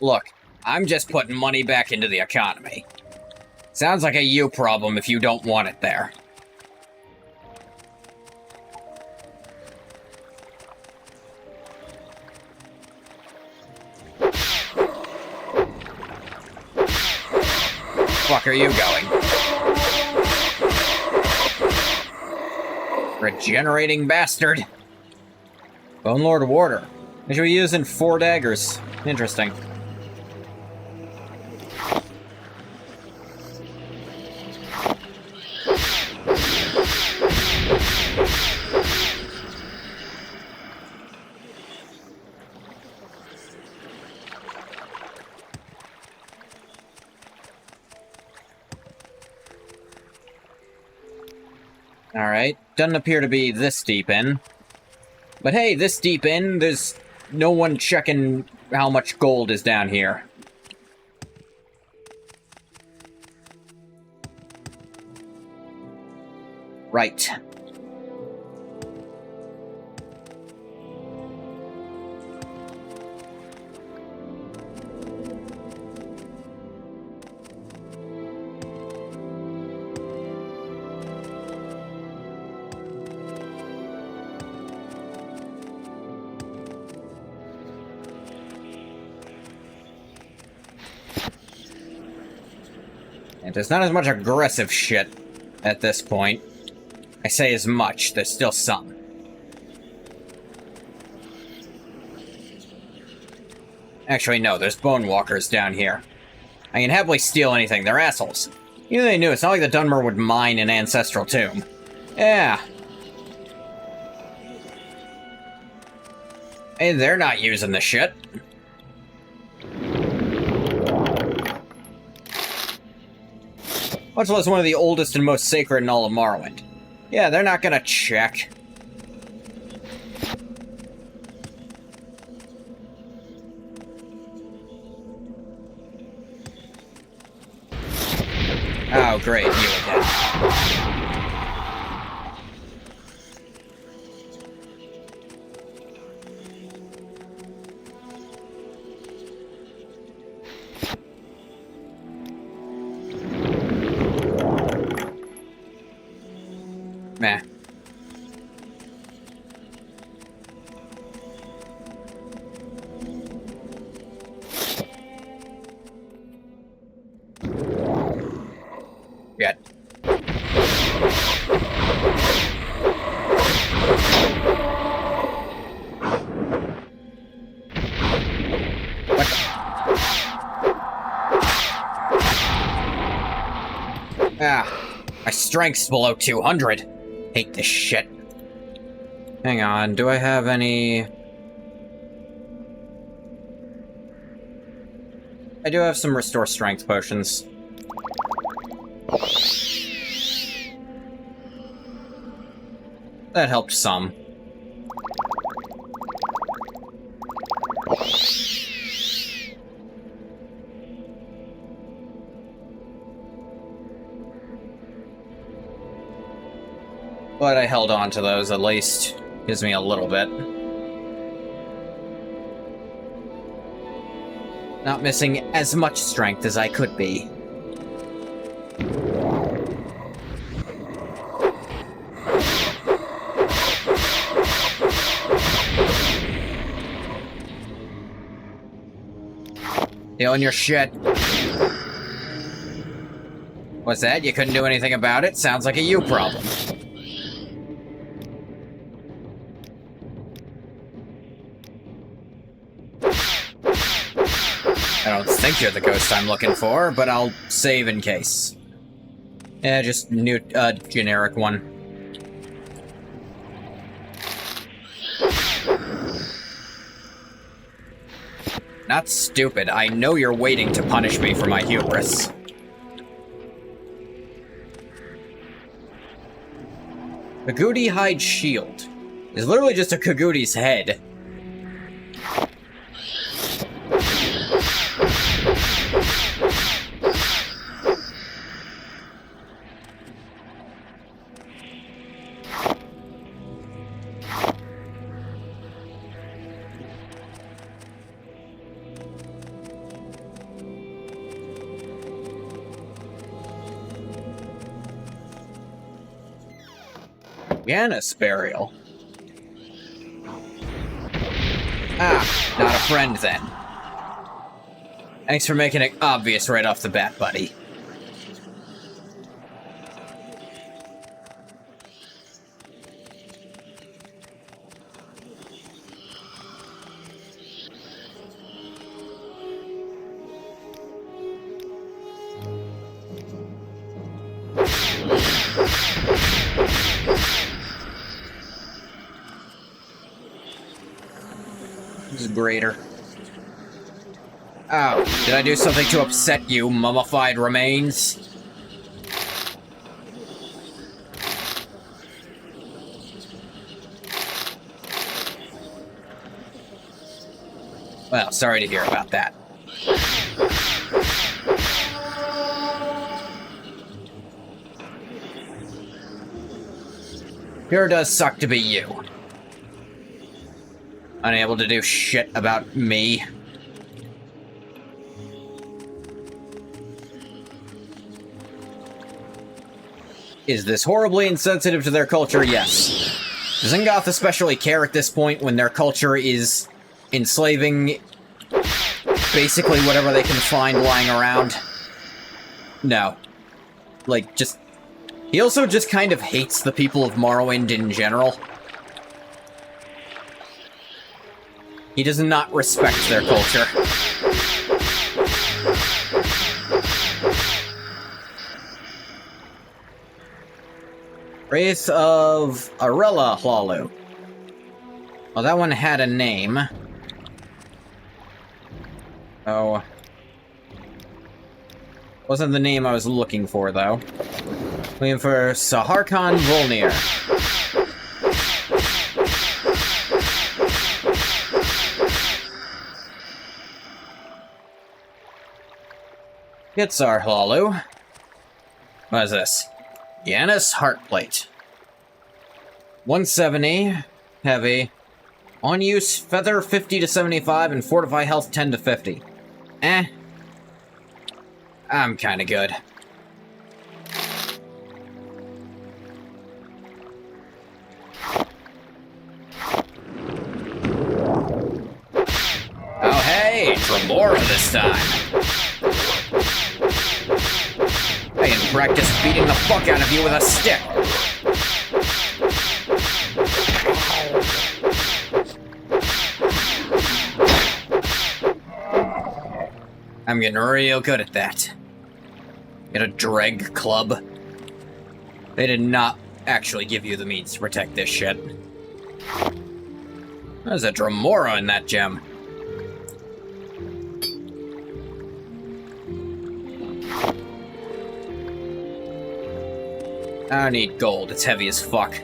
Look, I'm just putting money back into the economy. Sounds like a you problem if you don't want it there. Fuck are you going? Regenerating bastard. Bone Lord Warder. I should be using 4 daggers. Interesting. Alright, doesn't appear to be this deep in. But hey, this deep in, there's no one checking how much gold is down here. Right. And there's not as much aggressive shit at this point. I say as much, there's still some. Actually, no, there's bone walkers down here. I can happily steal anything, they're assholes. Even they knew, it's not like the Dunmer would mine an ancestral tomb. Yeah. Hey, they're not using the shit. Much less one of the oldest and most sacred in all of Morrowind. Yeah, they're not gonna check. Oh, great, you again. Meh. Yet. What? Ah, my strength's below 200. Hate this shit. Hang on, do I have any... I do have some restore strength potions. That helped some. But I held on to those at least. Gives me a little bit. Not missing as much strength as I could be. Stealing your shit. What's that? You couldn't do anything about it? Sounds like a you problem. I don't think you're the ghost I'm looking for, but I'll save in case. Yeah, just new, generic one. Not stupid. I know you're waiting to punish me for my hubris. Kagudi hide shield is literally just a Kagudi's head. Yanis burial. Ah, not a friend then. Thanks for making it obvious right off the bat, buddy. This is greater. Oh, did I do something to upset you, mummified remains? Well, sorry to hear about that. Sure does suck to be you. Unable to do shit about me. Is this horribly insensitive to their culture? Yes. Does N'Gath especially care at this point when their culture is enslaving basically whatever they can find lying around? No. Like, just... He also just kind of hates the people of Morrowind in general. He does not respect their culture. Wraith of Arella Hlalu. Well, that one had a name. Oh. Wasn't the name I was looking for, though. Looking for Saharkhan Volnir. Yitzhar Hlalu. What is this? Yanis Heartplate. 170. Heavy. On use, Feather 50 to 75, and Fortify Health 10 to 50. Eh. I'm kinda good. Oh hey, Tremora this time. I can practice beating the fuck out of you with a stick. I'm getting real good at that. Get a dreg club. They did not actually give you the means to protect this shit. There's a Dremora in that gem. I don't need gold, it's heavy as fuck.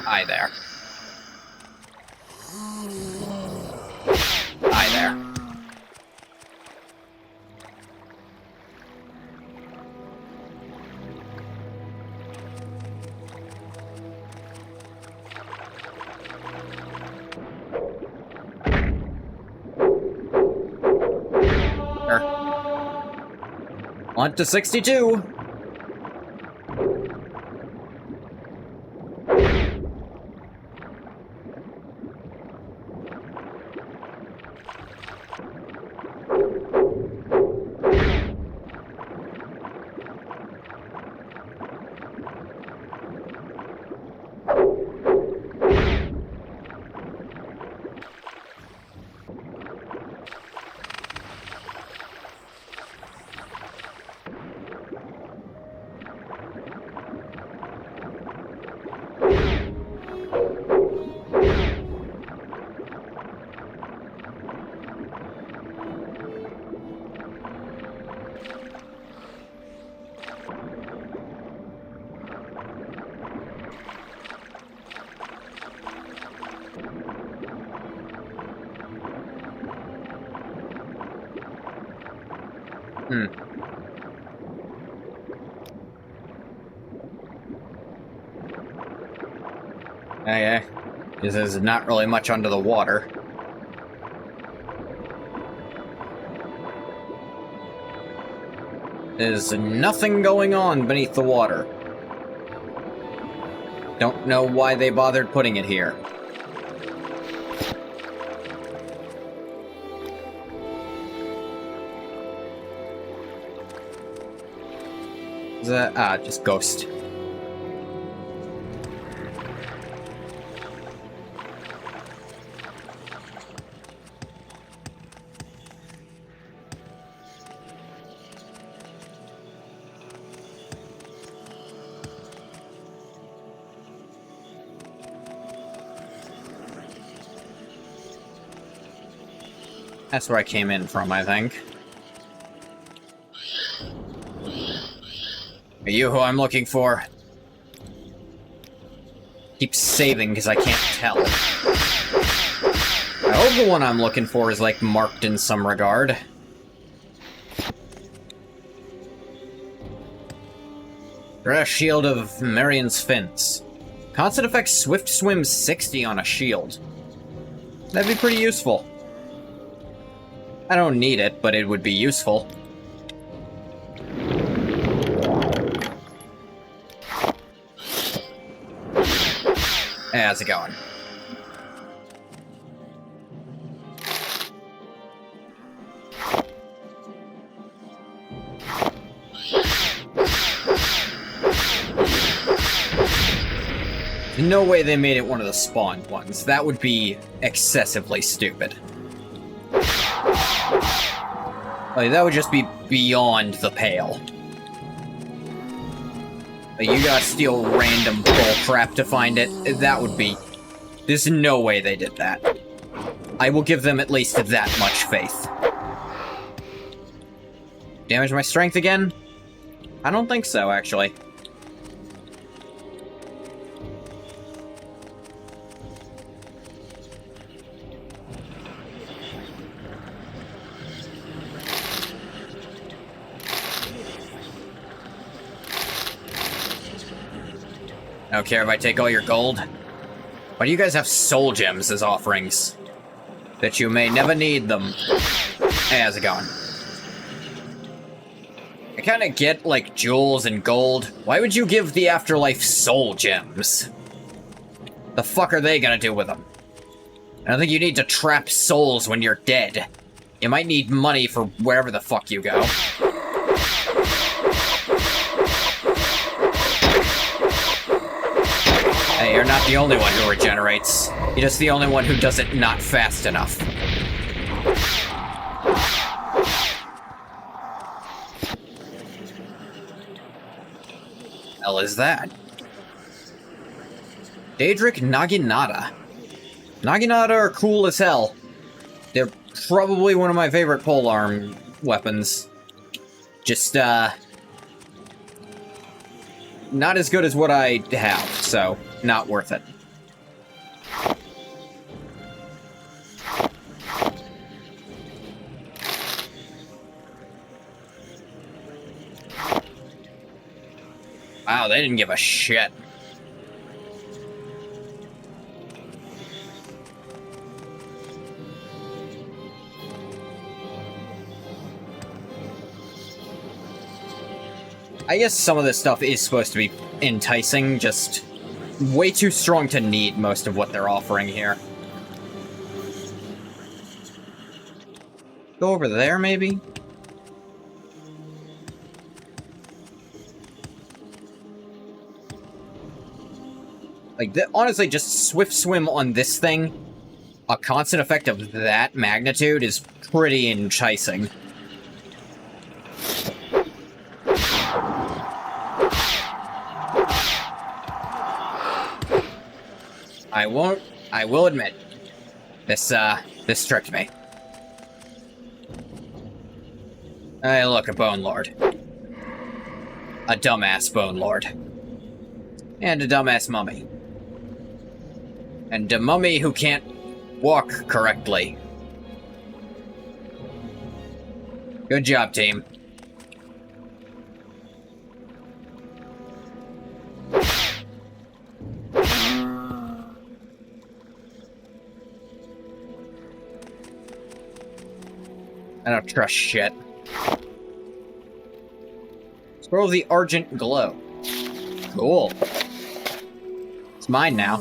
Hi there. Hi there. On to 62. Yeah, because there's not really much under the water. There's nothing going on beneath the water. Don't know why they bothered putting it here. Is that, just ghost. That's where I came in from, I think. Are you who I'm looking for? Keep saving because I can't tell. I hope the one I'm looking for is, like, marked in some regard. Grass Shield of Marion's Fins. Constant effect Swift Swim 60 on a shield. That'd be pretty useful. I don't need it, but it would be useful. Hey, how's it going? No way they made it one of the spawned ones. That would be excessively stupid. Like, that would just be beyond the pale. Like, you gotta steal random bullcrap to find it. That would be... There's no way they did that. I will give them at least that much faith. Damage my strength again? I don't think so, actually. I don't care if I take all your gold. Why do you guys have soul gems as offerings? That you may never need them. Hey, how's it going? I kinda get, like, jewels and gold. Why would you give the afterlife soul gems? The fuck are they gonna do with them? I don't think you need to trap souls when you're dead. You might need money for wherever the fuck you go. Hey, you're not the only one who regenerates. You're just the only one who does it not fast enough. Hell is that? Daedric Naginata. Naginata are cool as hell. They're probably one of my favorite polearm weapons. Just, not as good as what I have, so not worth it. Wow, they didn't give a shit. I guess some of this stuff is supposed to be enticing, just way too strong to need most of what they're offering here. Go over there, maybe? Like, honestly, just Swift Swim on this thing, a constant effect of that magnitude is pretty enticing. I will admit, this tricked me. Hey, look, a Bone Lord. A dumbass Bone Lord. And a dumbass mummy. And a mummy who can't walk correctly. Good job, team. I don't trust shit. Scroll of the Argent Glow. Cool. It's mine now.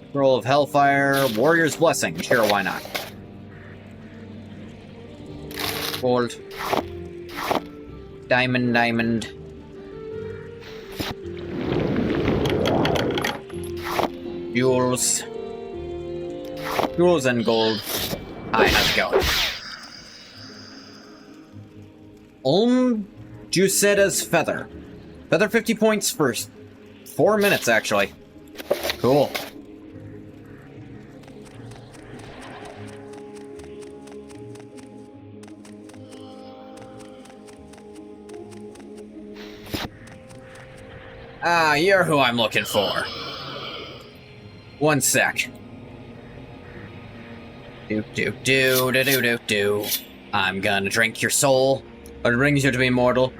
Scroll of Hellfire, Warrior's Blessing. Sure, why not? Gold. Diamond, diamond. Jewels. Jewels and gold. Hi, how's it going? Juseda's Feather. Feather 50 points for 4 minutes, actually. Cool. Ah, you're who I'm looking for. One sec. Do. I'm gonna drink your soul. What brings you to be mortal?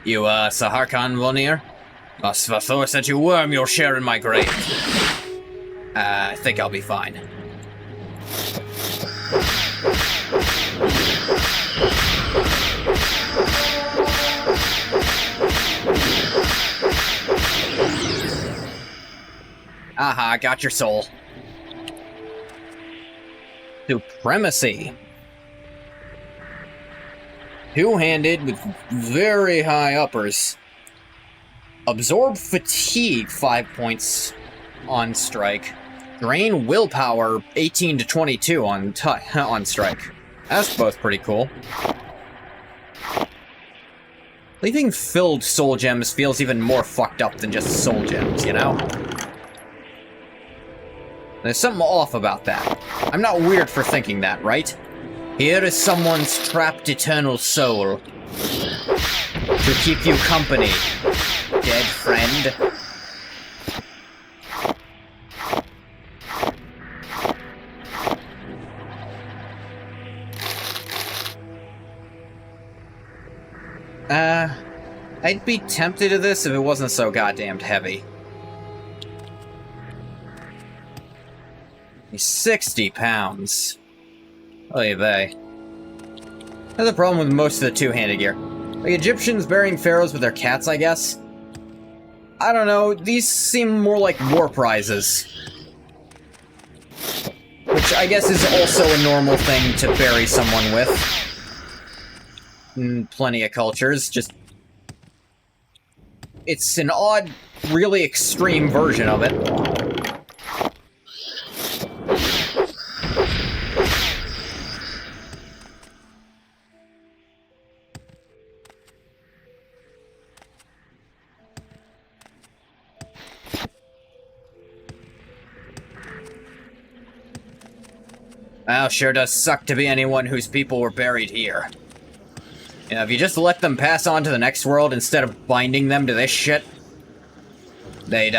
You, Saharkhan Vonir? Thor said you worm your share in my grave. I think I'll be fine. Aha, got your soul. Supremacy. Two-handed with very high uppers. Absorb fatigue, 5 points on strike. Drain willpower, 18 to 22 on strike. That's both pretty cool. Leaving filled soul gems feels even more fucked up than just soul gems, you know? There's something off about that. I'm not weird for thinking that, right? Here is someone's trapped eternal soul. To keep you company, dead friend. I'd be tempted to this if it wasn't so goddamned heavy. 60 pounds. Oy vey. That's the problem with most of the two-handed gear. Like Egyptians burying pharaohs with their cats, I guess? I don't know, these seem more like war prizes. Which I guess is also a normal thing to bury someone with. In plenty of cultures, just... It's an odd, really extreme version of it. Well, sure does suck to be anyone whose people were buried here. You know, if you just let them pass on to the next world instead of binding them to this shit, they'd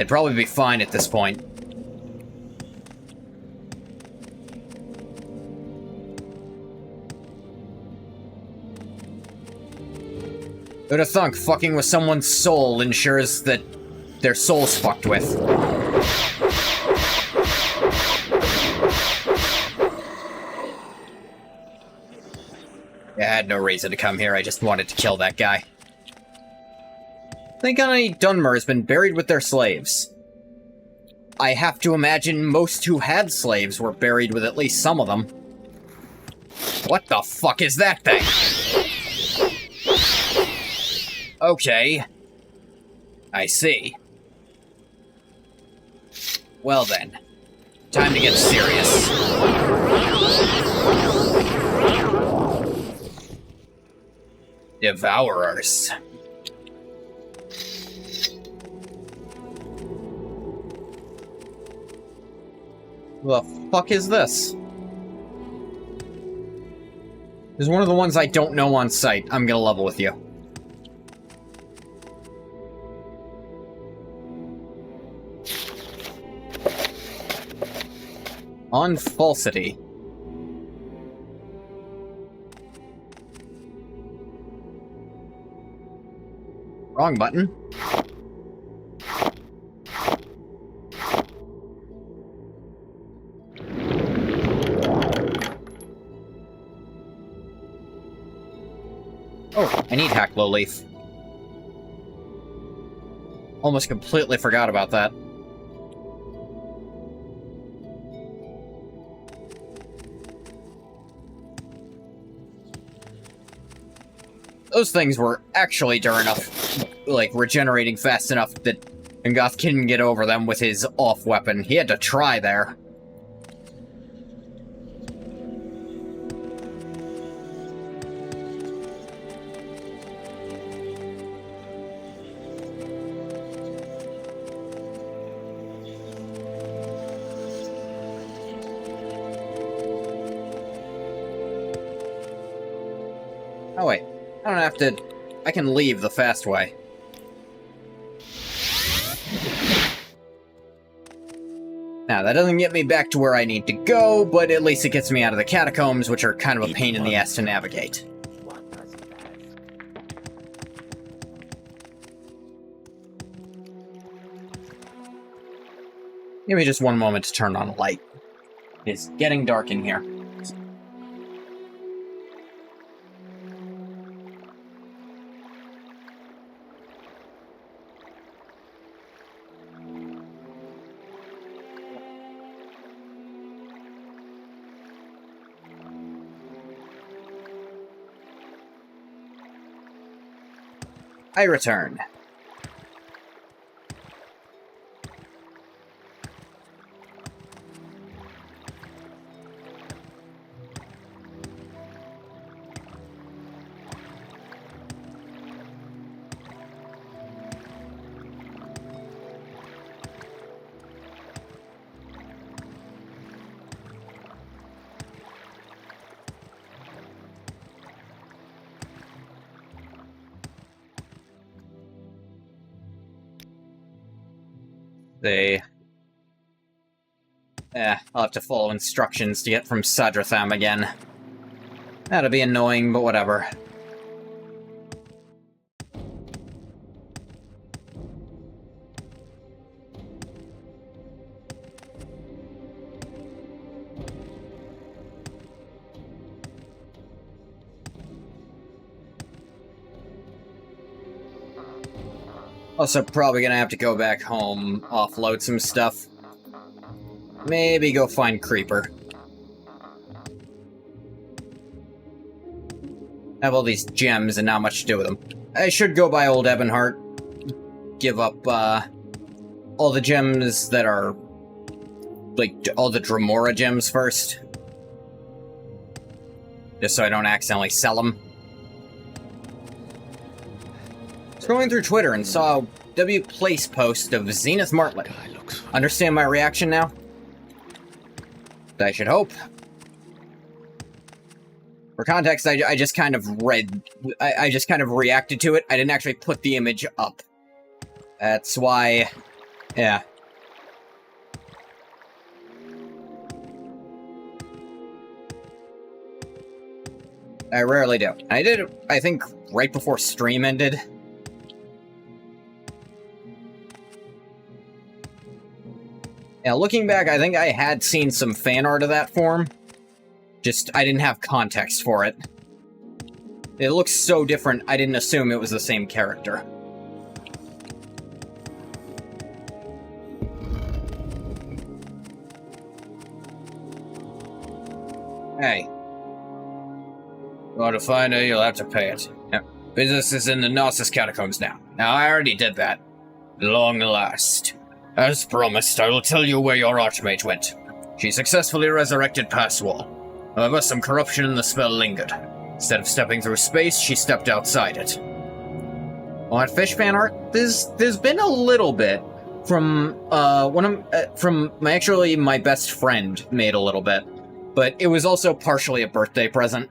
probably be fine at this point. Who'd have thunk fucking with someone's soul ensures that their soul's fucked with? I had no reason to come here, I just wanted to kill that guy. Think how many Dunmer has been buried with their slaves. I have to imagine most who had slaves were buried with at least some of them. What the fuck is that thing? Okay. I see. Well then. Time to get serious. Devourers. The fuck is this? There's one of the ones I don't know on sight. I'm gonna level with you. On falsity. Wrong button. Oh, I need hack low leaf. Almost completely forgot about that. Those things were actually durable enough, like, regenerating fast enough that N'Gath couldn't get over them with his off weapon. He had to try there. Oh wait, I don't have to... I can leave the fast way. Now, that doesn't get me back to where I need to go, but at least it gets me out of the catacombs, which are kind of a pain in the ass to navigate. What does it ask? Give me just one moment to turn on a light. It's getting dark in here. I return. I'll have to follow instructions to get from Sadratham again. That'll be annoying, but whatever. Also, probably gonna have to go back home, offload some stuff. Maybe go find Creeper. I have all these gems and not much to do with them. I should go by Old Ebonheart. Give up, all the gems that are... like, all the Dremora gems first. Just so I don't accidentally sell them. Scrolling through Twitter and saw a W Place post of Zenith Martlet. Understand my reaction now? I should hope. For context, I just kind of I just kind of reacted to it. I didn't actually put the image up. That's why... yeah. I rarely do. I did it, I think, right before stream ended. Now, looking back, I think I had seen some fan art of that form. Just, I didn't have context for it. It looks so different, I didn't assume it was the same character. Hey. You want to find her, you'll have to pay it. Yep. Business is in the Gnosis catacombs now. Now, I already did that. Long last. As promised, I will tell you where your Archmage went. She successfully resurrected Passwall. However, some corruption in the spell lingered. Instead of stepping through space, she stepped outside it. On fish fan art, there's been a little bit from my best friend made a little bit, but it was also partially a birthday present.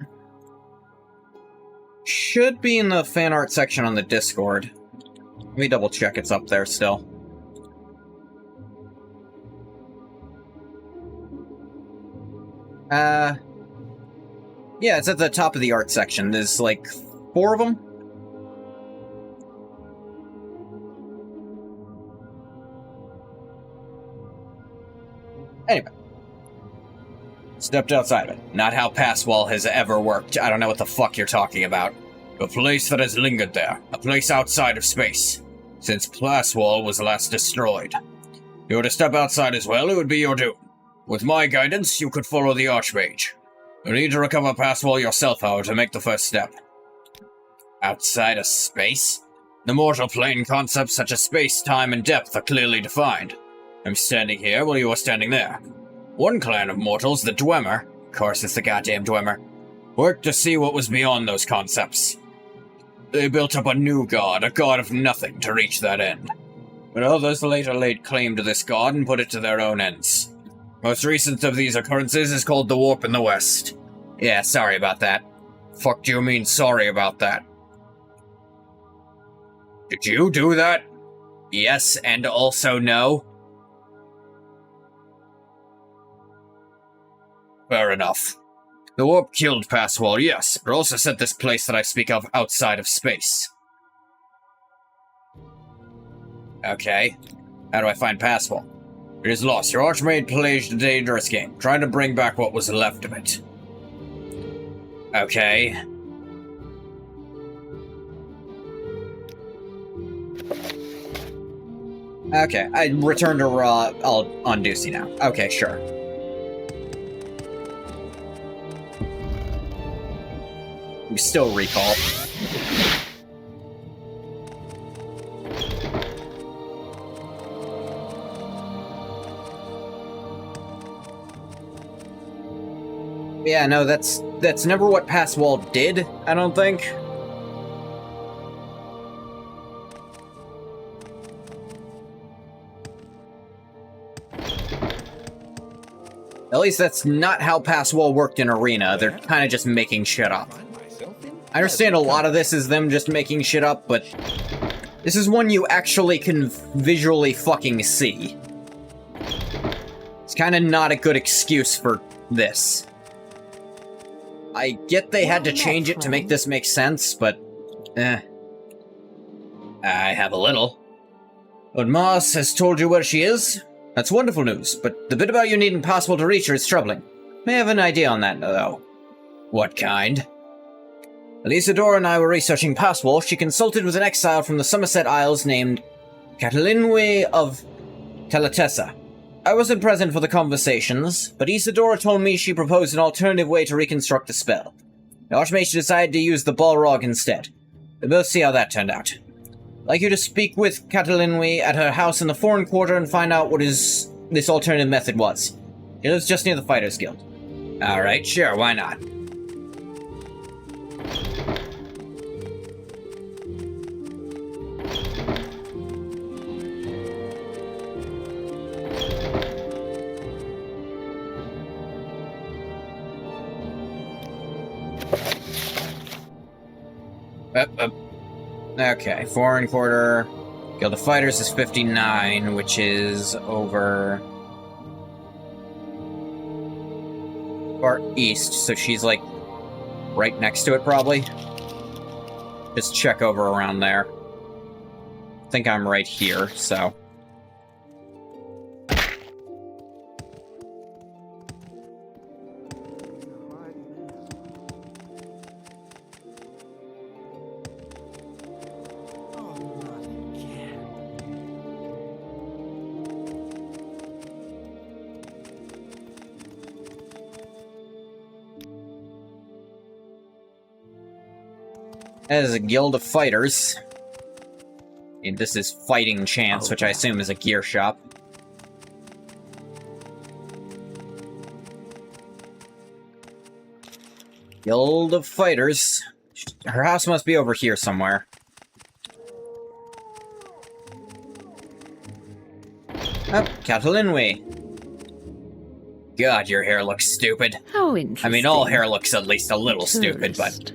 Should be in the fan art section on the Discord. Let me double check it's up there still. Yeah, it's at the top of the art section. There's, like, 4 of them. Anyway. Stepped outside of it. Not how Passwall has ever worked. I don't know what the fuck you're talking about. A place that has lingered there. A place outside of space. Since Passwall was last destroyed. If you were to step outside as well, it would be your doom. With my guidance, you could follow the Archmage. You need to recover Passwall yourself, however, to make the first step. Outside of space? The mortal plane concepts such as space, time, and depth are clearly defined. I'm standing here while you are standing there. One clan of mortals, the Dwemer, of course it's the goddamn Dwemer, worked to see what was beyond those concepts. They built up a new god, a god of nothing, to reach that end. But others later laid claim to this god and put it to their own ends. Most recent of these occurrences is called the Warp in the West. Yeah, sorry about that. Fuck do you mean sorry about that? Did you do that? Yes, and also no. Fair enough. The warp killed Passwall, yes, but also sent this place that I speak of outside of space. Okay. How do I find Passwall? It is lost. Your Archmage played a dangerous game, trying to bring back what was left of it. Okay. Okay, I returned to Raw. I'll Unducy now. Okay, sure. We still recall. Yeah, no, that's never what Passwall did, I don't think. At least that's not how Passwall worked in Arena. They're kind of just making shit up. I understand a lot of this is them just making shit up, but this is one you actually can visually fucking see. It's kind of not a good excuse for this. I get they had to change it to make this make sense, but I have a little. But Moss has told you where she is? That's wonderful news, but the bit about you needing Passwall to reach her is troubling. May have an idea on that, though. What kind? Isidora and I were researching Passwall. She consulted with an exile from the Somerset Isles named Catalinwe of Talatessa. I wasn't present for the conversations, but Isidora told me she proposed an alternative way to reconstruct the spell. The Archmage decided to use the Balrog instead. We'll both see how that turned out. I'd like you to speak with Catalinwe at her house in the Foreign Quarter and find out what this alternative method was. She lives just near the Fighters Guild. Alright, sure, why not? Okay, Foreign Quarter. Guild of Fighters is 59, which is over far east, so she's like right next to it probably. Just check over around there. I think I'm right here, so. As a guild of fighters. And this is Fighting Chance, which I assume is a gear shop. Guild of Fighters. Her house must be over here somewhere. Oh, Catalinwe. God, your hair looks stupid. How interesting. I mean, all hair looks at least a little stupid, but...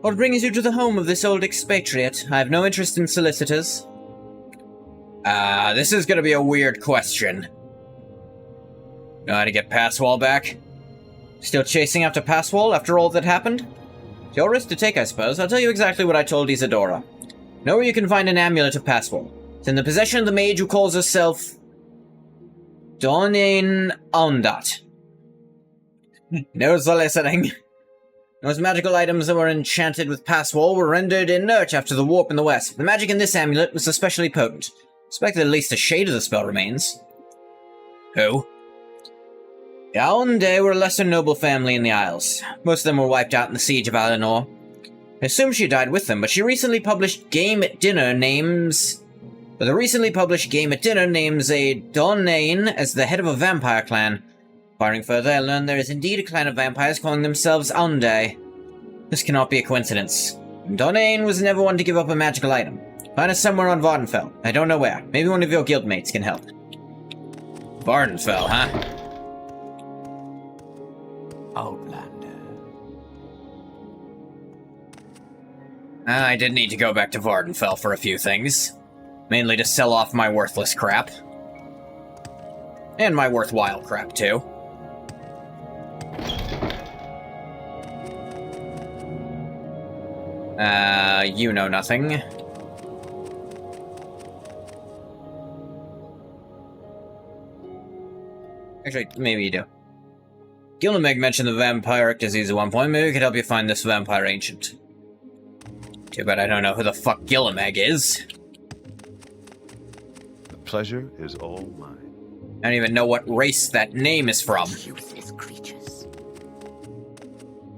what brings you to the home of this old expatriate? I have no interest in solicitors. This is gonna be a weird question. Know how to get Passwall back? Still chasing after Passwall after all that happened? It's your risk to take, I suppose. I'll tell you exactly what I told Isidora. Know where you can find an amulet of Passwall. It's in the possession of the mage who calls herself... Ghoti and N'Gath. Knows the listening. Those magical items that were enchanted with Passwall were rendered inert after the warp in the west. The magic in this amulet was especially potent. Expect that at least a shade of the spell remains. Who? Yaoundé were a lesser noble family in the Isles. Most of them were wiped out in the siege of Alinor. I assume she died with them, but the recently published Game at Dinner names a Donain as the head of a vampire clan. Inquiring further, I learned there is indeed a clan of vampires calling themselves Yaoundé. This cannot be a coincidence. Donain was never one to give up a magical item. Find us somewhere on Vardenfell. I don't know where. Maybe one of your guildmates can help. Vardenfell, huh? Outlander. I did need to go back to Vardenfell for a few things. Mainly to sell off my worthless crap. And my worthwhile crap, too. You know nothing. Actually, maybe you do. Gillimek mentioned the vampiric disease at one point. Maybe we could help you find this vampire ancient. Too bad I don't know who the fuck Gillimek is. The pleasure is all mine. I don't even know what race that name is from. Useless creatures.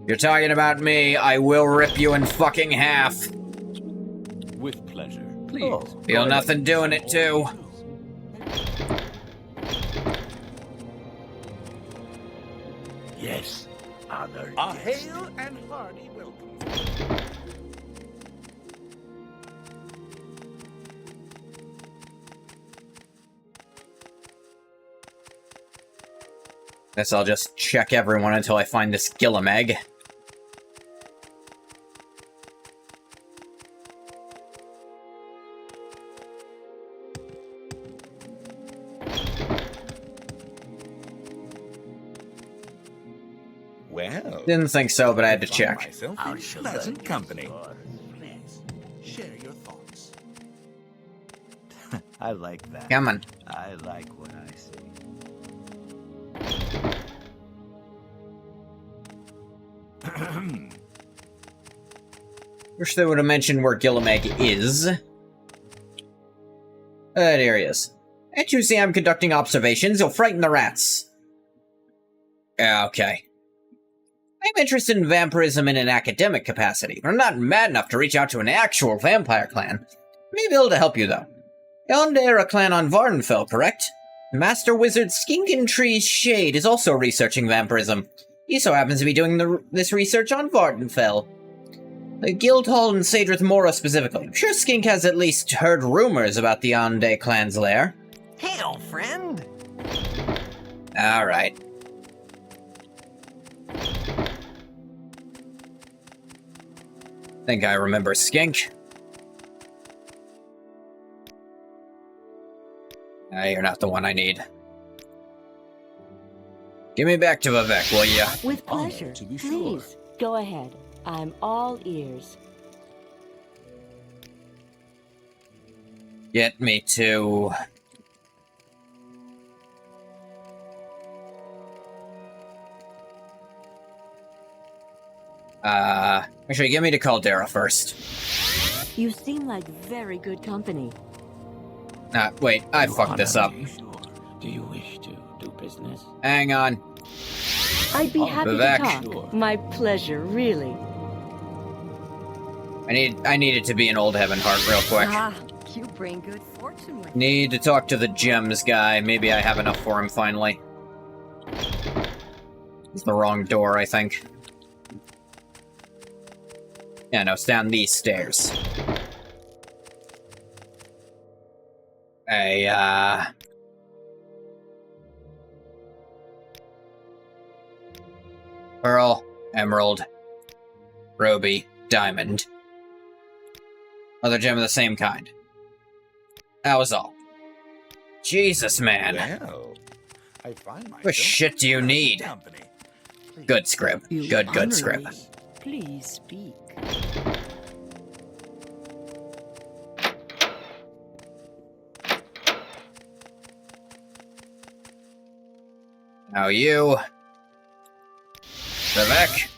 You're talking about me, I will rip you in fucking half. With pleasure. Please. Feel nothing doing it, too. Yes, honored A guest. hail and hearty welcome. Guess I'll just check everyone until I find this Gillimek. Well, Didn't think so, but I had to check. myself How in shall pleasant I company. restore? Please, share your thoughts. I like that. Come on. I like what I see. Wish they would have mentioned where Gillimek is. There he is. Can't you see I'm conducting observations? You'll frighten the rats. Okay. I'm interested in vampirism in an academic capacity, but I'm not mad enough to reach out to an actual vampire clan. May be able to help you, though. Yonder are a clan on Vardenfell, correct? Master Wizard Skinkentree's Shade is also researching vampirism. He so happens to be doing this research on Vardenfell. The Guildhall and Sadrith Mora specifically. I'm sure Skink has at least heard rumors about the Onday clan's lair. Hey, old friend. Alright. Think I remember Skink. You're not the one I need. Give me back to Vivek, will ya? With Oh, pleasure. to be sure. Please, go ahead. I'm all ears. Get me to... Actually, get me to Caldera first. You seem like very good company. Wait, I You fucked this honor up. me, sure. Do you wish to do business? Hang on. I'd be happy Vivek. to talk. Sure. My pleasure, really. I needed to be an old Heaven Heart real quick. Ah, you bring good fortune with you. Need to talk to the gems guy. Maybe I have enough for him finally. It's the wrong door, I think. Yeah, no, it's down these stairs. Hey, Pearl, Emerald, Ruby, Diamond. Other gem of the same kind. That was all. Jesus, man. Well, I find myself What shit do you in need? company. Please. Good scrib. You Good honor scrib. me. Please speak. Now you... Vivek.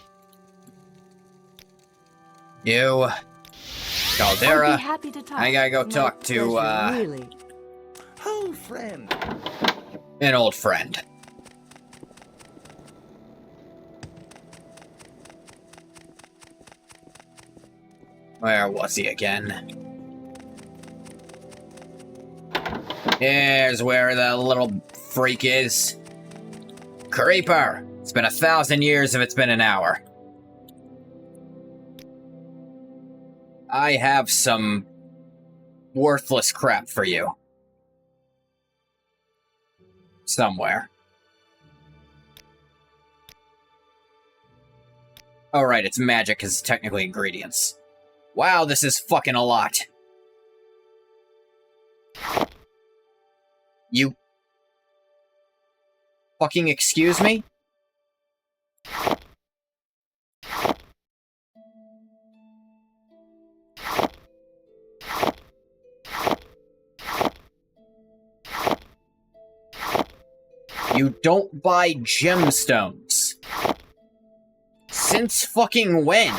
You... I'd Caldera. be happy to talk. I gotta go My talk to, pleasure, really. Oh, friend. An old friend. Where was he again? Here's where the little freak is. Creeper! It's been 1,000 years if it's been an hour. I have some worthless crap for you. Somewhere. Oh right, it's magic because it's technically ingredients. Wow, this is fucking a lot. You... Fucking excuse me? You don't buy gemstones. Since fucking when?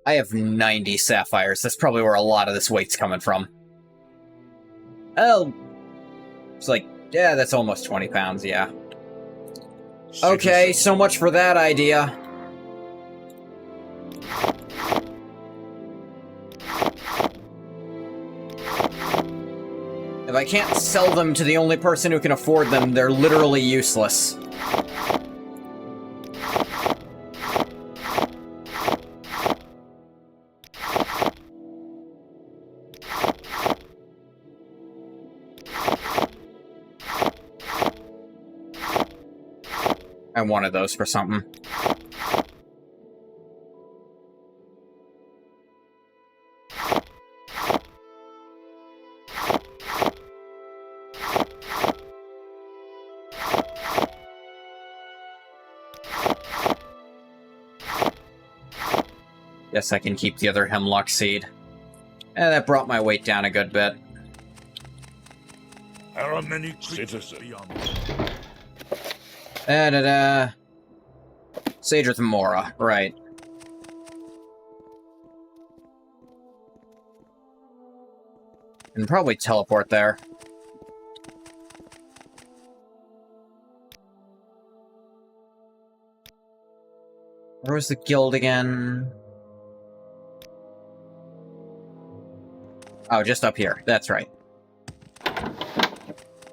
I have 90 sapphires. That's probably where a lot of this weight's coming from. Oh, it's like, yeah, that's almost 20 pounds, yeah. Okay, so much for that idea. If I can't sell them to the only person who can afford them, they're literally useless. I wanted those for something. Guess I can keep the other hemlock seed. That brought my weight down a good bit. There are many creatures beyond. Sage with Mora, right. Can probably teleport there. Where was the guild again? Oh, just up here. That's right.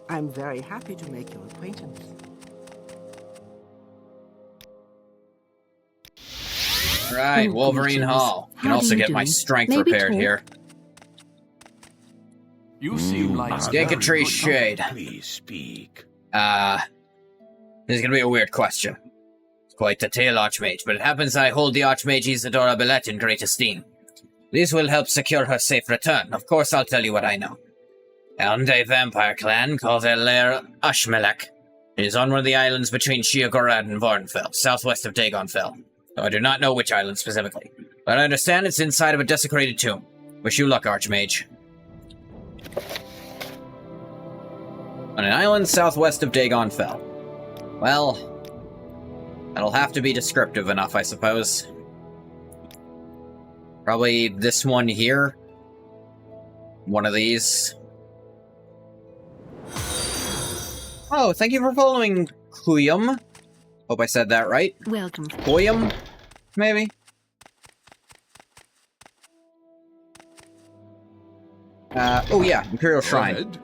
I'm very happy to make your acquaintance. Right, Oh, Wolverine greetings. Hall. Can How do also you get my do? strength Maybe repaired talk? here. You seem like Skankatry Shade. Please speak. This is gonna be a weird question. It's quite the tale, Archmage, but it happens I hold the Archmage Isadora Bellet in great esteem. This will help secure her safe return. Of course, I'll tell you what I know. And a vampire clan called El Lair Ashmelech is on one of the islands between Sheogorath and Varnfell, southwest of Dagonfell. Though I do not know which island specifically, but I understand it's inside of a desecrated tomb. Wish you luck, Archmage. On an island southwest of Dagonfell. Well, that'll have to be descriptive enough, I suppose. Probably this one here. One of these. Oh, thank you for following, Kuyum. Hope I said that right. Welcome. Kuyum? Maybe? Oh yeah, Imperial Shrine. Ahead.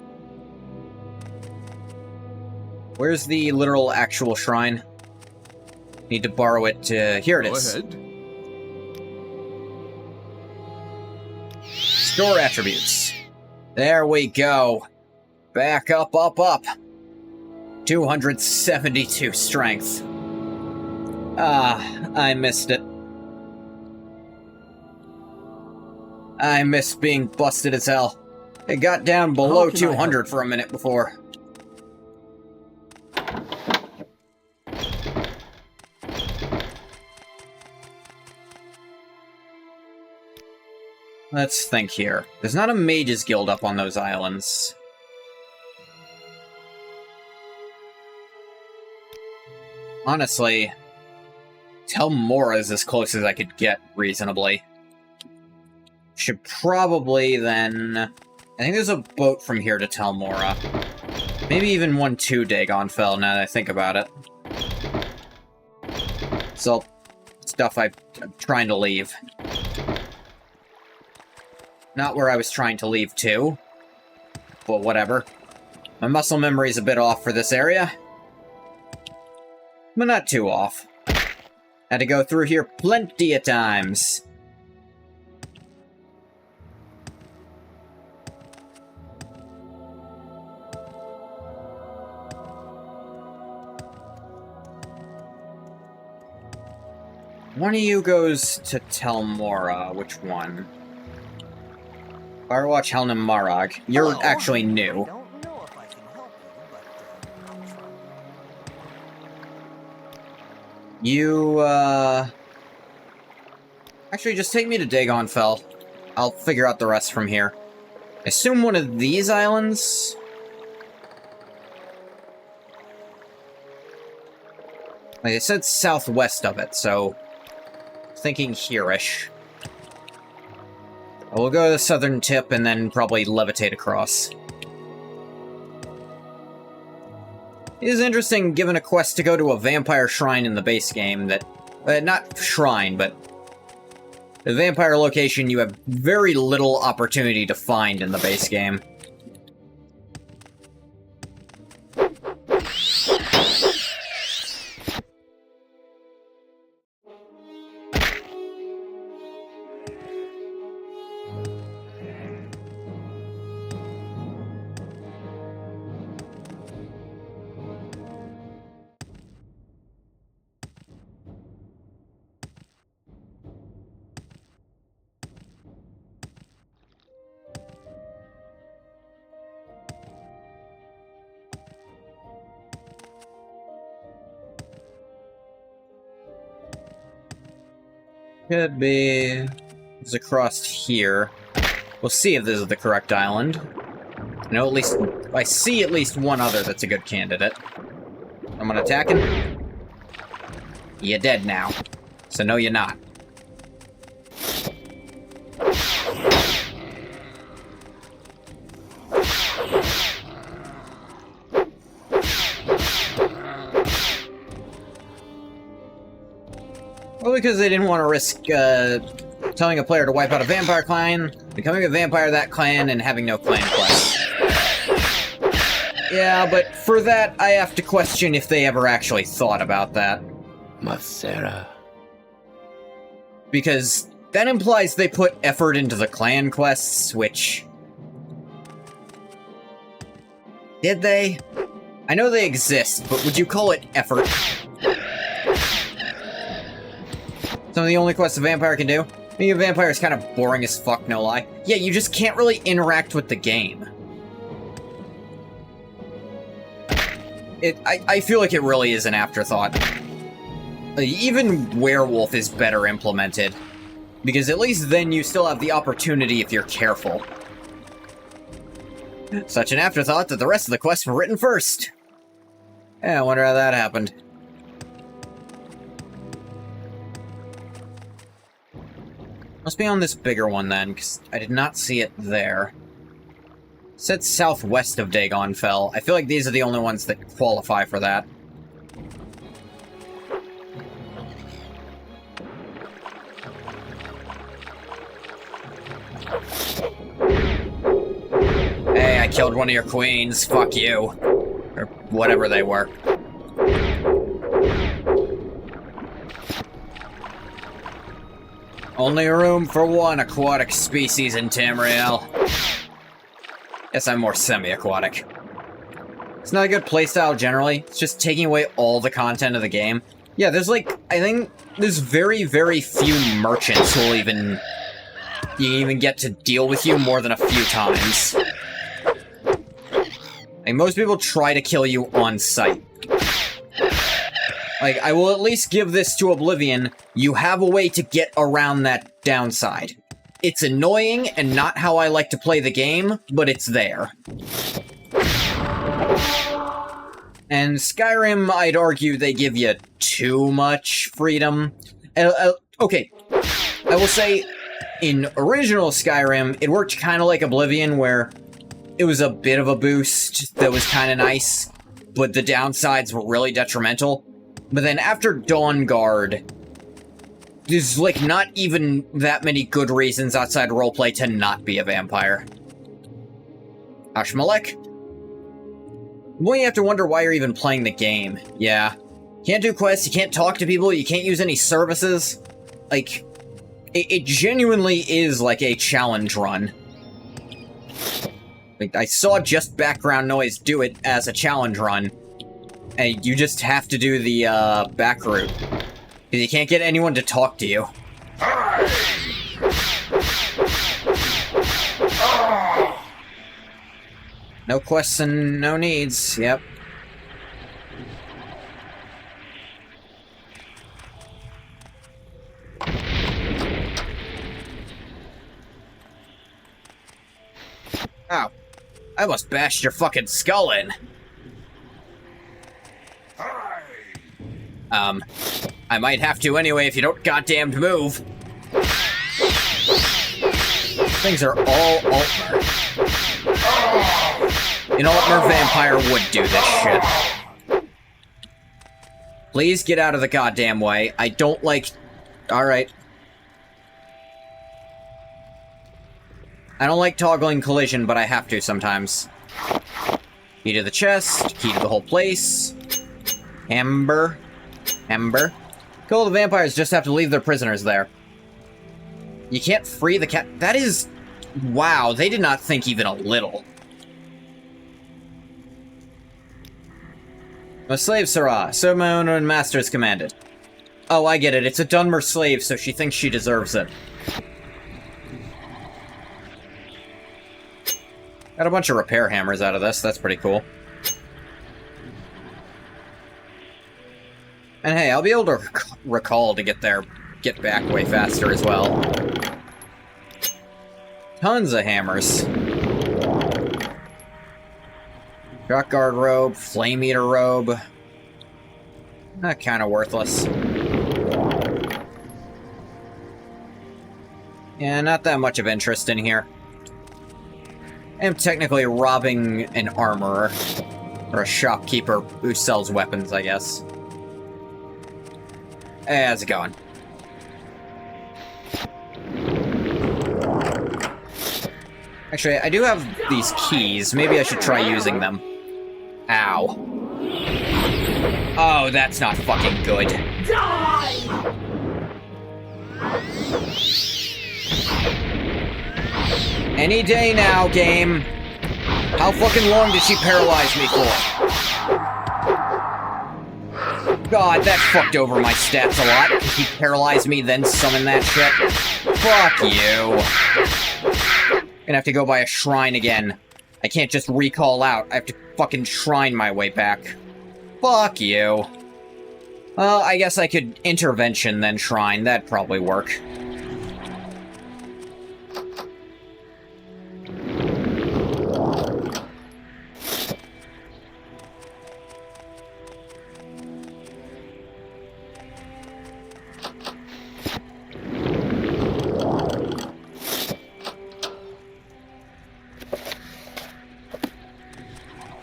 Where's the literal actual shrine? Need to borrow it. Here it Go is. ahead. Store attributes. There we go. Back up, up, up. 272 strength. Ah, I missed it. I missed being busted as hell. It got down below How can I 200 for a minute before. Let's think here. There's not a mages guild up on those islands. Honestly, Tel Mora is as close as I could get reasonably. Should probably then... I think there's a boat from here to Tel Mora. Maybe even one to Dagonfell now that I think about it. So, stuff I'm trying to leave. Not where I was trying to leave to. But whatever. My muscle memory's a bit off for this area. But not too off. Had to go through here plenty of times. One of you goes to Tel Mora. Which one? Firewatch Helnum Marag. You're actually new. Don't know if I can help you, but I'll try. You, actually, just take me to Dagon Fell. I'll figure out the rest from here. I assume one of these islands? Like I said, southwest of it, so... thinking here-ish. We'll go to the southern tip and then probably levitate across. It is interesting, given a quest to go to a vampire shrine in the base game, that... not shrine, but... the vampire location you have very little opportunity to find in the base game. Could be... it's across here. We'll see if this is the correct island. I know at least... I see at least one other that's a good candidate. Someone attacking? You're dead now. So no, you're not. Well, because they didn't want to risk, telling a player to wipe out a vampire clan, becoming a vampire of that clan, and having no clan quest. Yeah, but for that, I have to question if they ever actually thought about that. Masera. Because that implies they put effort into the clan quests, which... did they? I know they exist, but would you call it effort? Some of the only quests a vampire can do? Being a vampire is kind of boring as fuck, no lie. Yeah, you just can't really interact with the game. I feel like it really is an afterthought. Even Werewolf is better implemented. Because at least then you still have the opportunity if you're careful. Such an afterthought that the rest of the quests were written first. Yeah, I wonder how that happened. Must be on this bigger one then, because I did not see it there. It said southwest of Dagon Fell. I feel like these are the only ones that qualify for that. Hey, I killed one of your queens. Fuck you. Or whatever they were. Only room for one aquatic species in Tamriel. Guess I'm more semi-aquatic. It's not a good playstyle generally. It's just taking away all the content of the game. Yeah, there's like, I think there's very, very few merchants who will even get to deal with you more than a few times. Like, most people try to kill you on sight. Like, I will at least give this to Oblivion. You have a way to get around that downside. It's annoying and not how I like to play the game, but it's there. And Skyrim, I'd argue they give you too much freedom. Okay, I will say, in original Skyrim, it worked kind of like Oblivion, where it was a bit of a boost that was kind of nice, but the downsides were really detrimental. But then after Dawnguard, there's like not even that many good reasons outside roleplay to not be a vampire. Ashmalek? Well, you have to wonder why you're even playing the game. Yeah. Can't do quests, you can't talk to people, you can't use any services. Like, it genuinely is like a challenge run. Like, I saw just background noise do it as a challenge run. And you just have to do the, back route. Because you can't get anyone to talk to you. No quests and no needs, yep. Ow. I almost bashed your fucking skull in. I might have to anyway if you don't goddamn move. Things are all Altmer. An Altmer vampire would do this shit. Please get out of the goddamn way. I don't like... Alright. I don't like toggling collision, but I have to sometimes. Key to the chest, key to the whole place. Amber. Cool, the vampires just have to leave their prisoners there. You can't free the cat. That is... Wow, they did not think even a little. A slave, Sarah. So my owner and master is commanded. Oh, I get it. It's a Dunmer slave, so she thinks she deserves it. Got a bunch of repair hammers out of this. That's pretty cool. And hey, I'll be able to recall to get back way faster as well. Tons of hammers. Shock guard robe, flame eater robe. Kind of worthless. Yeah, not that much of interest in here. I am technically robbing an armorer. Or a shopkeeper who sells weapons, I guess. Hey, how's it going? Actually, I do have these keys. Maybe I should try using them. Ow. Oh, that's not fucking good. Die! Any day now, game. How fucking long did she paralyze me for? God, that fucked over my stats a lot. He paralyzed me, then summon that shit. Fuck you. Gonna have to go by a shrine again. I can't just recall out. I have to fucking shrine my way back. Fuck you. Well, I guess I could intervention then shrine. That'd probably work.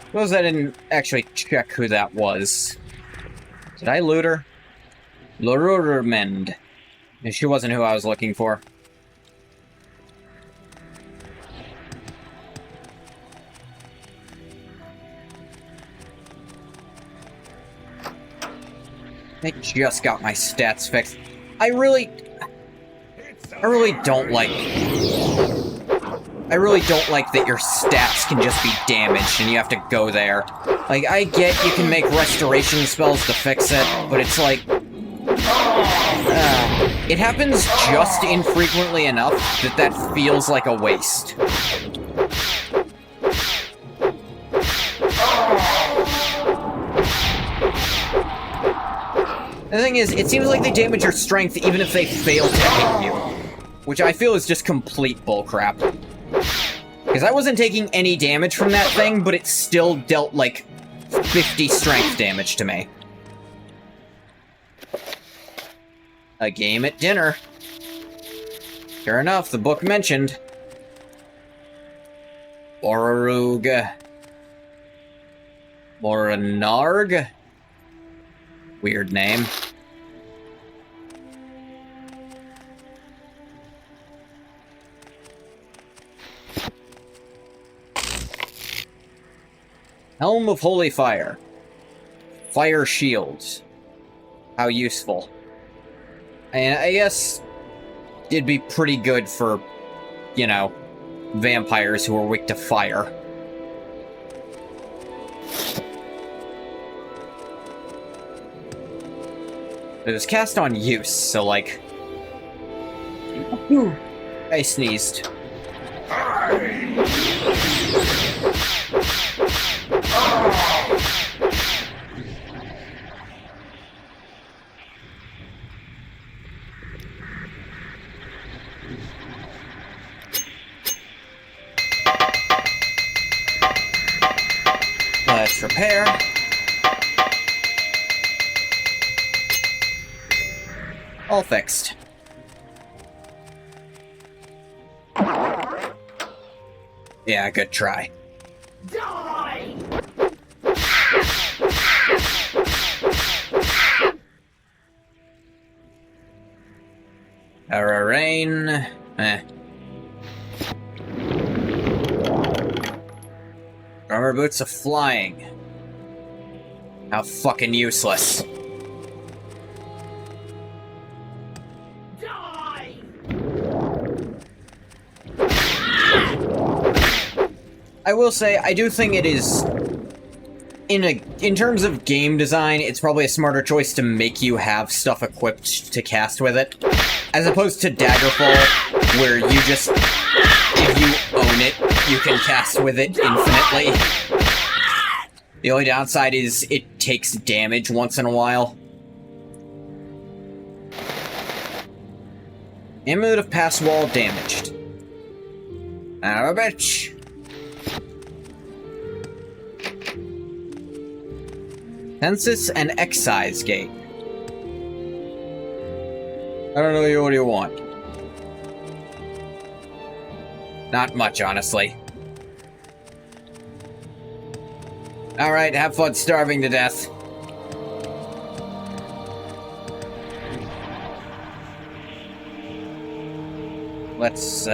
Suppose I didn't actually check who that was. Did I loot her? Lururmend. She wasn't who I was looking for. I just got my stats fixed. I really don't like that your stats can just be damaged and you have to go there. Like, I get you can make restoration spells to fix it, but it's like... it happens just infrequently enough that feels like a waste. The thing is, it seems like they damage your strength even if they fail to hit you. Which I feel is just complete bullcrap. Because I wasn't taking any damage from that thing, but it still dealt, like, 50 strength damage to me. A game at dinner. Sure enough, the book mentioned. Orarug. Moranarg? Weird name. Helm of Holy Fire. Fire shields. How useful. And I guess it'd be pretty good for, you know, vampires who are weak to fire. It was cast on use, so like... I sneezed. Let's repair. All fixed. Yeah, good try. Rain. Armor boots of flying. How fucking useless. I will say, I do think it is, in terms of game design, it's probably a smarter choice to make you have stuff equipped to cast with it, as opposed to Daggerfall, where you just, if you own it, you can cast with it infinitely. The only downside is it takes damage once in a while. Amulet of Pass Wall damaged. Ah, bitch. Census and Excise Gate. I don't know what you want. Not much, honestly. Alright, have fun starving to death. Let's,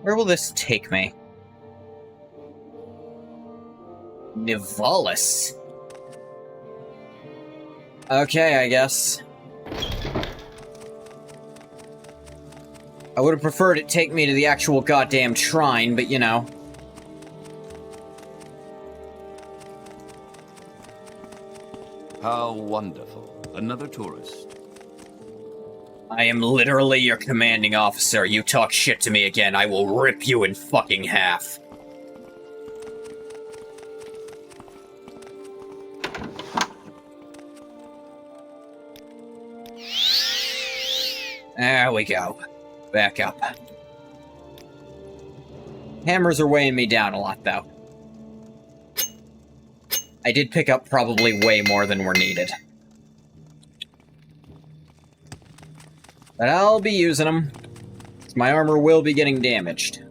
where will this take me? Nivalis. Okay, I guess. I would have preferred it take me to the actual goddamn shrine, but you know. How wonderful. Another tourist. I am literally your commanding officer. You talk shit to me again, I will rip you in fucking half. There we go. Back up. Hammers are weighing me down a lot, though. I did pick up probably way more than were needed. But I'll be using them. My armor will be getting damaged.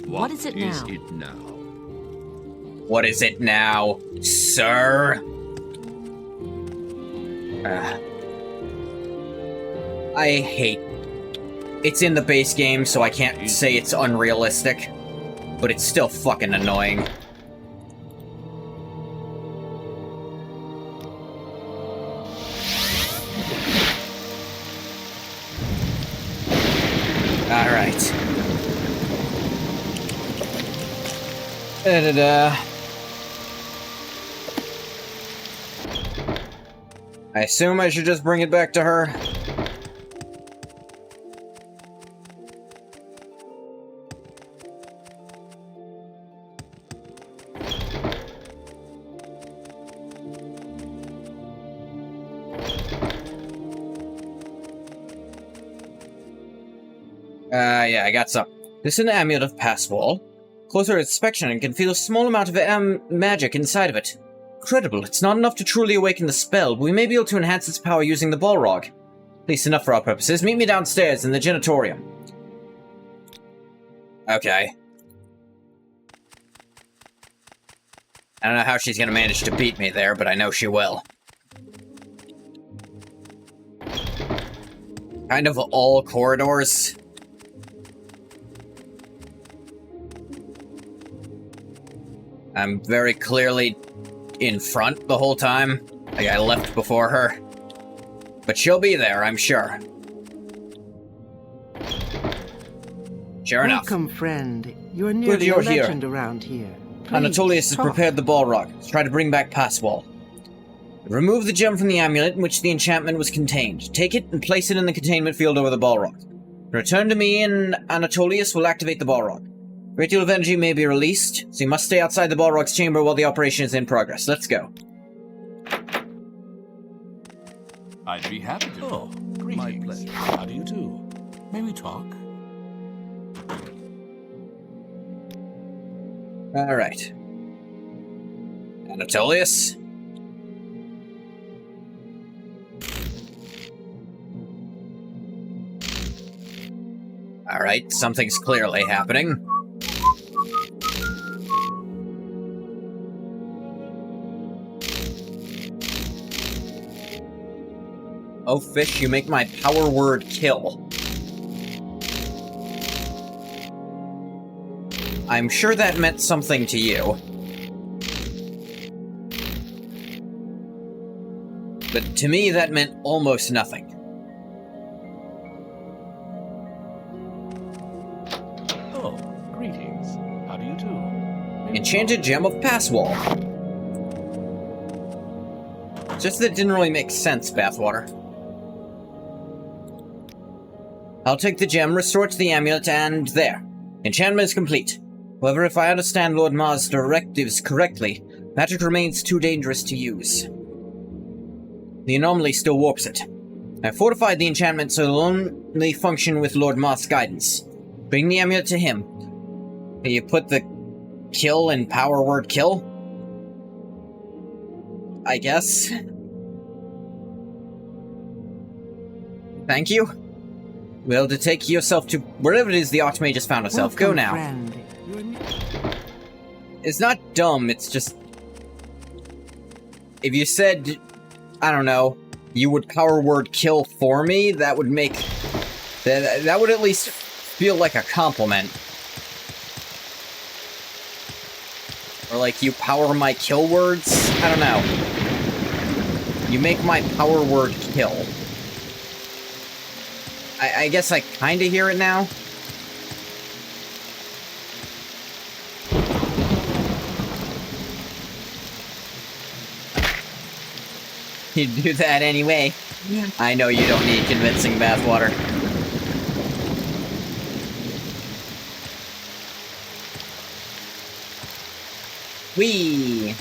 What is it now? What is it now, sir? I hate... It's in the base game, so I can't say it's unrealistic. But it's still fucking annoying. Alright. Da-da-da. I assume I should just bring it back to her. Yeah, I got some. This is an amulet of pass wall. Closer inspection and can feel a small amount of magic inside of it. Incredible, it's not enough to truly awaken the spell, but we may be able to enhance its power using the Balrog. At least enough for our purposes. Meet me downstairs in the genitorium. Okay. I don't know how she's gonna manage to beat me there, but I know she will. Kind of all corridors. I'm very clearly in front the whole time. Like I left before her. But she'll be there, I'm sure. Sure enough. Welcome, friend. You're Good nearly a you're here. legend around here. Please, Anatolius has talk. prepared the Balrog to try to bring back Passwall. Remove the gem from the amulet in which the enchantment was contained. Take it and place it in the containment field over the Balrog. Return to me and Anatolius will activate the Balrog. A great deal of energy may be released, so you must stay outside the Balrog's chamber while the operation is in progress. Let's go. I'd be happy to. Oh, Greetings. my pleasure. How do you do? May we talk? Alright. Anatolius? Alright, something's clearly happening. Oh, fish, you make my power word kill. I'm sure that meant something to you. But to me, that meant almost nothing. Oh, greetings. How do you do? May we Enchanted talk? Gem of Passwall. Just that it didn't really make sense, Bathwater. I'll take the gem, restore it to the amulet, and there. Enchantment is complete. However, if I understand Lord Ma's directives correctly, magic remains too dangerous to use. The anomaly still warps it. I fortified the enchantment so it'll only function with Lord Ma's guidance. Bring the amulet to him. You put the kill in power word kill? I guess. Thank you. Well, to take yourself to wherever it is the Archmage has found herself. Go Welcome, now. friend. You're It's not dumb, it's just... If you said, I don't know, you would power word kill for me, that would make... That would at least feel like a compliment. Or like, you power my kill words? I don't know. You make my power word kill. I guess I kinda hear it now. You'd do that anyway. Yeah. I know you don't need convincing, Bathwater. Whee!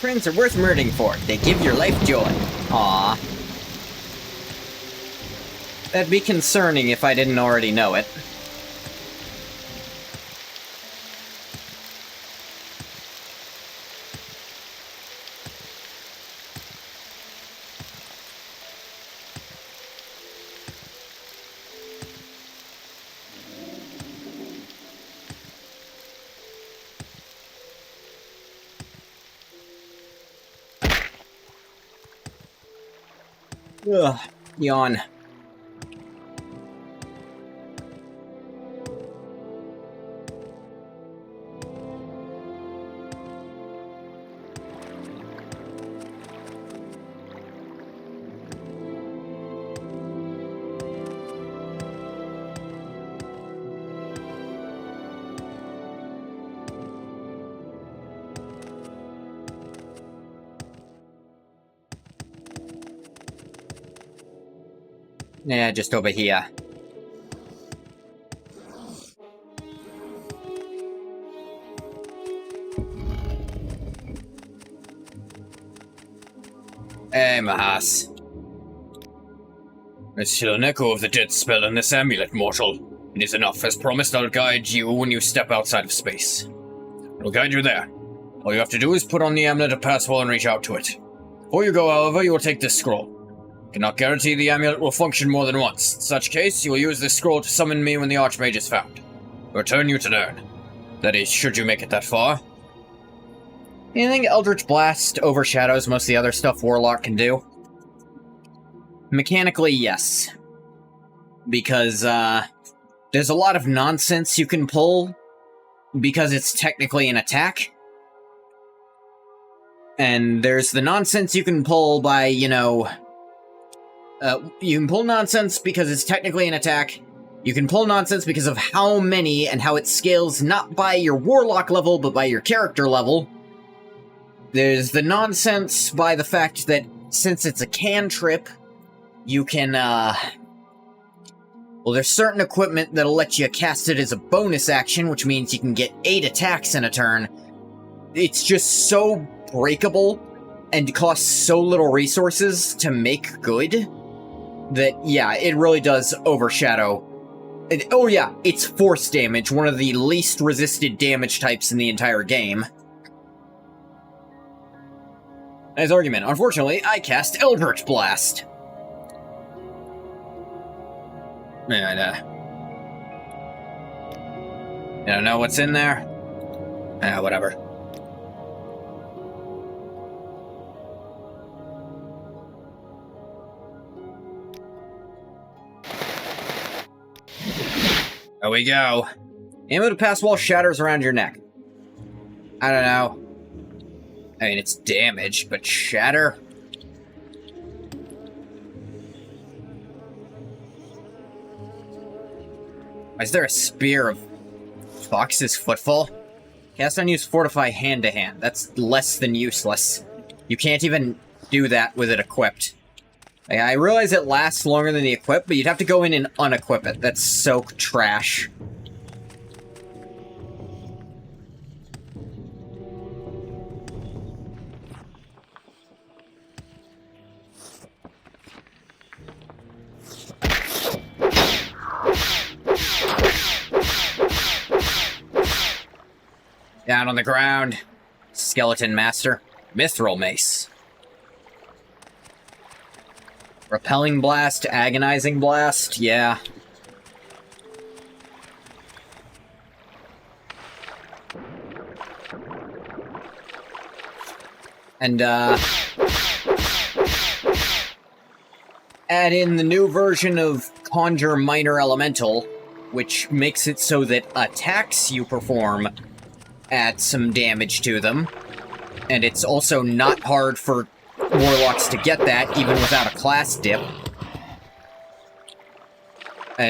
Friends are worth murdering for. They give your life joy. Aww. That'd be concerning if I didn't already know it. Ugh, yawn. Yeah, just over here. Hey, Mahas. There's still an echo of the dead spell in this amulet, mortal. It is enough. As promised, I'll guide you when you step outside of space. I'll guide you there. All you have to do is put on the amulet a passwall and reach out to it. Before you go, however, you will take this scroll. I cannot guarantee the amulet will function more than once. In such case, you will use this scroll to summon me when the Archmage is found. Return you to Nern. That is, should you make it that far. I think Eldritch Blast overshadows most of the other stuff Warlock can do. Mechanically, yes. Because, there's a lot of nonsense you can pull because it's technically an attack. And there's the nonsense you can pull by, you know... you can pull nonsense because it's technically an attack. You can pull nonsense because of how many and how it scales not by your Warlock level, but by your character level. There's the nonsense by the fact that since it's a cantrip, you can, well, there's certain equipment that'll let you cast it as a bonus action, which means you can get 8 attacks in a turn. It's just so breakable and costs so little resources to make good that, yeah, it really does overshadow. Oh yeah, it's force damage, one of the least resisted damage types in the entire game. As argument, unfortunately, I cast Eldritch Blast. And, you don't know what's in there? Whatever. There we go. Ammo to pass wall shatters around your neck. I don't know. I mean, it's damage, but shatter? Is there a spear of Fox's Footfall? Cast unused Fortify hand-to-hand. That's less than useless. You can't even do that with it equipped. I realize it lasts longer than the equip, but you'd have to go in and unequip it. That's so trash. Down on the ground. Skeleton Master. Mithril Mace. Repelling Blast, Agonizing Blast, yeah. And, add in the new version of Conjure Minor Elemental, which makes it so that attacks you perform add some damage to them. And it's also not hard for Warlocks to get that, even without a class dip.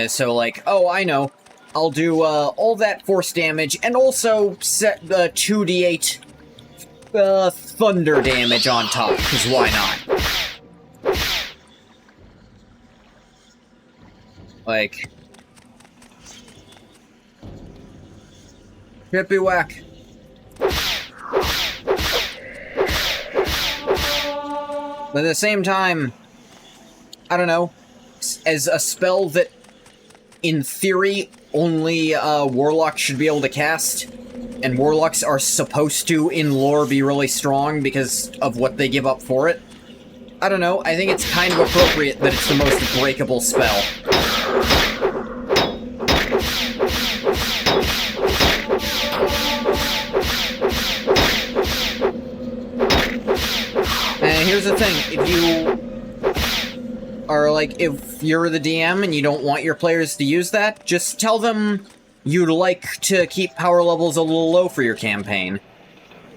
So, like, oh, I know. I'll do, all that force damage, and also set the 2d8, thunder damage on top, because why not? Like... Hippie whack. But at the same time, I don't know, as a spell that, in theory, only Warlocks should be able to cast, and Warlocks are supposed to, in lore, be really strong because of what they give up for it, I don't know, I think it's kind of appropriate that it's the most breakable spell. And here's the thing, if you are, like, if you're the DM and you don't want your players to use that, just tell them you'd like to keep power levels a little low for your campaign.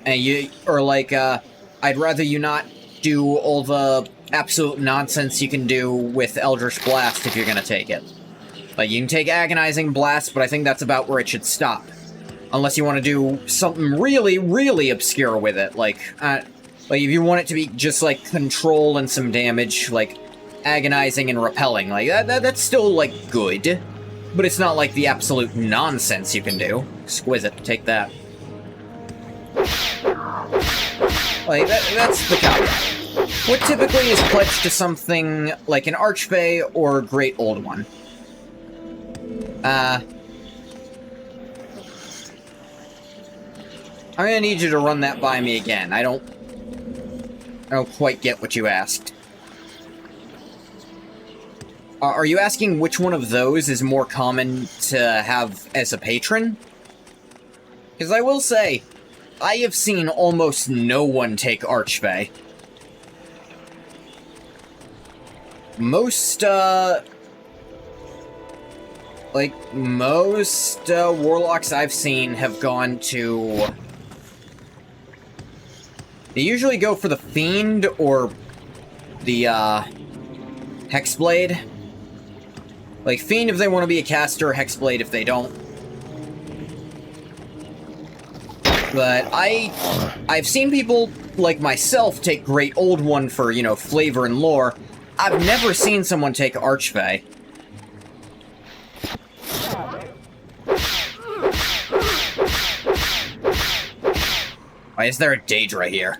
And or like, I'd rather you not do all the absolute nonsense you can do with Eldritch Blast if you're gonna take it. Like, you can take Agonizing Blast, but I think that's about where it should stop. Unless you want to do something really, really obscure with it, like if you want it to be just, like, control and some damage, like, agonizing and repelling, like, that's still, like, good. But it's not, like, the absolute nonsense you can do. Exquisite, take that. Like, that's the caveat. What typically is pledged to something like an Archfey or Great Old One? I'm gonna need you to run that by me again. I don't quite get what you asked. Are you asking which one of those is more common to have as a patron? Because I will say, I have seen almost no one take Archfey. Most warlocks I've seen have gone to... They usually go for the Fiend or the, Hexblade. Like, Fiend if they want to be a caster, Hexblade if they don't. But I've seen people like myself take Great Old One for, you know, flavor and lore. I've never seen someone take Archfey. Why is there a Daedra here?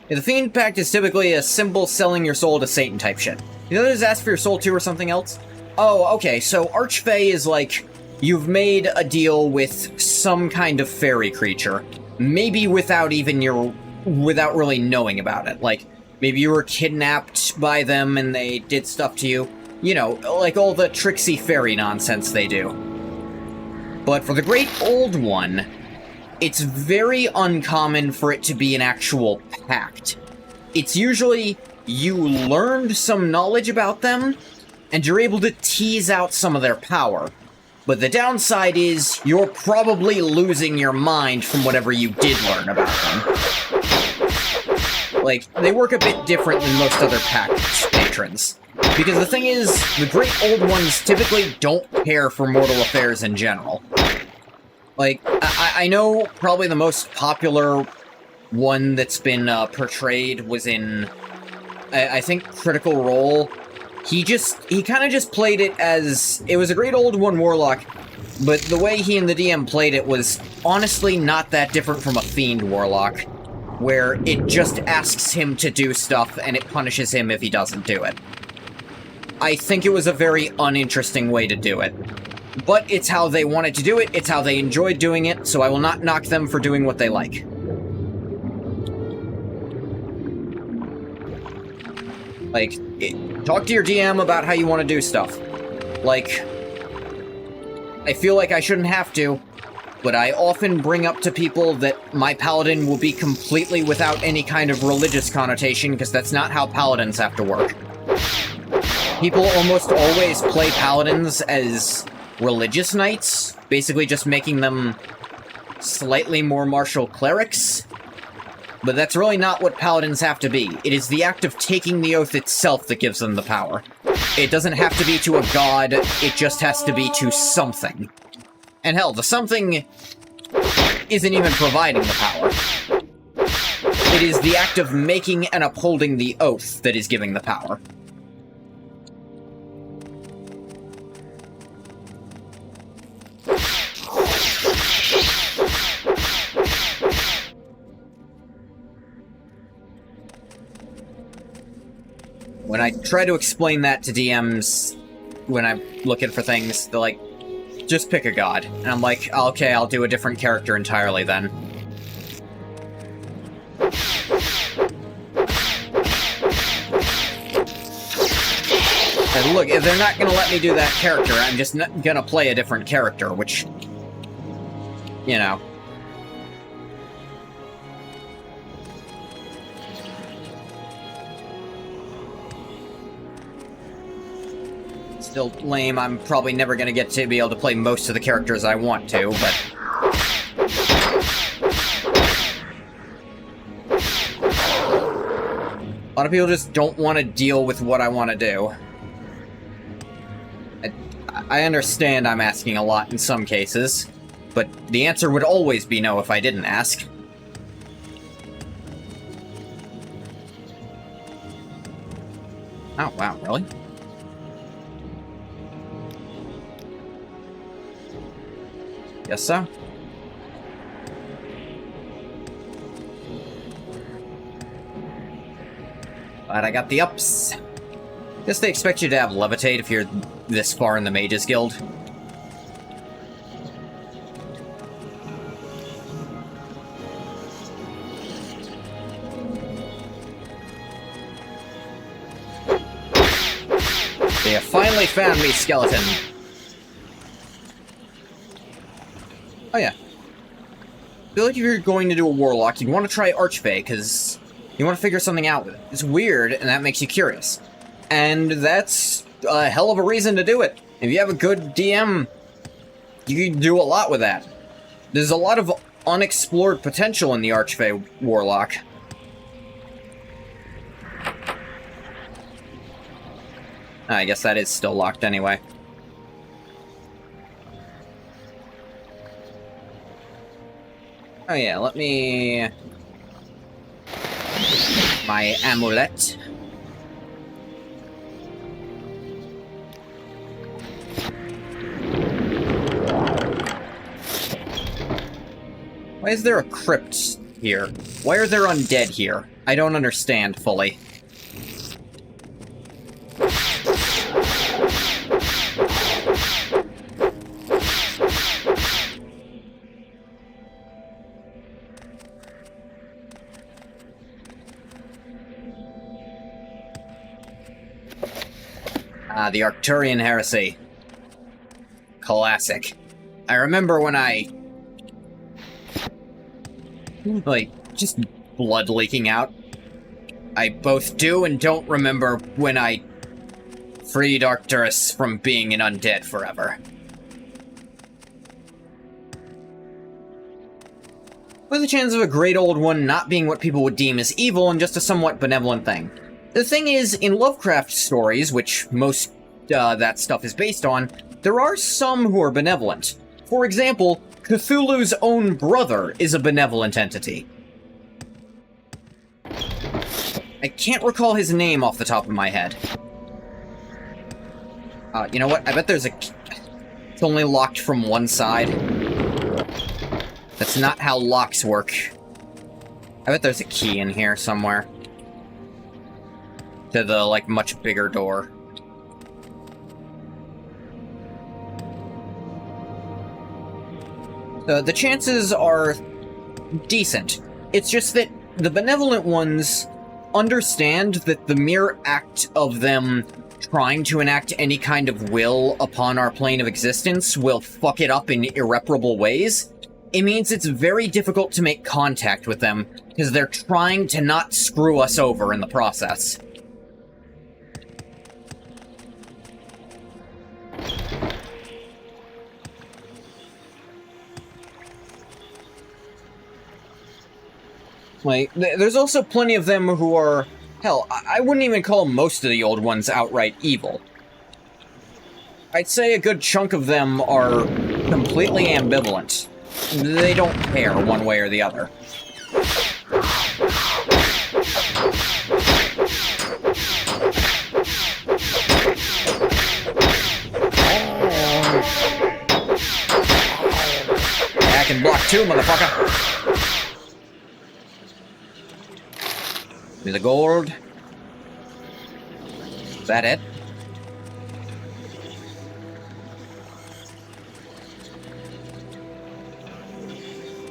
Yeah, the Fiend Pact is typically a simple selling your soul to Satan type shit. You know, there's ask for your soul too or something else? Oh, okay, so Archfey is like, you've made a deal with some kind of fairy creature. Maybe without really knowing about it. Like, maybe you were kidnapped by them and they did stuff to you. You know, like all the tricksy fairy nonsense they do. But for the Great Old One, it's very uncommon for it to be an actual pact. It's usually you learned some knowledge about them, and you're able to tease out some of their power. But the downside is, you're probably losing your mind from whatever you did learn about them. Like, they work a bit different than most other pact patrons. Because the thing is, the Great Old Ones typically don't care for mortal affairs in general. Like, I know probably the most popular one that's been portrayed was in, I think, Critical Role. He kind of just played it as, it was a Great Old One Warlock, but the way he and the DM played it was honestly not that different from a Fiend Warlock, where it just asks him to do stuff and it punishes him if he doesn't do it. I think it was a very uninteresting way to do it. But it's how they wanted to do it, it's how they enjoyed doing it, so I will not knock them for doing what they like. Like, talk to your DM about how you want to do stuff. Like, I feel like I shouldn't have to, but I often bring up to people that my paladin will be completely without any kind of religious connotation, because that's not how paladins have to work. People almost always play paladins as religious knights, basically just making them slightly more martial clerics. But that's really not what paladins have to be. It is the act of taking the oath itself that gives them the power. It doesn't have to be to a god, it just has to be to something. And hell, the something isn't even providing the power. It is the act of making and upholding the oath that is giving the power. When I try to explain that to DMs, when I'm looking for things, they're like, just pick a god. And I'm like, okay, I'll do a different character entirely then. And look, if they're not gonna let me do that character, I'm just not gonna play a different character, which, you know. Still lame. I'm probably never gonna get to be able to play most of the characters I want to, but... A lot of people just don't want to deal with what I want to do. I understand I'm asking a lot in some cases, but the answer would always be no if I didn't ask. Oh, wow, really? Guess so. But I got the ups. Guess they expect you to have Levitate if you're this far in the Mages Guild. They have finally found me, skeleton. Oh yeah. I feel like if you're going to do a Warlock, you'd want to try Archfey, because you want to figure something out with it. It's weird, and that makes you curious. And that's a hell of a reason to do it. If you have a good DM, you can do a lot with that. There's a lot of unexplored potential in the Archfey Warlock. I guess that is still locked anyway. Oh yeah, let me... my amulet. Why is there a crypt here? Why are there undead here? I don't understand fully. Ah, the Arcturian heresy. Classic. I remember when I... like, just blood leaking out. I both do and don't remember when I freed Arcturus from being an undead forever. With the chance of a great old one not being what people would deem as evil and just a somewhat benevolent thing. The thing is, in Lovecraft stories, which most that stuff is based on, there are some who are benevolent. For example, Cthulhu's own brother is a benevolent entity. I can't recall his name off the top of my head. You know what? I bet there's a... it's only locked from one side. That's not how locks work. I bet there's a key in here somewhere. To the, like, much bigger door. The chances are decent. It's just that the benevolent ones understand that the mere act of them trying to enact any kind of will upon our plane of existence will fuck it up in irreparable ways. It means it's very difficult to make contact with them, because they're trying to not screw us over in the process. Like, there's also plenty of them who are... hell, I wouldn't even call most of the old ones outright evil. I'd say a good chunk of them are completely ambivalent. They don't care one way or the other. I can block too, motherfucker! Give me the gold. Is that it?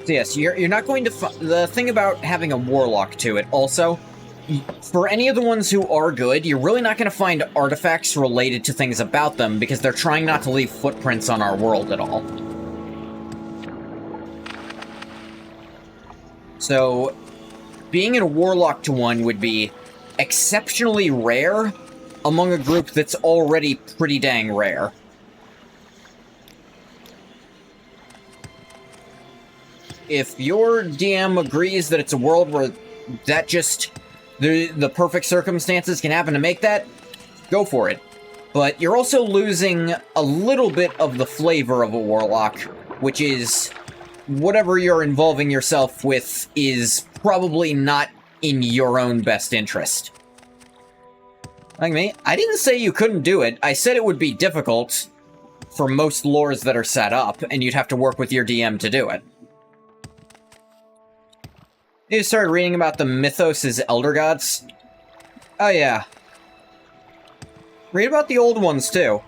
So yes, you're not going to the thing about having a warlock to it also, for any of the ones who are good, you're really not going to find artifacts related to things about them because they're trying not to leave footprints on our world at all. So, being in a warlock to one would be exceptionally rare among a group that's already pretty dang rare. If your DM agrees that it's a world where that just, the perfect circumstances can happen to make that, go for it. But you're also losing a little bit of the flavor of a warlock, which is whatever you're involving yourself with is probably not in your own best interest. Like me, I didn't say you couldn't do it. I said it would be difficult for most lores that are set up, and you'd have to work with your DM to do it. You started reading about the mythos' elder gods? Oh yeah. Read about the old ones too.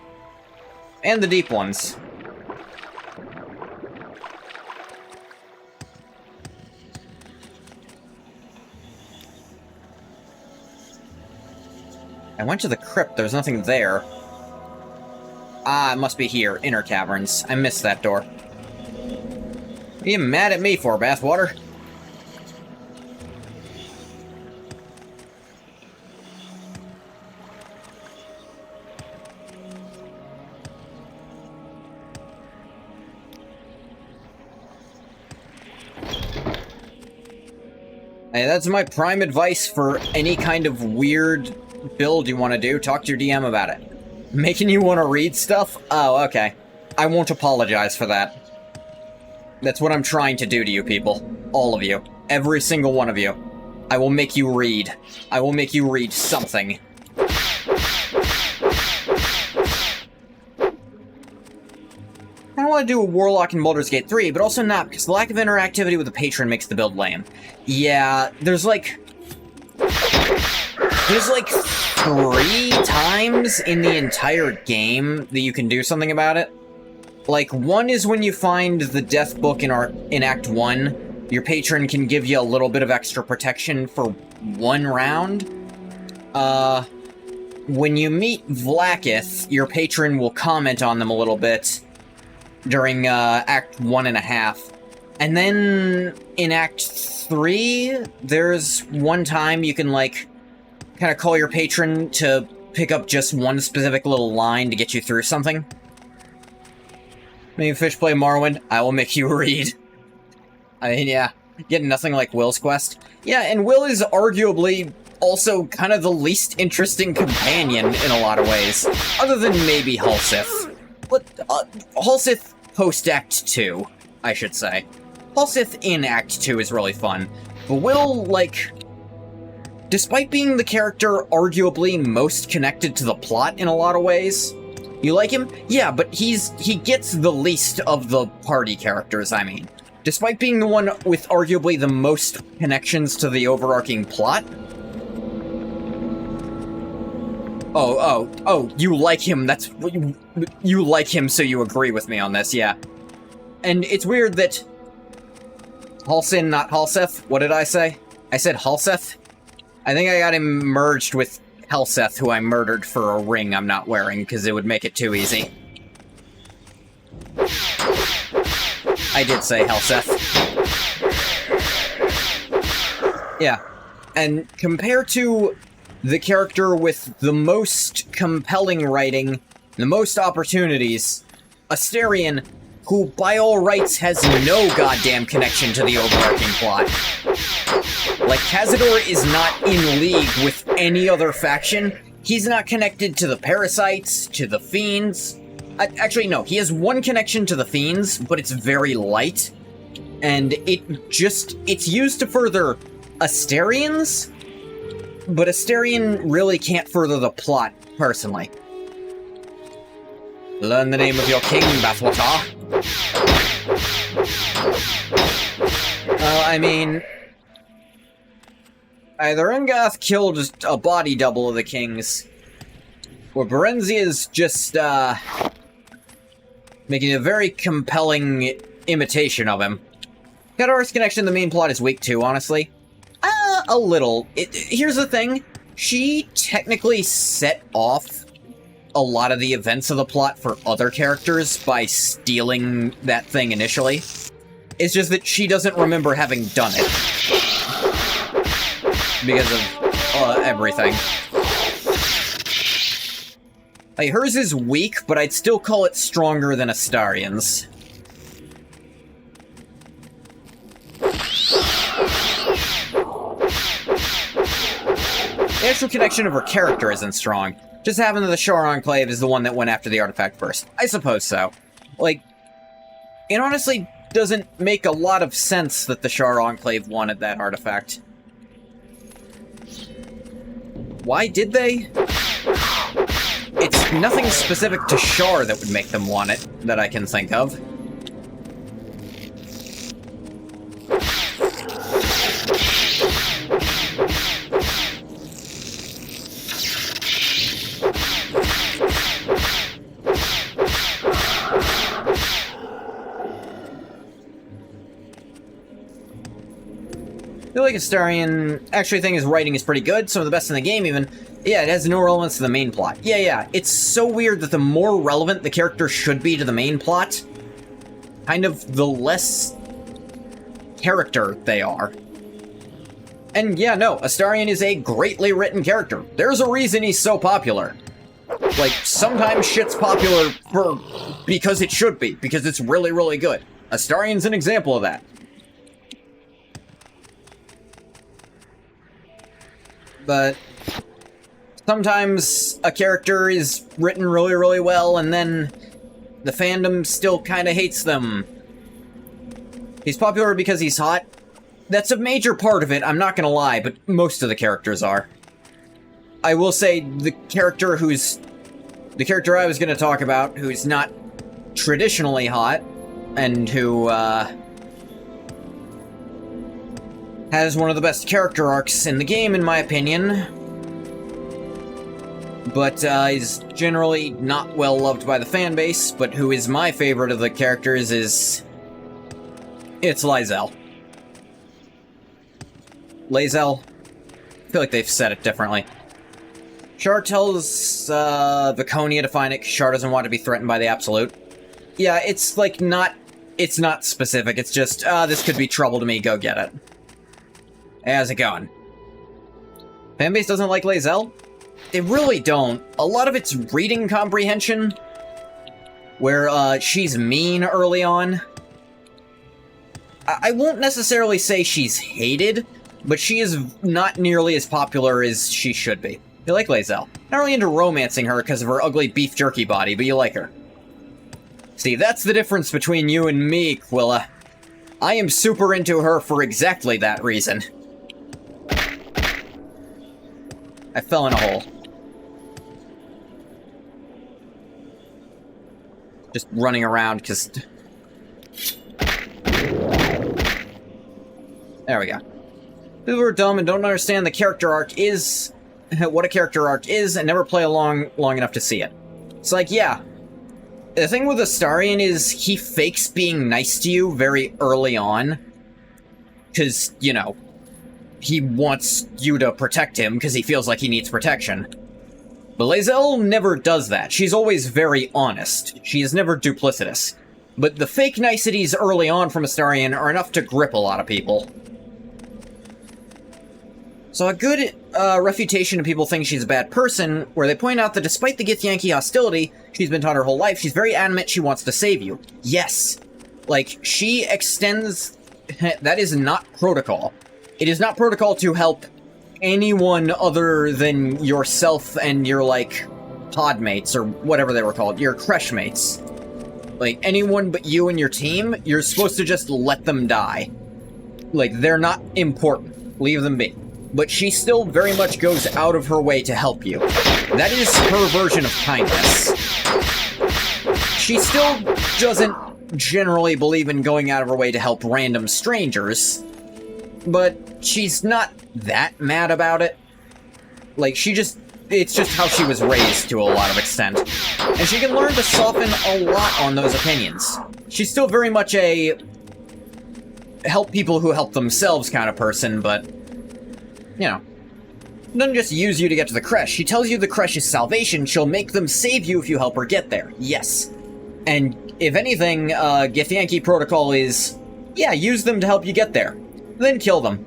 And the deep ones. I went to the crypt, there's nothing there. Ah, it must be here, Inner Caverns. I missed that door. What are you mad at me for, Bathwater? Hey, that's my prime advice for any kind of weird build you want to do. Talk to your DM about it. Making you want to read stuff? Oh, okay. I won't apologize for that. That's what I'm trying to do to you people. All of you. Every single one of you. I will make you read. I will make you read something. I don't want to do a Warlock in Baldur's Gate 3, but also not, because the lack of interactivity with the patron makes the build lame. Yeah, there's like 3 times in the entire game that you can do something about it. Like, one is when you find the death book in Act 1, your patron can give you a little bit of extra protection for 1 round. When you meet Vlaakith, your patron will comment on them a little bit during Act 1.5. And then in Act 3, there's one time you can, like, kind of call your patron to pick up just one specific little line to get you through something. Maybe fish play Morrowind, I will make you read. I mean, yeah, getting nothing like Will's quest. Yeah, and Will is arguably also kind of the least interesting companion in a lot of ways. Other than maybe Halsith. But, Halsith post-Act 2, I should say. Halsith in Act 2 is really fun. But Will, like, despite being the character arguably most connected to the plot in a lot of ways, you like him? Yeah, but he gets the least of the party characters, I mean. Despite being the one with arguably the most connections to the overarching plot. Oh, you like him, that's... You like him, so you agree with me on this, yeah. And it's weird that... Halsin, not Halseth? What did I say? I said Halseth? I think I got him merged with Helseth, who I murdered for a ring I'm not wearing, because it would make it too easy. I did say Helseth. Yeah. And compared to the character with the most compelling writing, the most opportunities, Astarion, who by all rights has no goddamn connection to the overarching plot. Like, Cazador is not in league with any other faction. He's not connected to the Parasites, to the Fiends. Actually, no, he has one connection to the Fiends, but it's very light. And it's used to further Astarions, but Astarion really can't further the plot, personally. Learn the name of your king, Bathwater. I mean... Either N'Gath killed a body double of the king's, or Berenzia's just, making a very compelling imitation of him. Kador's connection to the main plot is weak too, honestly. A little. Here's the thing. She technically set off a lot of the events of the plot for other characters by stealing that thing initially. It's just that she doesn't remember having done it. Because of everything. Like, hers is weak, but I'd still call it stronger than Astarion's. The actual connection of her character isn't strong. Just having the Shar Enclave is the one that went after the artifact first. I suppose so. Like, it honestly doesn't make a lot of sense that the Shar Enclave wanted that artifact. Why did they? It's nothing specific to Shar that would make them want it, that I can think of. I feel like Astarion actually think his writing is pretty good, some of the best in the game even. Yeah, it has no relevance to the main plot. Yeah, it's so weird that the more relevant the character should be to the main plot, kind of the less character they are. And yeah, no, Astarion is a greatly written character. There's a reason he's so popular. Like, sometimes shit's popular because it should be, because it's really, really good. Astarion's an example of that. But sometimes a character is written really, really well, and then the fandom still kind of hates them. He's popular because he's hot. That's a major part of it, I'm not gonna lie, but most of the characters are. I will say the character I was gonna talk about, who's not traditionally hot, and who, has one of the best character arcs in the game, in my opinion, but is generally not well loved by the fanbase, but who is my favorite of the characters it's Lae'zel. Lae'zel, I feel like they've said it differently. Shar tells Viconia to find it because Shar doesn't want to be threatened by the Absolute. Yeah, it's like it's not specific, it's just, this could be trouble to me, go get it. How's it going? Fanbase doesn't like Lae'zel? They really don't. A lot of it's reading comprehension, where she's mean early on. I won't necessarily say she's hated, but she is not nearly as popular as she should be. You like Lae'zel. Not really into romancing her because of her ugly beef jerky body, but you like her. See, that's the difference between you and me, Quilla. I am super into her for exactly that reason. I fell in a hole. Just running around, because... There we go. People who are dumb and don't understand the character arc is... what a character arc is, and never play along long enough to see it. It's like, yeah. The thing with Astarion is he fakes being nice to you very early on. Because, you know, he wants you to protect him because he feels like he needs protection. But Lae'zel never does that. She's always very honest. She is never duplicitous. But the fake niceties early on from Astarion are enough to grip a lot of people. So a good refutation of people think she's a bad person, where they point out that despite the Githyanki hostility she's been taught her whole life, she's very adamant she wants to save you. Yes. Like, she extends... that is not protocol. It is not protocol to help anyone other than yourself and your, like, podmates, or whatever they were called, your creche mates. Like, anyone but you and your team, you're supposed to just let them die. Like, they're not important. Leave them be. But she still very much goes out of her way to help you. That is her version of kindness. She still doesn't generally believe in going out of her way to help random strangers, but she's not that mad about it. Like, it's just how she was raised to a lot of extent. And she can learn to soften a lot on those opinions. She's still very much a help people who help themselves kind of person, but, you know, doesn't just use you to get to the creche. She tells you the creche is salvation. She'll make them save you if you help her get there. Yes. And if anything, Githyanki protocol is, yeah, use them to help you get there. Then kill them.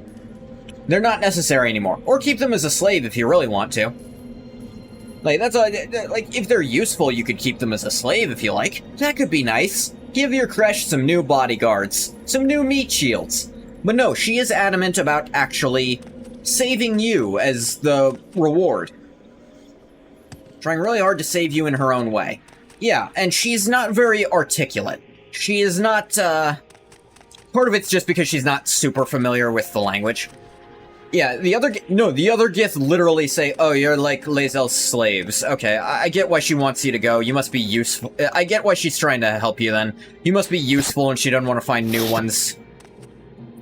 They're not necessary anymore. Or keep them as a slave if you really want to. Like, that's like, if they're useful, you could keep them as a slave if you like. That could be nice. Give your creche some new bodyguards. Some new meat shields. But no, she is adamant about actually saving you as the reward. Trying really hard to save you in her own way. Yeah, and she's not very articulate. She is not, part of it's just because she's not super familiar with the language. Yeah, the other Gith literally say, oh, you're like Lae'zel's slaves. Okay, I get why she wants you to go. You must be useful. I get why she's trying to help you then. You must be useful and she doesn't want to find new ones.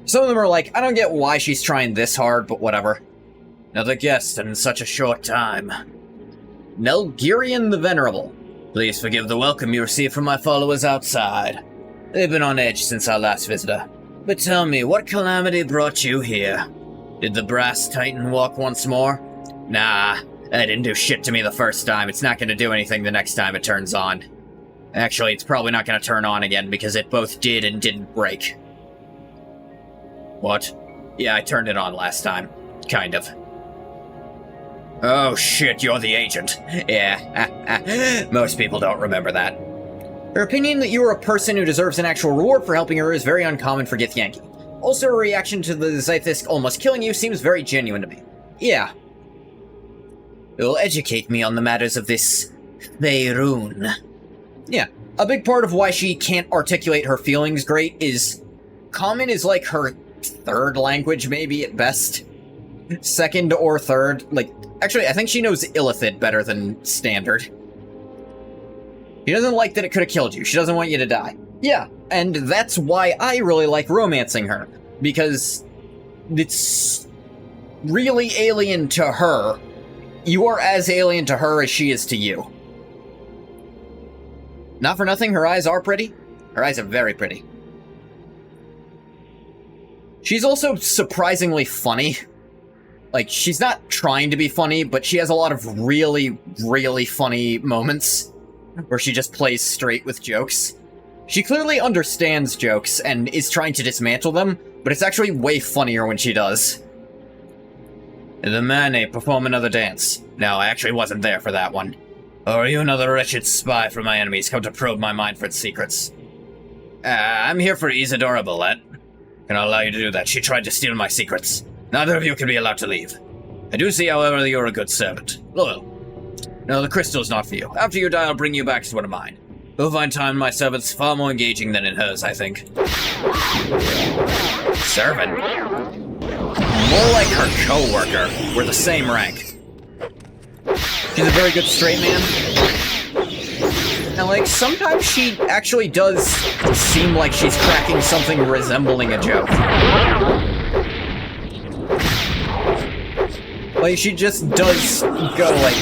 Some of them are like, I don't get why she's trying this hard, but whatever. Another guest in such a short time. Nelgirian the Venerable. Please forgive the welcome you received from my followers outside. They've been on edge since our last visitor. But tell me, what calamity brought you here? Did the brass titan walk once more? Nah, that didn't do shit to me the first time. It's not gonna do anything the next time it turns on. Actually, it's probably not gonna turn on again because it both did and didn't break. What? Yeah, I turned it on last time. Kind of. Oh shit, you're the agent. Yeah, most people don't remember that. Her opinion that you are a person who deserves an actual reward for helping her is very uncommon for Githyanki. Also, her reaction to the Zythisk almost killing you seems very genuine to me. Yeah. It will educate me on the matters of this Faerun. Yeah. A big part of why she can't articulate her feelings great is Common is like her third language, maybe at best. Second or third. Like, actually, I think she knows Illithid better than Standard. She doesn't like that it could have killed you. She doesn't want you to die. Yeah, and that's why I really like romancing her. Because it's really alien to her. You are as alien to her as she is to you. Not for nothing, her eyes are pretty. Her eyes are very pretty. She's also surprisingly funny. Like, she's not trying to be funny, but she has a lot of really, really funny moments where she just plays straight with jokes. She clearly understands jokes and is trying to dismantle them, but it's actually way funnier when she does. The Mane perform another dance. No, I actually wasn't there for that one. Or are you another wretched spy from my enemies come to probe my mind for its secrets? I'm here for Isadora Bolette. Can I allow you to do that? She tried to steal my secrets. Neither of you can be allowed to leave. I do see, however, that you're a good servant. Loyal. No, the crystal's not for you. After you die, I'll bring you back as one of mine. You'll find time in my servants far more engaging than in hers, I think. Servant? More like her co-worker. We're the same rank. She's a very good straight man. And, like, sometimes she actually does seem like she's cracking something resembling a joke. Like, she just does go, like,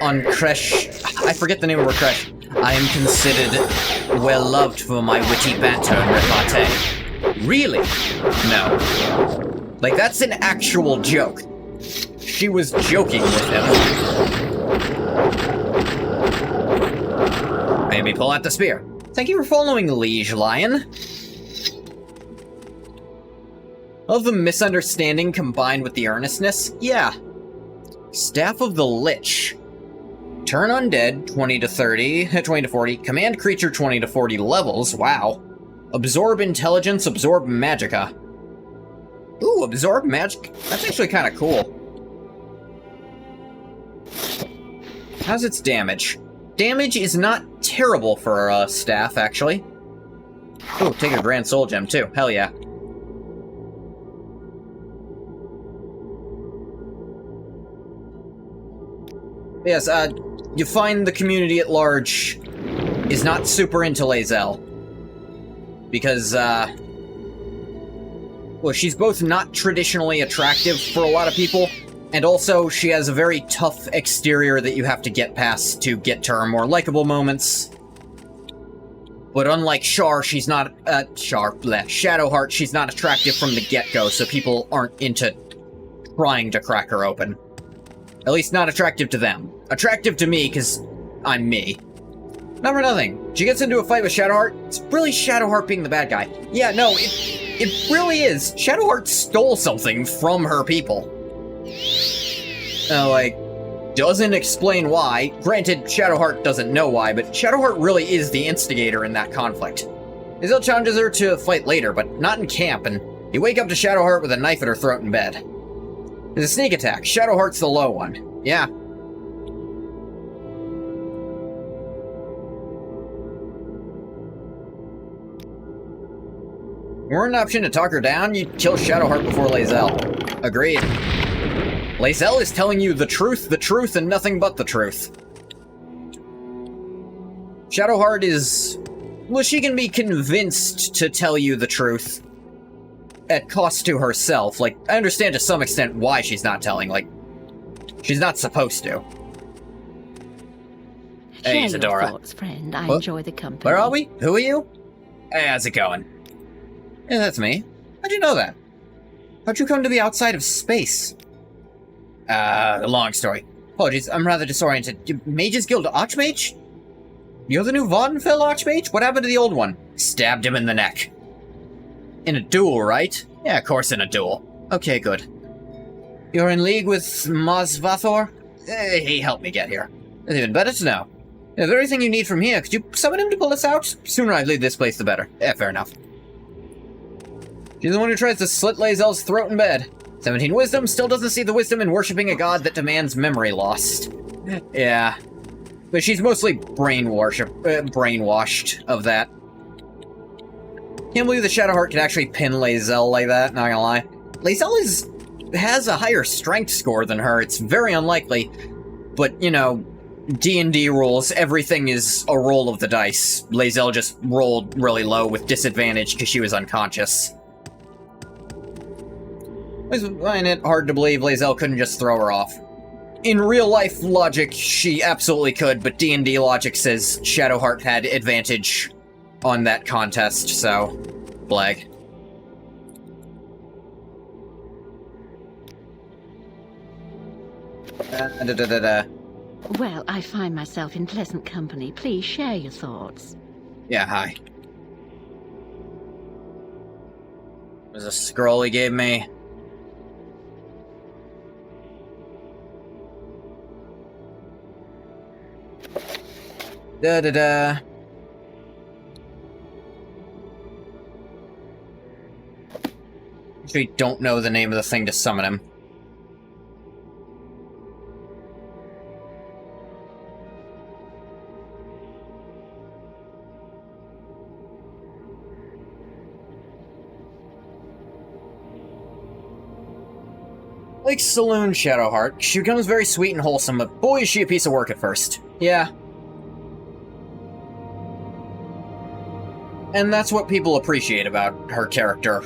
on Kresh. I forget the name of her Kresh. I am considered well-loved for my witty banter and repartee. Really? No. Like, that's an actual joke. She was joking with him. Maybe pull out the spear. Thank you for following, Liege Lion. Of the misunderstanding combined with the earnestness? Yeah. Staff of the Lich. Turn undead, 20 to 30, 20 to 40. Command creature, 20 to 40 levels. Wow. Absorb intelligence, absorb magicka. Ooh, absorb magic. That's actually kind of cool. How's its damage? Damage is not terrible for a staff, actually. Ooh, take a Grand Soul Gem, too. Hell yeah. Yes, you find the community at large is not super into Lae'zel. Because, well, she's both not traditionally attractive for a lot of people, and also she has a very tough exterior that you have to get past to get to her more likable moments. But unlike Shar, she's not, Shadowheart, she's not attractive from the get-go, so people aren't into trying to crack her open. At least not attractive to them. Attractive to me, because I'm me. Not for nothing. She gets into a fight with Shadowheart. It's really Shadowheart being the bad guy. Yeah, no, it really is. Shadowheart stole something from her people. Like, doesn't explain why. Granted, Shadowheart doesn't know why, but Shadowheart really is the instigator in that conflict. Izel challenges her to a fight later, but not in camp, and you wake up to Shadowheart with a knife at her throat in bed. It's a sneak attack. Shadowheart's the low one. Yeah. Weren't an option to talk her down, you'd kill Shadowheart before Lae'zel. Agreed. Lae'zel is telling you the truth, and nothing but the truth. Shadowheart is... well, she can be convinced to tell you the truth. At cost to herself. Like, I understand to some extent why she's not telling. Like, she's not supposed to. Hey, Isadora. Your thoughts, friend. I enjoy the company. Where are we? Who are you? Hey, how's it going? Yeah, that's me. How'd you know that? How'd you come to be outside of space? Long story. Apologies, I'm rather disoriented. Mages Guild Archmage? You're the new Vardenfell Archmage? What happened to the old one? Stabbed him in the neck. In a duel, right? Yeah, of course in a duel. Okay, good. You're in league with Mazvathor? He helped me get here. It's even better to know. The very thing you need from here. Could you summon him to pull us out? Sooner I leave this place, the better. Yeah, fair enough. She's the one who tries to slit Lae'zel's throat in bed. 17 wisdom still doesn't see the wisdom in worshipping a god that demands memory lost. Yeah. But she's mostly brainwashed of that. Can't believe the Shadowheart could actually pin Lae'zel like that, not gonna lie. Lae'zel has a higher strength score than her. It's very unlikely. But, you know, D&D rules, everything is a roll of the dice. Lae'zel just rolled really low with disadvantage because she was unconscious. I find it hard to believe Lae'zel couldn't just throw her off. In real-life logic, she absolutely could, but D&D logic says Shadowheart had advantage on that contest, so... Blag. Well, I find myself in pleasant company. Please share your thoughts. Yeah, hi. There's a scroll he gave me. Da-da-da. Actually, don't know the name of the thing to summon him. Like Saloon Shadowheart, she becomes very sweet and wholesome, but boy is she a piece of work at first. Yeah. And that's what people appreciate about her character,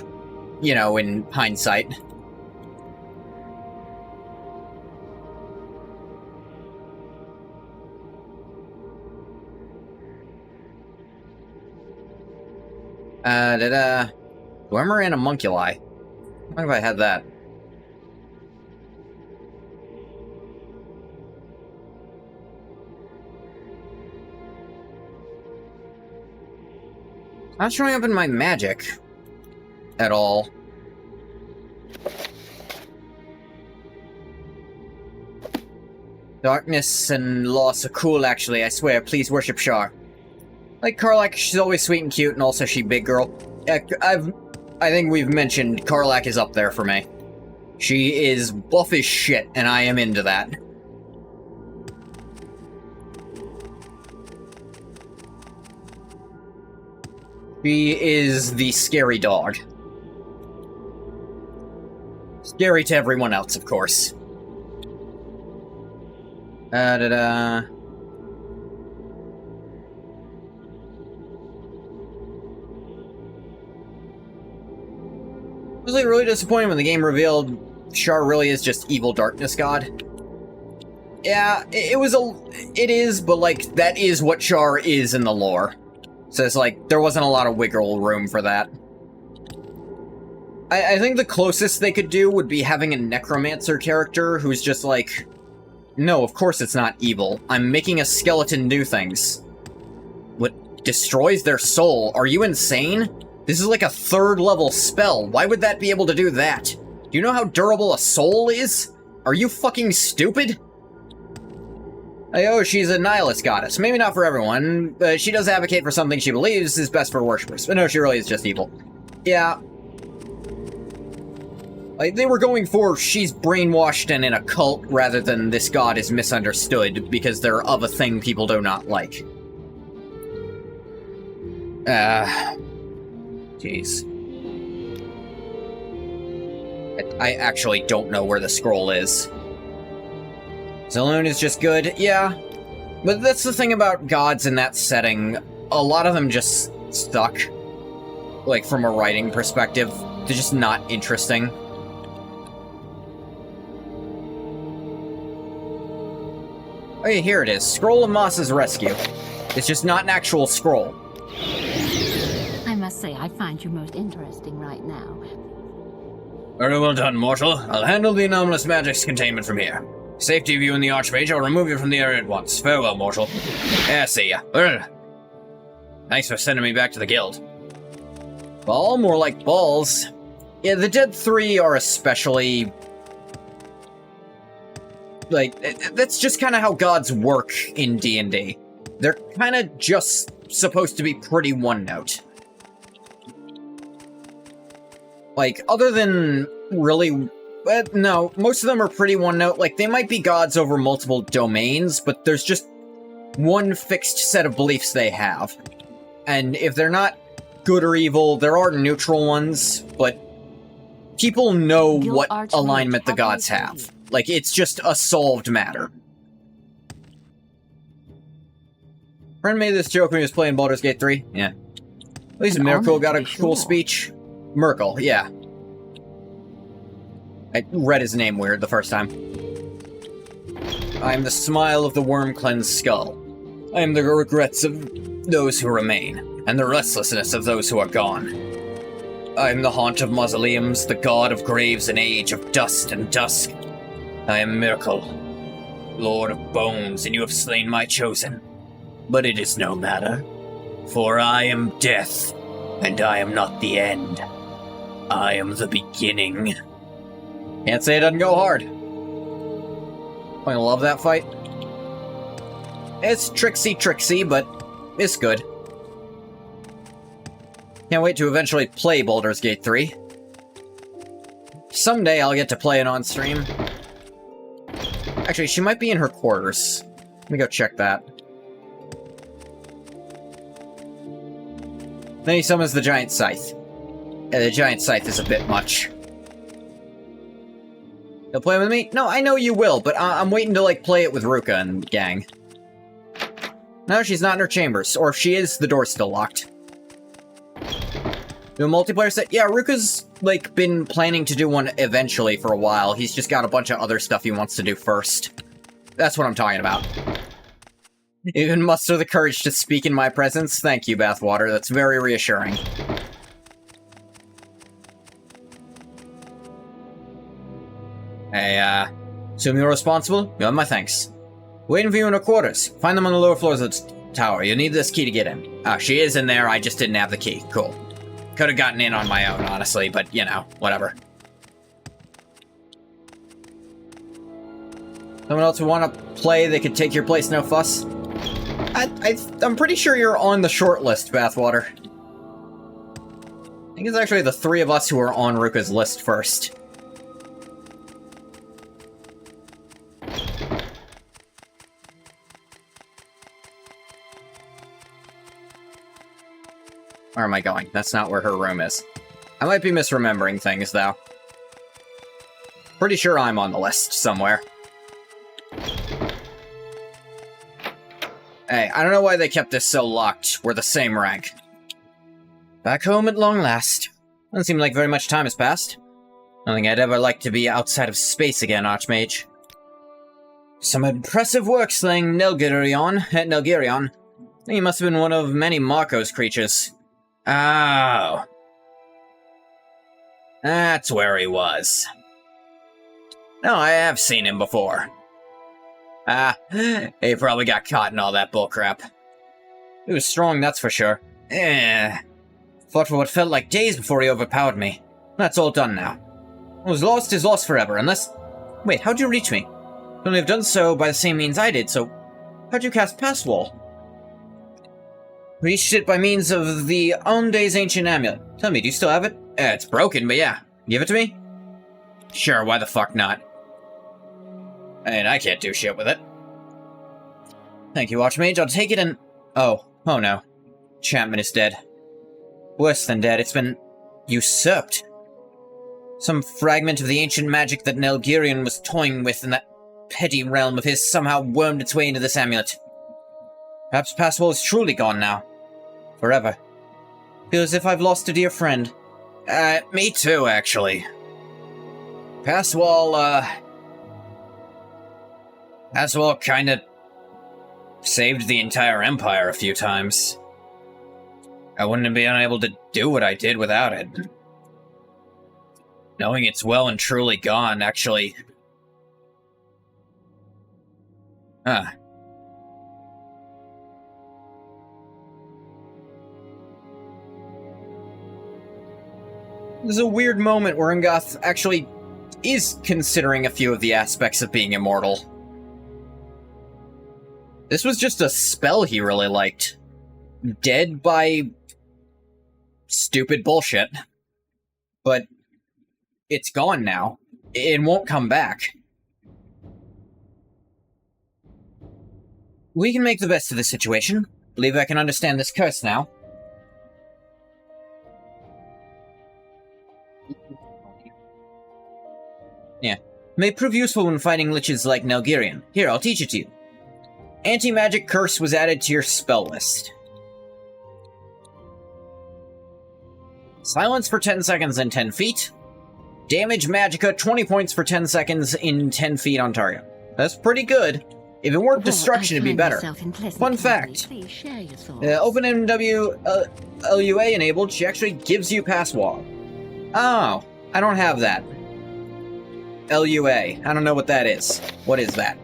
you know, in hindsight. Dwemer and a Homunculi. Why have I had that? Not showing up in my magic at all. Darkness and loss are cool, actually, I swear. Please worship Shar. Like Karlach, she's always sweet and cute, and also she big girl. I think we've mentioned Karlach is up there for me. She is buff as shit, and I am into that. She is the scary dog. Scary to everyone else, of course. I was like really disappointed when the game revealed Shar really is just evil darkness god. Yeah, it is, but like, that is what Shar is in the lore. So it's like, there wasn't a lot of wiggle room for that. I think the closest they could do would be having a necromancer character who's just like, no, of course it's not evil. I'm making a skeleton do things. What destroys their soul? Are you insane? This is like a 3rd level spell. Why would that be able to do that? Do you know how durable a soul is? Are you fucking stupid? Oh, she's a nihilist goddess. Maybe not for everyone, but she does advocate for something she believes is best for worshippers. But no, she really is just evil. Yeah. Like, they were going for she's brainwashed and in a cult rather than this god is misunderstood because they're of a thing people do not like. Jeez. I actually don't know where the scroll is. Saloon is just good, yeah. But that's the thing about gods in that setting. A lot of them just suck. Like, from a writing perspective. They're just not interesting. Oh yeah, here it is. Scroll of Moss's Rescue. It's just not an actual scroll. I must say, I find you most interesting right now. Very well done, mortal. I'll handle the anomalous magic's containment from here. Safety of you and the Archmage, I'll remove you from the area at once. Farewell, mortal. Yeah, see ya. Thanks for sending me back to the guild. Ball? More like balls. Yeah, the Dead 3 are especially... like, that's just kind of how gods work in D&D. They're kind of just supposed to be pretty one-note. Like, other than really... no, most of them are pretty one-note. Like, they might be gods over multiple domains, but there's just one fixed set of beliefs they have. And if they're not good or evil, there are neutral ones, but people know what alignment the gods have. Like, it's just a solved matter. Friend made this joke when he was playing Baldur's Gate 3. Yeah. At least Miracle got a cool speech. Merkel, yeah. I read his name weird the first time. I am the smile of the worm-cleansed skull. I am the regrets of those who remain, and the restlessness of those who are gone. I am the haunt of mausoleums, the god of graves, an age of dust and dusk. I am Miracle, lord of bones, and you have slain my chosen. But it is no matter, for I am death, and I am not the end. I am the beginning. Can't say it doesn't go hard. I love that fight. It's tricksy, but it's good. Can't wait to eventually play Baldur's Gate 3. Someday I'll get to play it on stream. Actually, she might be in her quarters. Let me go check that. Then he summons the giant scythe. Yeah, the giant scythe is a bit much. You'll play with me? No, I know you will, but I'm waiting to, like, play it with Ruka and gang. No, she's not in her chambers. Or if she is, the door's still locked. Do a multiplayer set? Yeah, Ruka's, like, been planning to do one eventually for a while. He's just got a bunch of other stuff he wants to do first. That's what I'm talking about. Even muster the courage to speak in my presence? Thank you, Bathwater. That's very reassuring. Hey, assume you're responsible? You have my thanks. Waiting for you in her quarters. Find them on the lower floors of the tower. You'll need this key to get in. Ah, she is in there, I just didn't have the key. Cool. Could have gotten in on my own, honestly, but, you know, whatever. Someone else who want to play, they could take your place, no fuss? I'm pretty sure you're on the short list, Bathwater. I think it's actually the three of us who are on Ruka's list first. Where am I going? That's not where her room is. I might be misremembering things, though. Pretty sure I'm on the list somewhere. Hey, I don't know why they kept this so locked. We're the same rank. Back home at long last. Doesn't seem like very much time has passed. I don't think I'd ever like to be outside of space again, Archmage. Some impressive work slaying Nelgirion. I think he must have been one of many Marco's creatures. Oh. That's where he was. No, I have seen him before. He probably got caught in all that bullcrap. He was strong, that's for sure. Fought for what felt like days before he overpowered me. That's all done now. What was lost is lost forever, unless... Wait, how'd you reach me? You only have done so by the same means I did, so... How'd you cast Pass Wall? Reached it by means of the Onde's ancient amulet. Tell me, do you still have it? It's broken, but yeah. Give it to me? Sure, why the fuck not? And I can't do shit with it. Thank you, Archmage. I'll take it and... Oh no. Chapman is dead. Worse than dead, it's been... usurped. Some fragment of the ancient magic that Nelgirion was toying with in that petty realm of his somehow wormed its way into this amulet. Perhaps Passwall is truly gone now. Forever. Feel as if I've lost a dear friend. Me too, actually. Passwall kinda saved the entire Empire a few times. I wouldn't have been unable to do what I did without it. Knowing it's well and truly gone, actually... There's a weird moment where N'Gath actually is considering a few of the aspects of being immortal. This was just a spell he really liked. Dead by stupid bullshit. But it's gone now. It won't come back. We can make the best of the situation. Believe I can understand this curse now. Yeah. May prove useful when fighting liches like Nalgirian. Here, I'll teach it to you. Anti-magic curse was added to your spell list. Silence for 10 seconds in 10 feet. Damage magicka 20 points for 10 seconds in 10 feet on target. That's pretty good. If it weren't destruction, it'd be better. Fun fact. OpenMW LUA enabled, she actually gives you pass wall. Oh, I don't have that. LUA. I don't know what that is. What is that?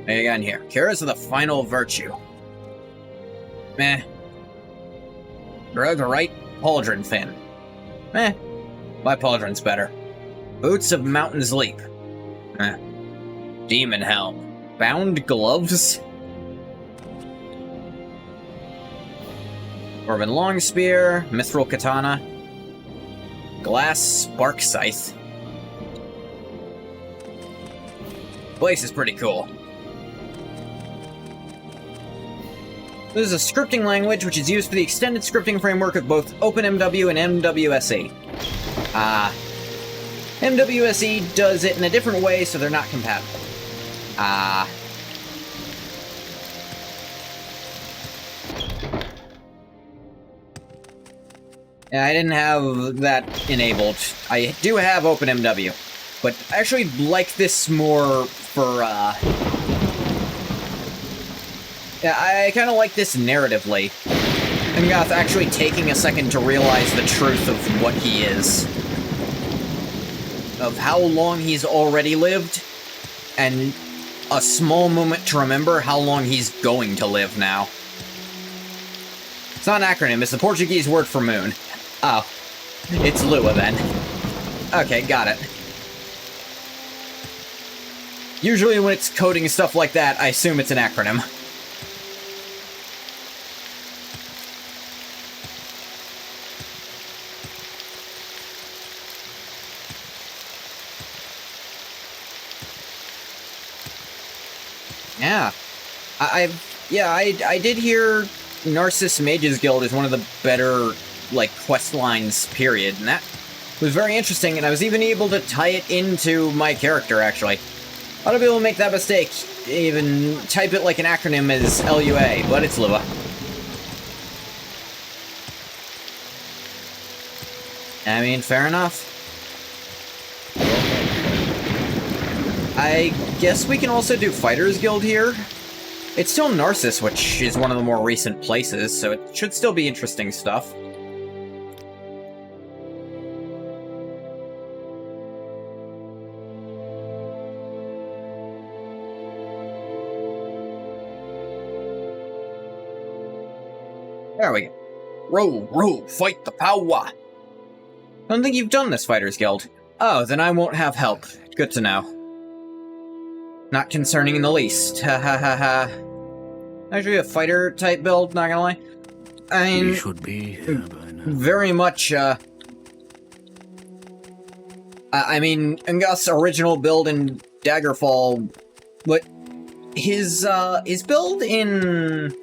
What you got in here? Cures of the final virtue. Meh. Drug right pauldron fin. Meh. My pauldron's better. Boots of Mountain's Leap. Eh. Demon Helm. Bound gloves? Dwarven Longspear. Mithril Katana. Glass Spark Scythe. Place is pretty cool. This is a scripting language which is used for the extended scripting framework of both OpenMW and MWSE. MWSE does it in a different way, so they're not compatible. Yeah, I didn't have that enabled. I do have OpenMW, but I actually like this more for, yeah, I kind of like this narratively. N'Gath actually taking a second to realize the truth of what he is. Of how long he's already lived, and a small moment to remember how long he's going to live now. It's not an acronym, it's the Portuguese word for moon. Oh, it's Lua then. Okay, got it. Usually when it's coding stuff like that, I assume it's an acronym. Yeah. I did hear Narcissus Mages Guild is one of the better, like, quest lines, period, and that was very interesting, and I was even able to tie it into my character, actually. I ought to be able to make that mistake, even type it like an acronym as LUA, but it's Lua. I mean, fair enough. I guess we can also do Fighters Guild here. It's still Narcissus, which is one of the more recent places, so it should still be interesting stuff. There we go. Row, fight the power! I don't think you've done this, Fighters Guild. Oh, then I won't have help. Good to know. Not concerning in the least. Ha ha ha ha. Actually, a fighter type build, not gonna lie. I mean, You should be here by now. very much, I mean, N'Gath's original build in Daggerfall, but his build in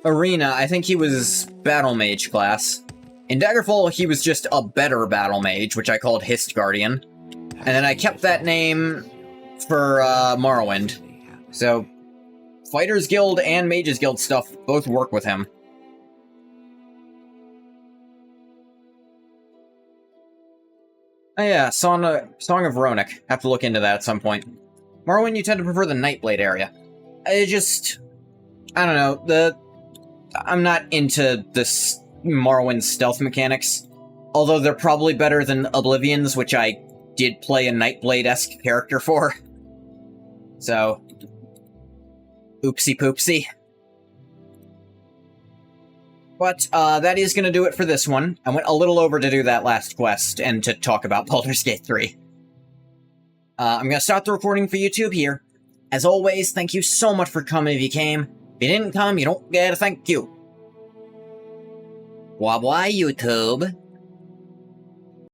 Arena, I think he was Battle Mage class. In Daggerfall, he was just a better Battle Mage, which I called Hist Guardian. And then I kept that name for Morrowind. So, Fighters Guild and Mages Guild stuff both work with him. Oh yeah, Song of Ronick. Have to look into that at some point. Morrowind, you tend to prefer the Nightblade area. I don't know, I'm not into this Morrowind stealth mechanics. Although they're probably better than Oblivion's, which I did play a Nightblade-esque character for. So, oopsie poopsie. But that is going to do it for this one. I went a little over to do that last quest and to talk about Baldur's Gate 3. I'm going to start the recording for YouTube here. As always, thank you so much for coming if you came. If you didn't come, you don't get a thank you. Why, YouTube?